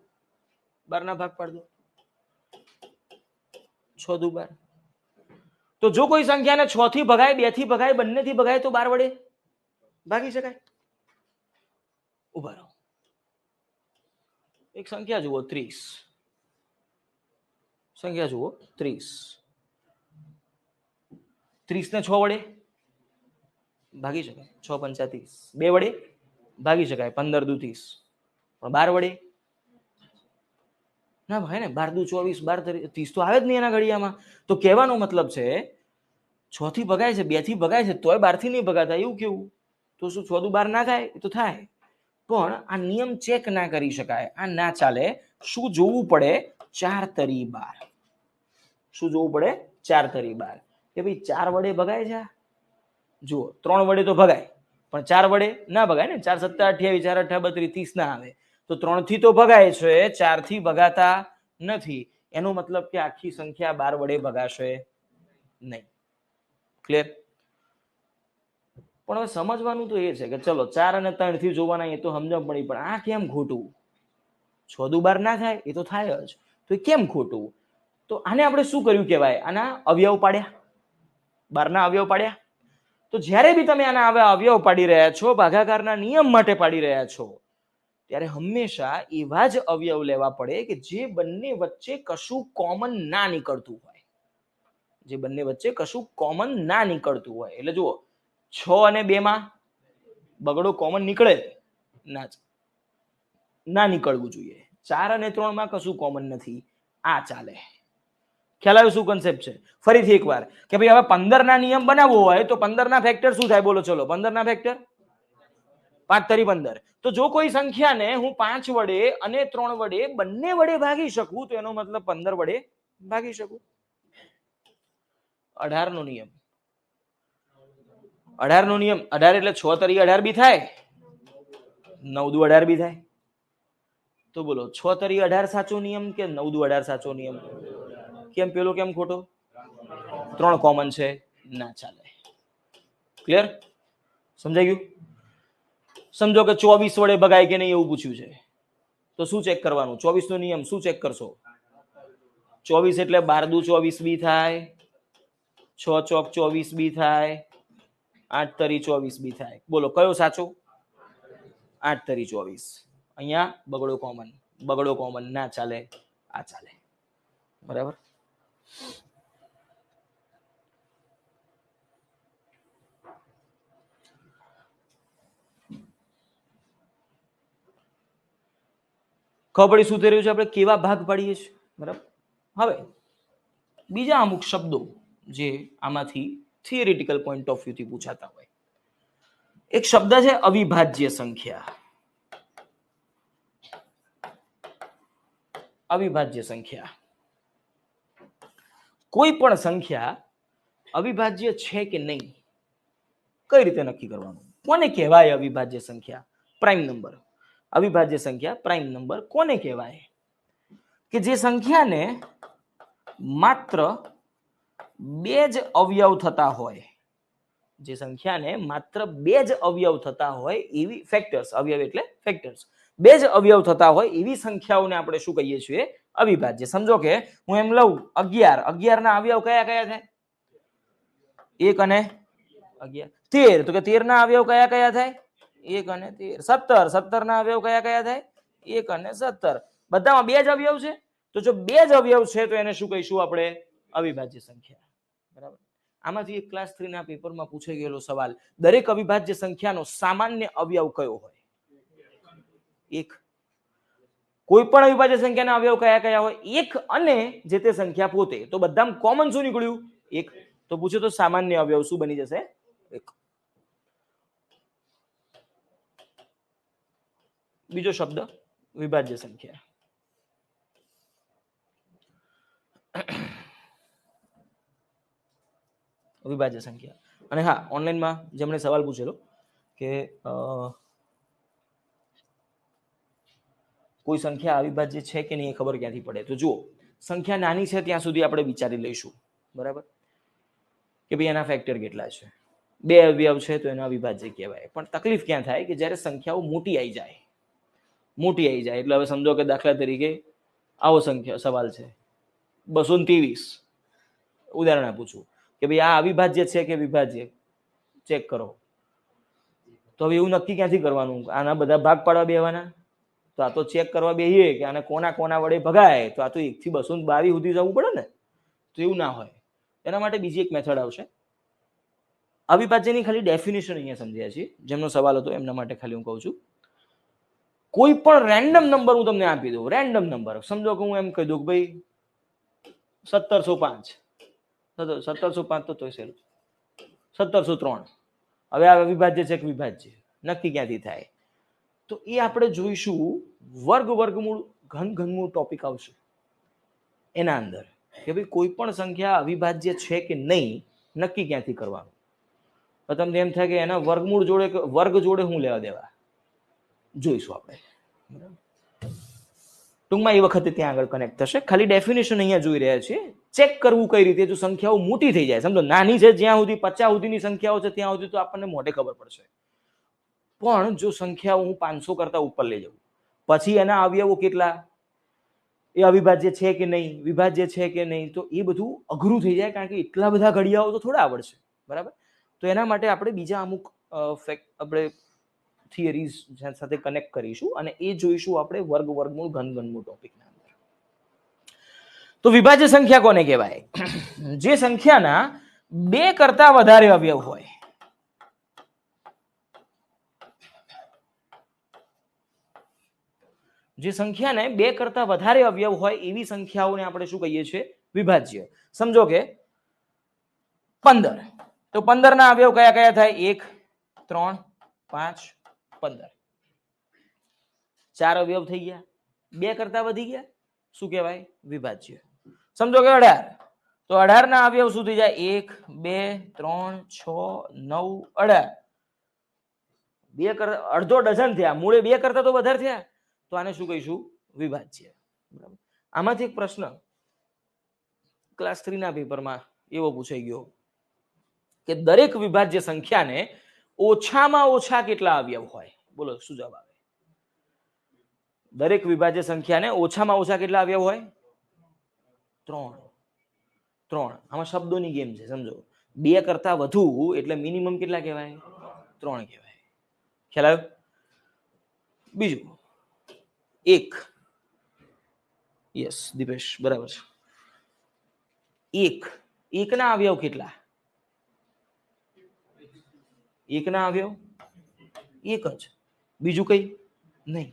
12 ના ભાગ પાડ દો. 6 દુ 12. તો જો કોઈ સંખ્યાને 6 થી ભગાય, 2 થી ભગાય, બંને થી ભગાય તો 12 વડે ભાગી શકાય. ઉભા રહો. એક સંખ્યા જુઓ 30. સંખ્યા જુઓ 30. 30 ને 6 વડે ભાગી શકાય. 6 પંચા 30. 2 વડે ભાગી શકાય. 15 દુ 30. પણ 12 વડે ના ભાઈ ને. 12 દુ 24, 12 30 તો આવે જ નહીં એના ઘડિયામાં. તો કહેવાનો મતલબ છે 6 થી ભગાય છે, 2 થી ભગાય છે, તોય 12 થી નહીં ભગાતા. એવું કેવું? તો શું 6 દુ 12 ના થાય? એ તો થાય. પણ આ નિયમ ચેક ના કરી શકાય. આ ના ચાલે. શું જોવું પડે? 4 તરી 12. શું જોવું પડે? 4 તરી 12. કે ભાઈ 4 વડે ભગાય છે? જુઓ 3 વડે તો ભગાય, પણ 4 વડે ના ભગાય ને. 4 સત્તા 28, 4 અઠા 32, 30 ના આવે. તો 3 થી તો ભગાય છે, 4 થી ભગાતા નથી. એનો મતલબ કે આખી સંખ્યા 12 વડે ભગાશે નહીં. ક્લિયર? પણ હવે સમજવાનું તો એ છે કે ચલો 4 અને 3 થી જોવાના, એ તો સમજણ પડી. પણ આ કેમ ખોટું? 6 દુ 12 ના થાય? એ તો થાય જ. તો એ કેમ ખોટું? તો આને આપણે શું કર્યું કહેવાય? આના અવયવ પાડ્યા. 12 ના અવયવ પાડ્યા. તો જ્યારે બી તમે આના આવા અવયવ પાડી રહ્યા છો, ભાગાકારના નિયમ માટે પાડી રહ્યા છો, ત્યારે હંમેશા એવા જ અવયવ લેવા પડે કે જે બંને વચ્ચે કશું કોમન ના નીકળતું હોય. જે બંને વચ્ચે કશું કોમન ના નીકળતું હોય. એટલે જુઓ 6 અને 2 માં બગડો કોમન નીકળે ના નીકળવું જોઈએ. 4 અને 3 માં કશું કોમન નથી. આ ચાલે. ખ્યાલ આવ્યો શું કન્સેપ્ટ છે? ફરીથી એકવાર કે ભાઈ હવે 15 ના નિયમ બનાવવો હોય તો 15 ના ફેક્ટર શું થાય? બોલો ચલો. 15 ના ફેક્ટર 5 તરી 15. તો જો કોઈ સંખ્યાને હું 5 વડે અને 3 વડે બંને વડે ભાગી શકું, તો એનો મતલબ 15 વડે ભાગી શકું. 18 નો નિયમ. 18 નો નિયમ. 18 એટલે 6 તરી 18 બી થાય, 9 દુ 18 બી થાય. તો બોલો 6 તરી 18 સાચો નિયમ કે 9 દુ 18 સાચો નિયમ? કેમ પેલો કેમ ખોટો? 3 કોમન છે, ના ચાલે. ક્લિયર? સમજાઈ ગયું? સમજો કે 24 વડે ભગાય કે નહીં એવું પૂછ્યું છે. તો શું ચેક કરવાનું? 24 નો નિયમ શું ચેક કરશો? 24 એટલે 12 દુ 24 બી થાય, 6 ચોક 24 બી થાય, 8 તરી 24 બી થાય. બોલો કયો સાચો? 8 તરી 24. અહીંયા બગડો કોમન. બગડો કોમન ના ચાલે. આ ચાલે. બરાબર? ખબર પડી શું થઈ રહ્યું છે? આપણે કેવા ભાગ પાડીએ છીએ. બરાબર? હવે બીજા અમુક શબ્દો જે આમાંથી થિયરિટિકલ પોઈન્ટ ઓફ વ્યૂ થી પૂછાતા હોય. એક શબ્દ છે અવિભાજ્ય સંખ્યા. અવિભાજ્ય સંખ્યા. કોઈ પણ સંખ્યા અવિભાજ્ય છે કે નહીં કઈ રીતે નક્કી કરવાનું? કોને કહેવાય અવિભાજ્ય સંખ્યા? Prime number. અવિભાજ્ય સંખ્યા પ્રાઇમ નંબર કોને કહેવાય? કે જે સંખ્યાને માત્ર 2 જ અવયવ થતા હોય. જે સંખ્યાને માત્ર 2 જ અવયવ થતા હોય એવી ફેક્ટર્સ. અવયવ એટલે ફેક્ટર્સ. 2 જ અવયવ થતા હોય એવી સંખ્યાઓને આપણે શું કહીએ છીએ? અવિભાજ્ય. સમજો કે હું એમ લઉં 11. 11 ના અવયવ કયા કયા થાય? 1 અને 11. 13. તો કે 13 ના અવયવ કયા કયા થાય? 1 અને 13. 17. 17 ના અવયવ કયા કયા થાય? 1 અને 17. બધામાં 2 જ અવયવ છે. તો જો 2 જ અવયવ છે તો એને શું કહીશું આપણે? અવિભાજ્ય સંખ્યા. બરાબર? આમાંથી એક ક્લાસ 3 ના પેપરમાં પૂછાઈ ગયેલો સવાલ, દરેક અવિભાજ્ય સંખ્યાનો સામાન્ય અવયવ કયો હોય? 1. કોઈ પણ અવિભાજ્ય સંખ્યાના અવયવ કયા કયા હોય? 1 અને જે તે સંખ્યા પોતે. તો બધામાં કોમન શું નીકળ્યું? 1. તો પૂછો તો સામાન્ય અવયવ શું બની જશે? 1. બીજો શબ્દ વિભાજ્ય સંખ્યા. વિભાજ્ય સંખ્યા. અને હા, ઓનલાઈનમાં જેમણે સવાલ પૂછેલો કે કોઈ સંખ્યા અવિભાજ્ય છે કે નહીં એ ખબર ક્યાંથી પડે? તો જુઓ, સંખ્યા નાની છે ત્યાં સુધી આપણે વિચારી લઈશું, બરાબર, કે ભાઈ એના ફેક્ટર કેટલા છે. 2 અવયવ છે તો એના અવિભાજ્ય કહેવાય. પણ તકલીફ ક્યાં થાય કે જ્યારે સંખ્યાઓ મોટી આવી જાય એટલે હવે સમજો કે દાખલા તરીકે આવો સંખ્યા સવાલ છે 223, ઉદાહરણ આપું છું કે ભાઈ આ અવિભાજ્ય છે કે વિભાજ્ય, ચેક કરો. તો હવે એવું નક્કી ક્યાંથી કરવાનું? આના બધા ભાગ પાડવા બેવાના? તો આ તો ચેક કરવા બેહીએ કે આને કોના વડે ભગાય, તો આ તો 1 થી 222 સુધી જવું પડે ને. તો એવું ના હોય. એના માટે બીજી એક મેથડ આવશે. અવિભાજ્યની ખાલી ડેફિનેશન અહીંયા સમજ્યા છીએ, જેમનો સવાલ હતો એમના માટે ખાલી હું કહું છું. કોઈ પણ રેન્ડમ નંબર હું તમને આપી દઉં, રેન્ડમ નંબર, સમજો કે હું એમ કહી દઉં કે ભાઈ 1705, 1705 તો તોય સહેલું, 1703. હવે આ અવિભાજ્ય છે કે વિભાજ્ય નક્કી ક્યાંથી થાય? તો એ આપણે જોઈશું વર્ગમૂળ ઘનમૂળ ટોપિક આવશે એના અંદર, કે ભાઈ કોઈ પણ સંખ્યા અવિભાજ્ય છે કે નહીં નક્કી ક્યાંથી કરવાનું. તો તમને એમ થાય કે એના વર્ગમૂળ જોડે વર્ગ જોડે હું લેવા દેવા, જોઈશું આપણે. ટૂંકમાં એ વખતે ત્યાં આગળ કનેક્ટ થશે. ખાલી ડેફિનેશન અહીંયા જોઈ રહ્યા છીએ. ચેક કરવું કઈ રીતે? જો સંખ્યાઓ મોટી થઈ જાય, સમજો નાની છે જ્યાં સુધી 50 સુધીની સંખ્યાઓ છે ત્યાં સુધી તો આપણને મોઢે ખબર પડશે. પણ જો સંખ્યાઓ હું 500 કરતા ઉપર લઈ જાઉં, પછી એના અવયવો કેટલા, એ અવિભાજ્ય છે કે નહીં, વિભાજ્ય છે કે નહીં, તો એ બધું અઘરું થઈ જાય, કારણ કે એટલા બધા ઘડિયાઓ તો થોડા આવડશે, બરાબર. તો એના માટે આપણે બીજા અમુક આપણે થિયરીઝ સાથે કનેક્ટ કરીશું અને એ જોઈશું આપણે વર્ગમૂળ ઘનમૂળ ટોપિકના અંદર. તો વિભાજ્ય સંખ્યા કોને કહેવાય? જે સંખ્યાના 2 કરતા વધારે અવયવ હોય. જે સંખ્યાને 2 કરતા વધારે અવયવ હોય એવી સંખ્યાઓને આપણે શું કહીએ છીએ? વિભાજ્ય. સમજો કે 15, તો 15 ના અવયવ કયા કયા થાય? 1, 3, 5, 15. 4 અવયવ થઈ ગયા, 2 કરતા વધી ગયા, શું કહેવાય? વિભાજ્ય. સમજો કે 18, તો 18 ના અવયવ શું થઈ જાય? 1, 2, 3, 6, 9, 18. 2 કરતા અડધો ડઝન થયા, મૂળે 2 કરતા તો વધારે થયા, તો આને શું કહીશું? વિભાજ્ય. બરાબર. આમાંથી એક પ્રશ્ન ક્લાસ 3 ના પેપરમાં એવો પૂછાઈ ગયો કે દરેક વિભાજ્ય સંખ્યાને ઓછામાં ઓછા કેટલા અવયવ હોય? બોલો શું જવાબ આવે? દરેક વિભાજ્ય સંખ્યાને ઓછામાં ઓછા કેટલા અવયવ હોય? 3. આમાં શબ્દોની ગેમ છે, સમજો. 2 કરતા વધુ એટલે મિનિમમ કેટલા કહેવાય? 3 કહેવાય. ખ્યાલ આવ્યો? બીજું 1, યસ દીપેશ બરાબર છે. 1 ના અવયવ કેટલા? 1 ના અવયવ 1 જ, બીજું કઈ નહીં.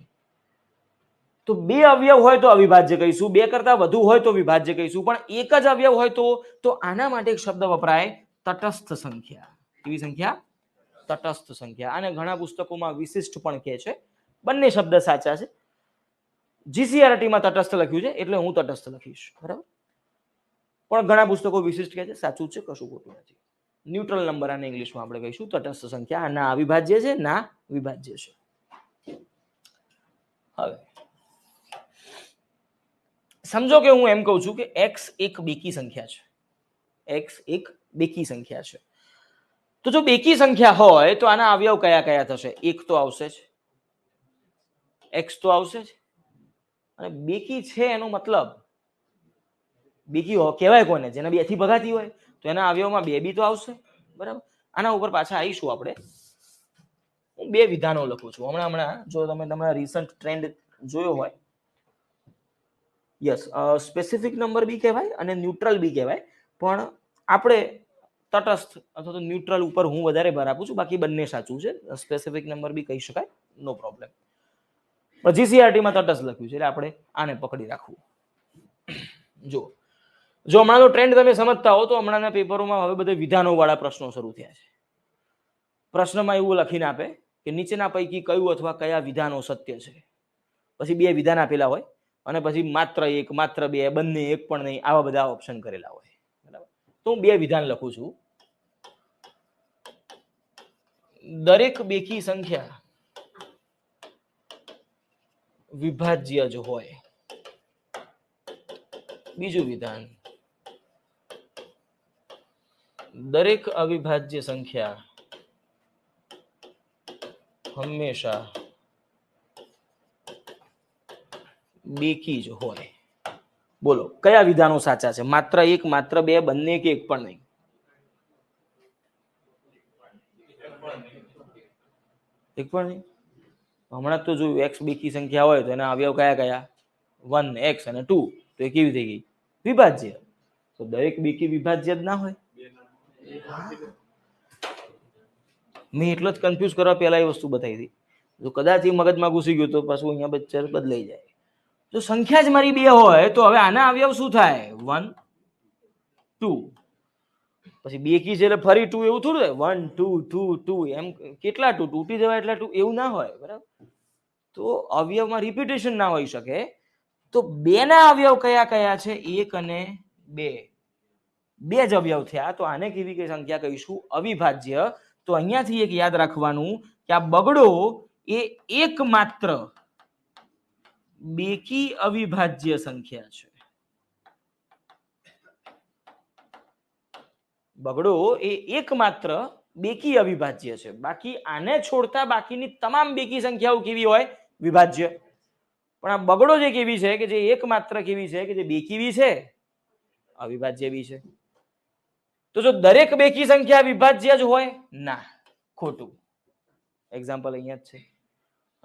તો 2 અવયવ હોય તો અવિભાજ્ય કહીશું, 2 કરતા વધુ હોય તો વિભાજ્ય કહીશું, પણ 1 જ અવયવ હોય તો આના માટે એક શબ્દ વપરાય, તટસ્થ સંખ્યા. કેવી સંખ્યા? તટસ્થ સંખ્યા. આને ઘણા પુસ્તકોમાં વિશિષ્ટ પણ કહે છે. બંને શબ્દ સાચા છે. GCRT માં તટસ્થ લખ્યું છે એટલે હું તટસ્થ લખીશ, બરાબર. પણ ઘણા પુસ્તકો વિશિષ્ટ કહે છે, સાચું છે, કશું ખોટું નથી. ન્યુટ્રલ નંબર આને ઇંગ્લિશમાં આપણે કહીશું. તટસ્થ સંખ્યા ના અવિભાજ્ય છે ના વિભાજ્ય છે. હવે સમજો કે હું એમ કહું છું કે x એક બેકી સંખ્યા છે. x એક બેકી સંખ્યા છે. તો જો બેકી સંખ્યા હોય તો આના અવયવ કયા કયા થશે? 1 તો આવશે જ, x તો આવશે જ, અને બેકી છે એનો મતલબ બેકી કહેવાય કોને? જેને 2 થી ભગાતી હોય, તો એના અવયવમાં 2 બી તો આવશે, બરાબર. આના ઉપર પાછા આવીશું આપણે. હું 2 વિધાનો લખું છું હમણાં. જો તમે તમારા રિસન્ટ ટ્રેન્ડ જોયો હોય, યસ, સ્પેસિફિક નંબર બી કહેવાય અને ન્યુટ્રલ બી કહેવાય, પણ આપણે તટસ્થ અથવા તો ન્યુટ્રલ ઉપર હું વધારે ભાર આપું છું. બાકી બંને સાચું છે. સ્પેસિફિક નંબર બી કહી શકાય, નો પ્રોબ્લેમ. પણ GCRT માં તટસ્થ લખ્યું છે એટલે આપણે આને પકડી રાખવું. જો હમણાંનો ટ્રેન્ડ તમે સમજતા હો તો હમણાંના પેપરોમાં હવે બધા વિધાનો વાળા પ્રશ્નો શરૂ થયા છે. પ્રશ્નમાં એવું લખીને આપે કે નીચેના પૈકી કયું અથવા કયા વિધાનો સત્ય છે. પછી 2 વિધાન આપેલા હોય અને પછી માત્ર 1, માત્ર 2, બંને એક પણ નહીં, આવા બધા ઓપ્શન કરેલા હોય, બરાબર. તો હું 2 વિધાન લખું છું. દરેક બેકી સંખ્યા વિભાજ્ય જ હોય. બીજું વિધાન, દરેક અવિભાજ્ય સંખ્યા હંમેશા બેકી જ હોય. બોલો કયા વિધાનો સાચા છે? માત્ર એક, માત્ર બે, બંને કે એક પણ નહીં? એક પણ નહીં. હમણાં તો જોયું એક્સ બેકી સંખ્યા હોય તો એના અવયવ કયા કયા? 1 x અને 2. તો એ કેવી થઈ ગઈ? વિભાજ્ય. તો દરેક બેકી વિભાજ્ય જ ના હોય. મેં એટલો જ કન્ફ્યુઝ કરવા પહેલા એ વસ્તુ બતાવી હતી. જો કદાચ એ મગજમાં ઘૂસી ગયું તો પાછું અહીંયા બચ્ચર બદલાઈ જાય. જો સંખ્યા જ મારી 2 હોય તો હવે આના અવયવ શું થાય? 1 2. પછી બેકી છે એટલે ફરી 2 એવું થોડું થાય? 1 2 2 2 એમ કેટલા 2 તૂટી જવાય એટલા 2 એવું ના હોય. બરાબર? તો અવયવમાં રિપીટેશન ના હોઈ શકે. તો 2 ના અવયવ કયા કયા છે? 1 અને 2. 2 જ અવયવ થયા. તો આને કેવી કઈ સંખ્યા કહીશું? અવિભાજ્ય. તો અહીંયાથી એક યાદ રાખવાનું કે આ બગડો એ એકમાત્ર બેકી અવિભાજ્ય સંખ્યા છે. બગડો એ એકમાત્ર બેકી અવિભાજ્ય છે. બાકી આને છોડતા બાકીની તમામ બેકી સંખ્યાઓ કેવી હોય? વિભાજ્ય. પણ આ બગડો જે કેવી છે કે જે એકમાત્ર કેવી છે કે જે બેકી બી છે અવિભાજ્ય બી છે. તો જો દરેક બેકી સંખ્યા વિભાજ્ય જ હોય? ના, ખોટું. એક્ઝામ્પલ અહીંયા જ છે.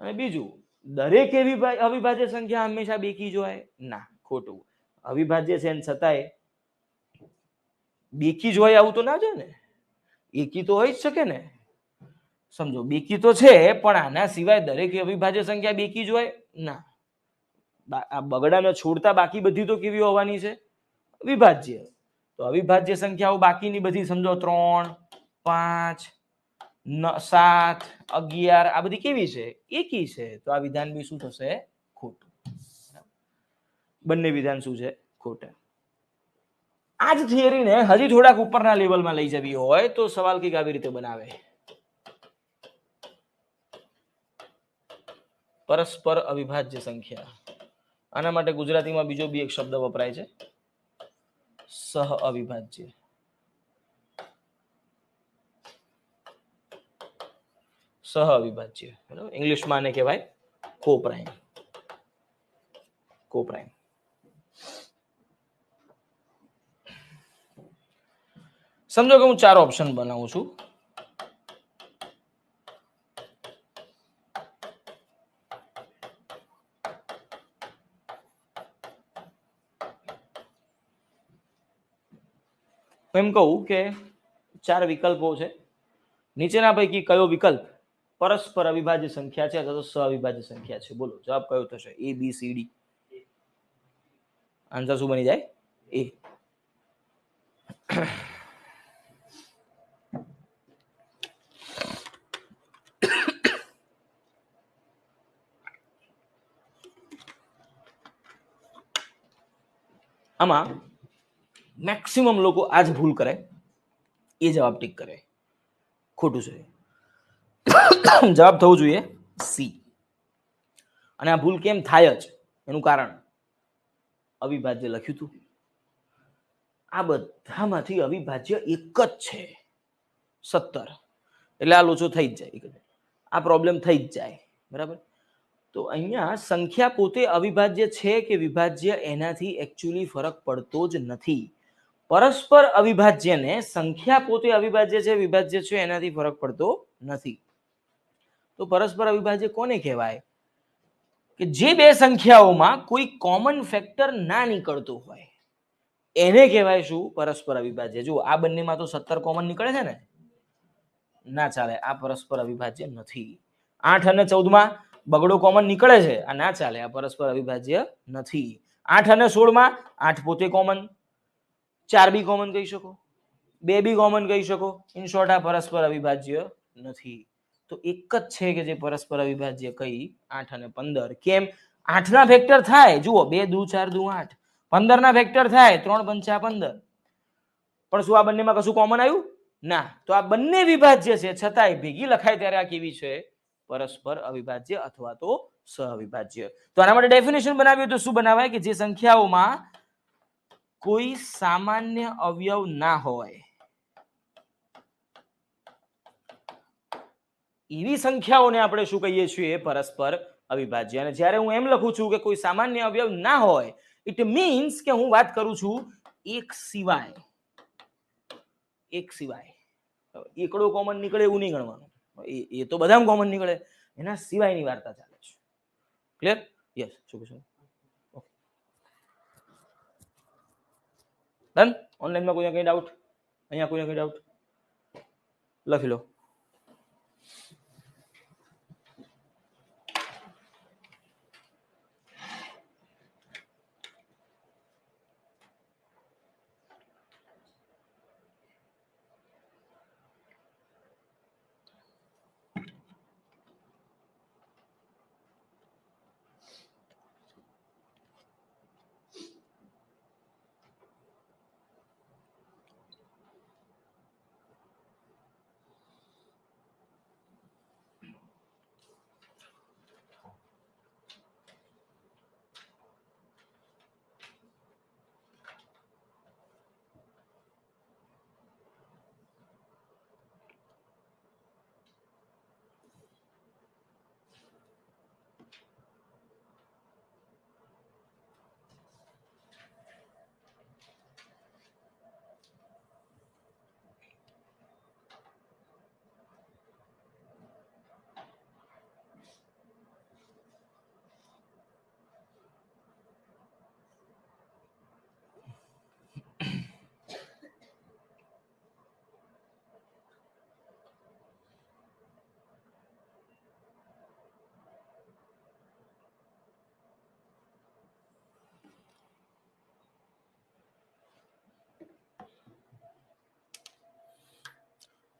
અને બીજું, દરેક અવિભાજ્ય સંખ્યા હંમેશા બેકી જ હોય? ના, ખોટું. અવિભાજ્ય છે છતાંય બેકી જ હોય આવું તો ના છે ને. એકી તો હોય જ શકે ને. સમજો બેકી તો છે પણ આના સિવાય દરેક અવિભાજ્ય સંખ્યા બેકી જ હોય? ના. આ બગડાને છોડતા બાકી બધી તો કેવી હોવાની છે? વિભાજ્ય. તો અવિભાજ્ય સંખ્યાઓ બાકીની બધી સમજો 3 5 7 11 આ બધી કેવી છે? એકી છે. તો આ વિધાન બી શું થશે? ખોટું. બંને વિધાન શું છે? ખોટા. આ જ થિયરીને હજી થોડાક ઉપરના લેવલમાં લઈ જવી હોય તો સવાલ કંઈક આવી રીતે બનાવે. પરસ્પર અવિભાજ્ય સંખ્યા. આના માટે ગુજરાતીમાં બીજો બી એક શબ્દ વપરાય છે, સહ અવિભાજ્ય. સહ અવિભાજ્ય. બરાબર? ઇંગ્લિશમાં આને કહેવાય કોપ્રાઇમ. કોપ્રાઇમ. સમજો કે હું 4 ઓપ્શન બનાવું છું. એમ કહું કે 4 વિકલ્પો છે. નીચેના પૈકી કયો વિકલ્પ પરસ્પર અવિભાજ્ય સંખ્યા છે અથવા તો સહ અવિભાજ્ય સંખ્યા છે? બોલો જવાબ કયો થશે? A B C D. Answer શું બની જાય? A. આમાં મેક્સિમમ લોકો આ જ ભૂલ કરે, એ જવાબ ટીક કરે. ખોટું છે. જવાબ થવું જોઈએ સી. અને આ ભૂલ કેમ થાય જ એનું કારણ અવિભાજ્ય લખ્યું હતું. આ બધામાંથી અવિભાજ્ય એક જ છે 17. એટલે આ લોચો થઈ જ જાય. આ પ્રોબ્લેમ થઈ જ જાય. બરાબર? તો અહીંયા સંખ્યા પોતે અવિભાજ્ય છે કે વિભાજ્ય એનાથી એકચ્યુઅલી ફરક પડતો જ નથી. પરસ્પર અવિભાજ્યને સંખ્યા પોતે અવિભાજ્ય છે વિભાજ્ય છે એનાથી ફરક પડતો નથી. તો પરસ્પર અવિભાજ્ય કોને કહેવાય? કે જે બે સંખ્યાઓમાં કોઈ કોમન ફેક્ટર ના નીકળતો હોય એને કહેવાય શું? પરસ્પર અવિભાજ્ય. જુઓ આ બંનેમાં તો 17 કોમન નીકળે છે ને, ના ચાલે. આ પરસ્પર અવિભાજ્ય નથી. 8 અને 14 માં બગડો કોમન નીકળે છે, આ ના ચાલે. આ પરસ્પર અવિભાજ્ય નથી. 8 અને 16 માં 8 પોતે કોમન, 4 બી કોમન કહી શકો, 2 બી કોમન કહી શકો. ઇન શોર્ટ આ પરસ્પર અવિભાજ્ય નથી. તો એક જ છે કે જે પરસ્પર અવિભાજ્ય કઈ 8 અને 15. કેમ? 8 ના ફેક્ટર થાય. જુઓ 2 દુ 4 દુ 8. 15 ના ફેક્ટર થાય 3 પંચા 15. પણ શું આ બંનેમાં કશું કોમન આવ્યું? ના, તો આ બંને વિભાજ્ય છે છતાંય ભેગી લખાય ત્યારે આ કેવી છે? પરસ્પર અવિભાજ્ય અથવા તો સહવિભાજ્ય. તો આના માટે ડેફિનેશન બનાવ્યું તો શું બનાવાય કે જે સંખ્યાઓમાં કોઈ સામાન્ય અવયવ ના હોય એવી સંખ્યાઓને આપણે શું કહીએ છીએ? પરસ્પર અવિભાજ્ય. અને જ્યારે હું એમ લખું છું કે કોઈ સામાન્ય અવયવ ના હોય, ઇટ મીન્સ કે હું વાત કરું છું એક સિવાય. એકડો કોમન નીકળે એવું નહીં ગણવાનું, એ તો બધામાં કોમન નીકળે, એના સિવાયની વાર્તા ચાલે છે. ક્લિયર? યસ. શું કહેશો? ડન. ઓનલાઈનમાં કોઈને કઈ ડાઉટ? અહીંયા કોઈને કઈ ડાઉટ? લખી લો.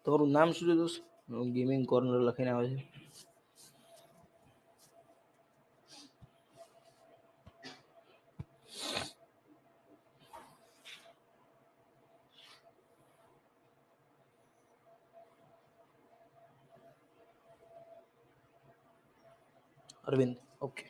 તમારું નામ શું છે દોસ્ત? ગેમિંગ કોર્નર લખીને આવે છે. અરવિંદ. ઓકે.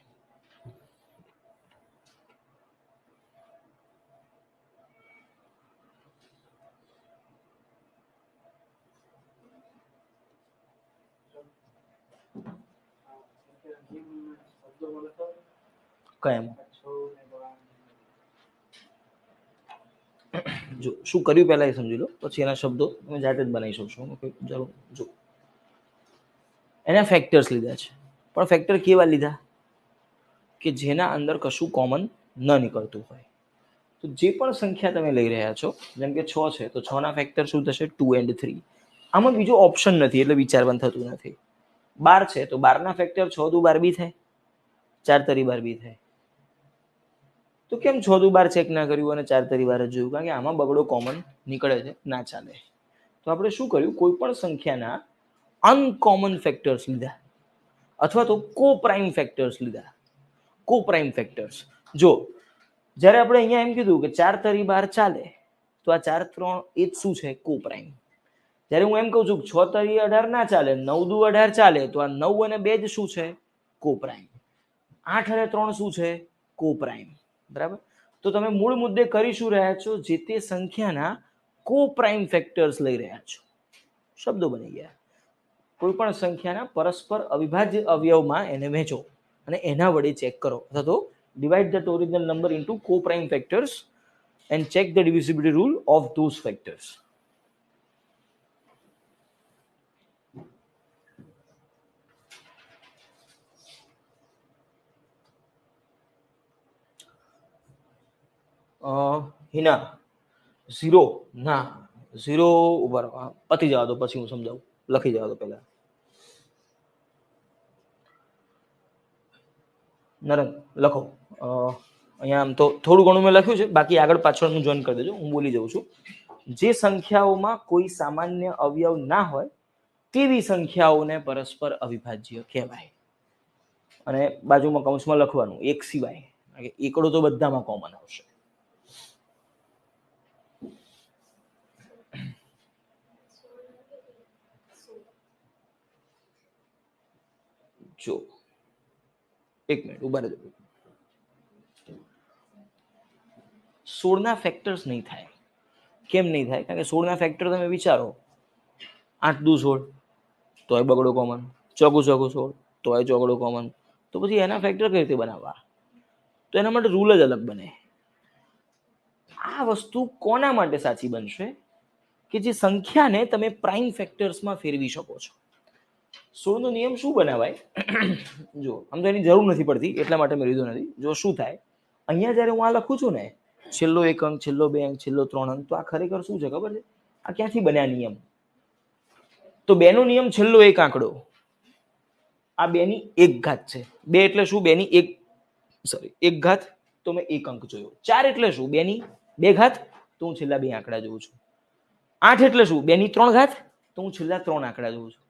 કેમ? જો શું કર્યું પહેલા એ સમજી લો, પછી એના શબ્દો તમે જાતે જ બનાવી શકશો. જો એના ફેક્ટર્સ લીધા છે, પણ ફેક્ટર કેવા લીધા કે જેના અંદર કશું કોમન ન નીકળતું હોય. તો જે પણ સંખ્યા તમે લઈ રહ્યા છો, જેમ કે 6 છે તો 6 ના ફેક્ટર શું થશે? 2 and 3. આમાં બીજો ઓપ્શન નથી એટલે વિચારવાનું થતું નથી. 12 છે તો 12 ના ફેક્ટર 6 દુ 12 બી થાય, 4 તરી 12 બી થાય. તો કેમ 6 દુ 12 ચેક ના કર્યું અને 4 તરી 12 જ જોયું? કારણ કે આમાં બગડો કોમન નીકળે છે, ના ચાલે. તો આપણે શું કર્યું? કોઈ પણ સંખ્યાના અનકોમન ફેક્ટર્સ લીધા અથવા તો કો પ્રાઇમ ફેક્ટર્સ લીધા. કો પ્રાઇમ ફેક્ટર્સ. જો જ્યારે આપણે અહીંયા એમ કીધું કે 4 તરી 12 ચાલે, તો આ 4 3 એ જ શું છે? કો પ્રાઇમ. જ્યારે હું એમ કહું છું 6 તરી 18 ના ચાલે, 9 દુ 18 ચાલે, તો આ 9 અને 2 જ શું છે? કો પ્રાઇમ. 8 અને 3 શું છે? કો પ્રાઇમ. બરાબર. તો તમે મૂળ મુદ્દે કરી શું રહ્યા છો? જે તે સંખ્યાના કો પ્રાઇમ ફેક્ટર્સ લઈ રહ્યા છો. શબ્દો બની ગયા. કોઈ પણ સંખ્યાના પરસ્પર અવિભાજ્ય અવયવમાં એને વહેંચો અને એના વડે ચેક કરો, અથવા તો divide that original number into co-prime factors and check the divisibility rule of those factors. Hina 0 ના 0 ઉપર પતી જવા દો, પછી હું સમજાવું. લખી જવા દો પહેલા. નરંગ લખો. અહીંયા આમ તો થોડું ઘણું મેં લખ્યું છે, બાકી આગળ પાછળનું જોઈન કરી દેજો, હું બોલી જાઉં છું. જે સંખ્યાઓમાં કોઈ સામાન્ય અવયવ ના હોય તેવી સંખ્યાઓને પરસ્પર અવિભાજ્ય કહેવાય. અને બાજુમાં કૌંસમાં લખવાનું એક સિવાય, એકડો તો બધામાં કોમન આવશે. જો એક મિનિટ ઉભા રહેજો. 16 ફેક્ટર્સ નહીં થાય. કેમ નહીં થાય? કારણ કે 16 ફેક્ટર તમે વિચારો, 8 દુ 16 તોય બગડો કોમન, ચોગું 16 તોય ચોગડો કોમન, તો પછી એના ફેક્ટર કઈ રીતે બનાવવા? તો એના માટે રૂલ જ અલગ બને. આ વસ્તુ કોના માટે સાચી બનશે? કે જે સંખ્યાને તમે પ્રાઇમ ફેક્ટર્સમાં ફેરવી શકો છો. 16 નો નિયમ શું બનાવાય? જો આમ તો એની જરૂર નથી પડતી એટલા માટે મેં લીધો નથી. જો શું થાય, અહીંયા જ્યારે હું આ લખું છું ને, છેલ્લો 1 અંક, છેલ્લો 2 અંક, છેલ્લો 3 અંક, તો આ ખરેખર શું છે ખબર છે? આ ક્યાંથી બન્યા નિયમ? તો 2 નો નિયમ છેલ્લો 1 આંકડો, આ 2 ની 1 ઘાત છે. 2 એટલે શું? 2 ની 1 ઘાત, તો મેં 1 અંક જોયો. 4 એટલે શું? 2 ની 2 ઘાત, તો હું છેલ્લા 2 આંકડા જોઉં છું. 8 એટલે શું? 2 ની 3 ઘાત, તો હું છેલ્લા 3 આંકડા જોઉં છું.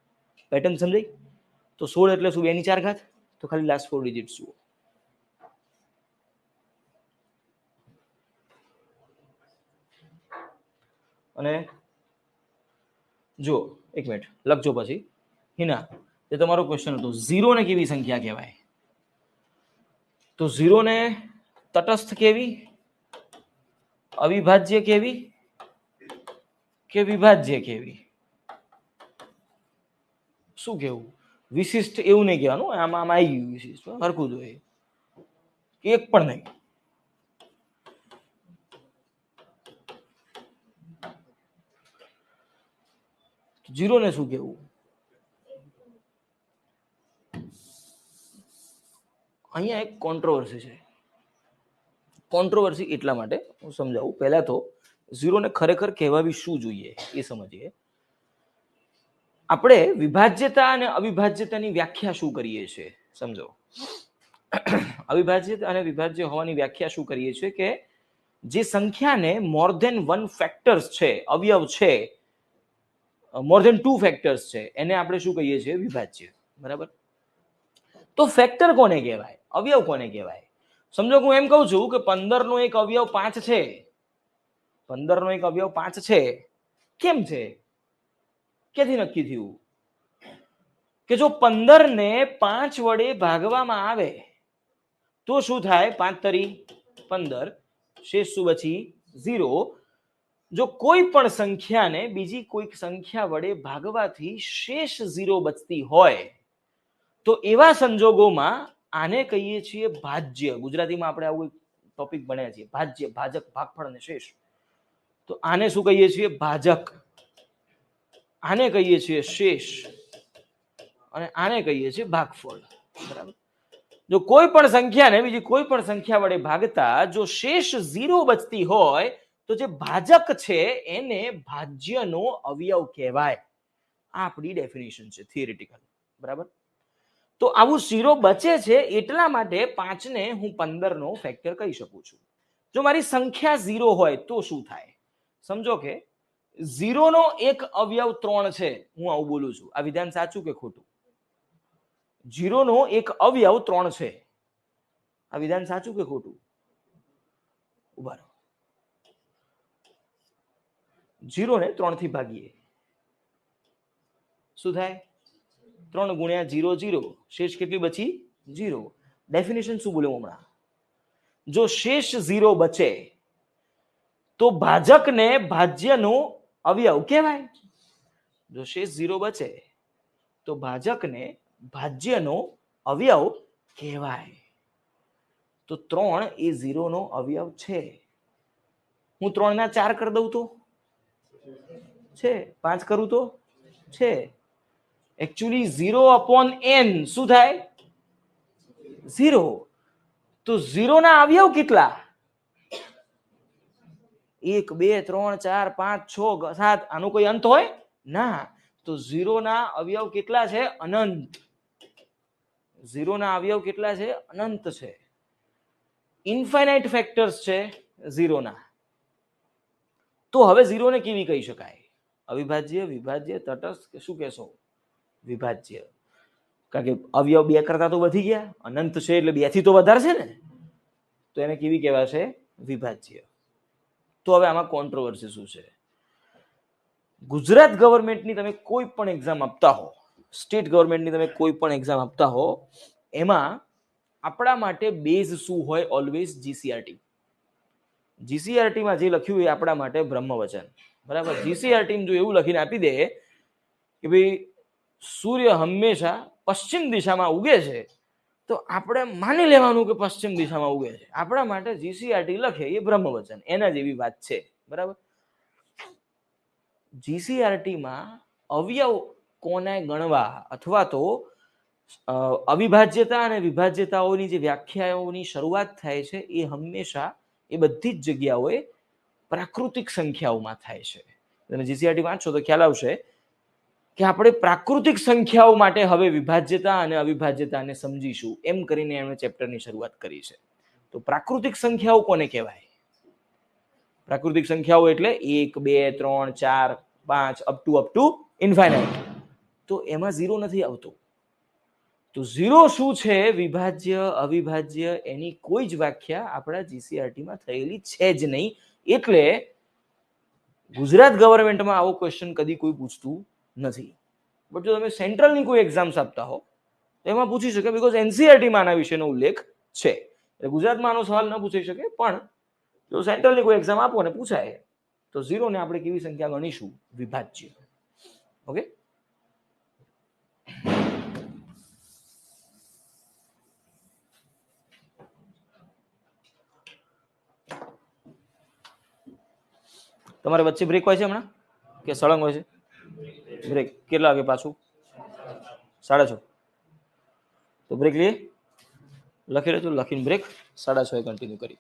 પેટર્ન સમજાઈ? તો 16 એટલે શું? 2 ની 4 ઘાત, તો ખાલી લાસ્ટ 4 ડિજિટ્સ જુઓ. અને જો એક મિનિટ લખજો પછી. હિના, એ તમારો ક્વેશ્ચન હતો, 0 ને કેવી સંખ્યા કહેવાય? તો 0 ને તટસ્થ કેવી, અવિભાજ્ય કેવી કે વિભાજ્ય કેવી? શું કેવું? વિશિષ્ટ એવું નહીં કહેવાનું, આમાં આવી ગયું વિશિષ્ટ, હરખું જોઈએ, એક પણ નહીં. જીરો ને શું કેવું? અહીંયા એક કોન્ટ્રોવર્સી છે. કોન્ટ્રોવર્સી એટલા માટે હું સમજાવું. પહેલા તો 0 ને ખરેખર કહેવાવી શું જોઈએ એ સમજીએ. આપણે વિભાજ્યતા અને અવિભાજ્યતાની વ્યાખ્યા શું કરીએ છીએ સમજો. અવિભાજ્ય અને વિભાજ્ય હોવાની વ્યાખ્યા શું કરીએ છીએ? કે જે સંખ્યાને મોર ધેન 1 ફેક્ટર્સ છે, અવયવ છે, મોર ધેન 2 ફેક્ટર્સ છે, એને આપણે શું કહીએ છીએ? વિભાજ્ય. બરાબર? તો ફેક્ટર કોને કહેવાય? અવયવ કોને કહેવાય? સમજો હું એમ કહું છું કે 15 નો એક અવયવ 5 છે. 15 નો એક અવયવ 5 છે. કેમ છે? ક્યાંથી નક્કી થયું? કે જો 15 ને 5 વડે ભાગવામાં આવે તો શું થાય? 5 તરી 15, શેષ શું બચી? 0. જો કોઈ પણ સંખ્યાને બીજી કોઈક સંખ્યા વડે ભાગવાથી શેષ 0 બચતી હોય તો એવા સંજોગોમાં આને કહીએ છીએ ભાજ્ય. ગુજરાતીમાં આપણે આવું ટોપિક ભણ્યા છીએ, ભાજ્ય, ભાજક, ભાગફળ અને શેષ. તો આને શું કહીએ છીએ? ભાજક. આને કહીએ છીએ શેષ અને આને કહીએ છીએ ભાગફળ. બરાબર? જો કોઈ પણ સંખ્યાને બીજી કોઈ પણ સંખ્યા વડે ભાગતા જો શેષ 0 બચતી હોય તો જે ભાજક છે એને ભાજ્યનો અવયવ કહેવાય. આ આપણી ડેફિનેશન છે થિયરિટિકલ. બરાબર? તો આવું 0 બચે છે એટલા માટે 5 ને હું 15 નો ફેક્ટર કહી શકું છું. જો મારી સંખ્યા 0 હોય તો શું થાય? સમજો કે 0 નો એક અવયવ 3 છે. હું આવું બોલું છું. આ વિધાન સાચું કે ખોટું? 0 નો એક અવયવ 3 છે. આ વિધાન સાચું કે ખોટું? ઉભા રહો. 0 ને 3 થી ભાગીએ શું થાય? 3 ગુણ્યા 0 0. શેષ કેટલી બચી? 0. ડેફિનેશન શું બોલ્યો હમણાં? જો શેષ 0 બચે તો ભાજકને ભાજ્યનો અવયવ કહેવાય. જો શેષ 0 બચે તો ભાજકને ભાજ્યનો અવયવ કહેવાય. તો 3 એ 0 નો અવયવ છે. હું 3 ના 4 કરી દઉં તો છે, 5 કરું તો છે. એકચ્યુઅલી 0/n શું થાય? 0. તો 0 ના અવયવ કેટલા? 1 2 3 4 5 6 7. આનો કોઈ અંત હોય ના. તો 0 ના અવયવ કેટલા છે? અનંત. 0 ના અવયવ કેટલા છે? અનંત છે. ઇન્ફાઇનાઇટ ફેક્ટર્સ છે 0 ના. તો હવે 0 ને કેવી કહી શકાય? અવિભાજ્ય, વિભાજ્ય, તટસ્થ કે શું કહેશો? વિભાજ્ય. કારણ કે અવયવ 2 કરતા તો વધી ગયા, અનંત છે એટલે 2 થી તો વધારે છે ને, તો એને કેવી કહેવાશે? વિભાજ્ય. તો હવે આમાં કોન્ટ્રોવર્સી શું છે? ગુજરાત ગવર્મેન્ટની તમે કોઈ પણ એક્ઝામ આપતા હો સ્ટેટ ગવર્મેન્ટની તમે કોઈ પણ એક્ઝામ આપતા હો એમાં આપણા માટે બેઝ શું હોય? Always GCRT. જીસીઆરટીમાં જે લખ્યું એ આપણા માટે બ્રહ્મવચન, બરાબર. જીસીઆરટી જો એવું લખીને આપી દે કે ભાઈ સૂર્ય હંમેશા પશ્ચિમ દિશામાં ઉગે છે, તો આપણે માની લેવાનું કે પશ્ચિમ દિશામાં ઉગે છે. આપણા માટે જીસીઆરટી લખે એ બ્રહ્મવચન, એના જેવી વાત છે, બરાબર. જીસીઆરટીમાં અવયવ કોને ગણવા અથવા તો અવિભાજ્યતા અને વિભાજ્યતાઓની જે વ્યાખ્યાઓની શરૂઆત થાય છે એ હંમેશા એ બધી જ જગ્યાઓએ પ્રાકૃતિક સંખ્યાઓમાં થાય છે. તમે જીસીઆરટી વાંચો તો ખ્યાલ આવશે કે આપણે પ્રાકૃતિક સંખ્યાઓ માટે હવે વિભાજ્યતા અને અવિભાજ્યતાને સમજીશું, એમ કરીને એમણે ચેપ્ટરની શરૂઆત કરી છે. તો પ્રાકૃતિક સંખ્યાઓ કોને કહેવાય? પ્રાકૃતિક સંખ્યાઓ એટલે 1, 2, 3, 4, 5 અપ ટુ ઇન્ફાઇનાઇટ. તો એમાં ઝીરો નથી આવતો. તો ઝીરો શું છે? વિભાજ્ય, અવિભાજ્ય, એની કોઈ જ વ્યાખ્યા આપણા જીસીઆરટીમાં થયેલી છે જ નહીં. એટલે ગુજરાત ગવર્મેન્ટમાં આવો ક્વેશ્ચન કદી કોઈ પૂછતું નથી. બટ જો તમે સેન્ટ્રલની કોઈ એક્ઝામ્સ આપતા હો તો એમાં પૂછી શકે, બીકોઝ એનસીઆરટીમાં આના વિશેનો ઉલ્લેખ છે. એટલે ગુજરાતમાં આનો સવાલ ન પૂછી શકે, પણ જો સેન્ટ્રલની કોઈ એક્ઝામ આપો ને પૂછાય તો ઝીરોને આપણે કેવી સંખ્યા ગણીશું? વિભાજ્ય. ઓકે. તમારે વચ્ચે બ્રેક હોય છે હમણાં કે સળંગ હોય છે? બ્રેક કેટલા વાગે પાછું? 6:30. તો બ્રેક લઈએ, લખી લેજો, લખીને બ્રેક 6:30 કન્ટિન્યુ કરી.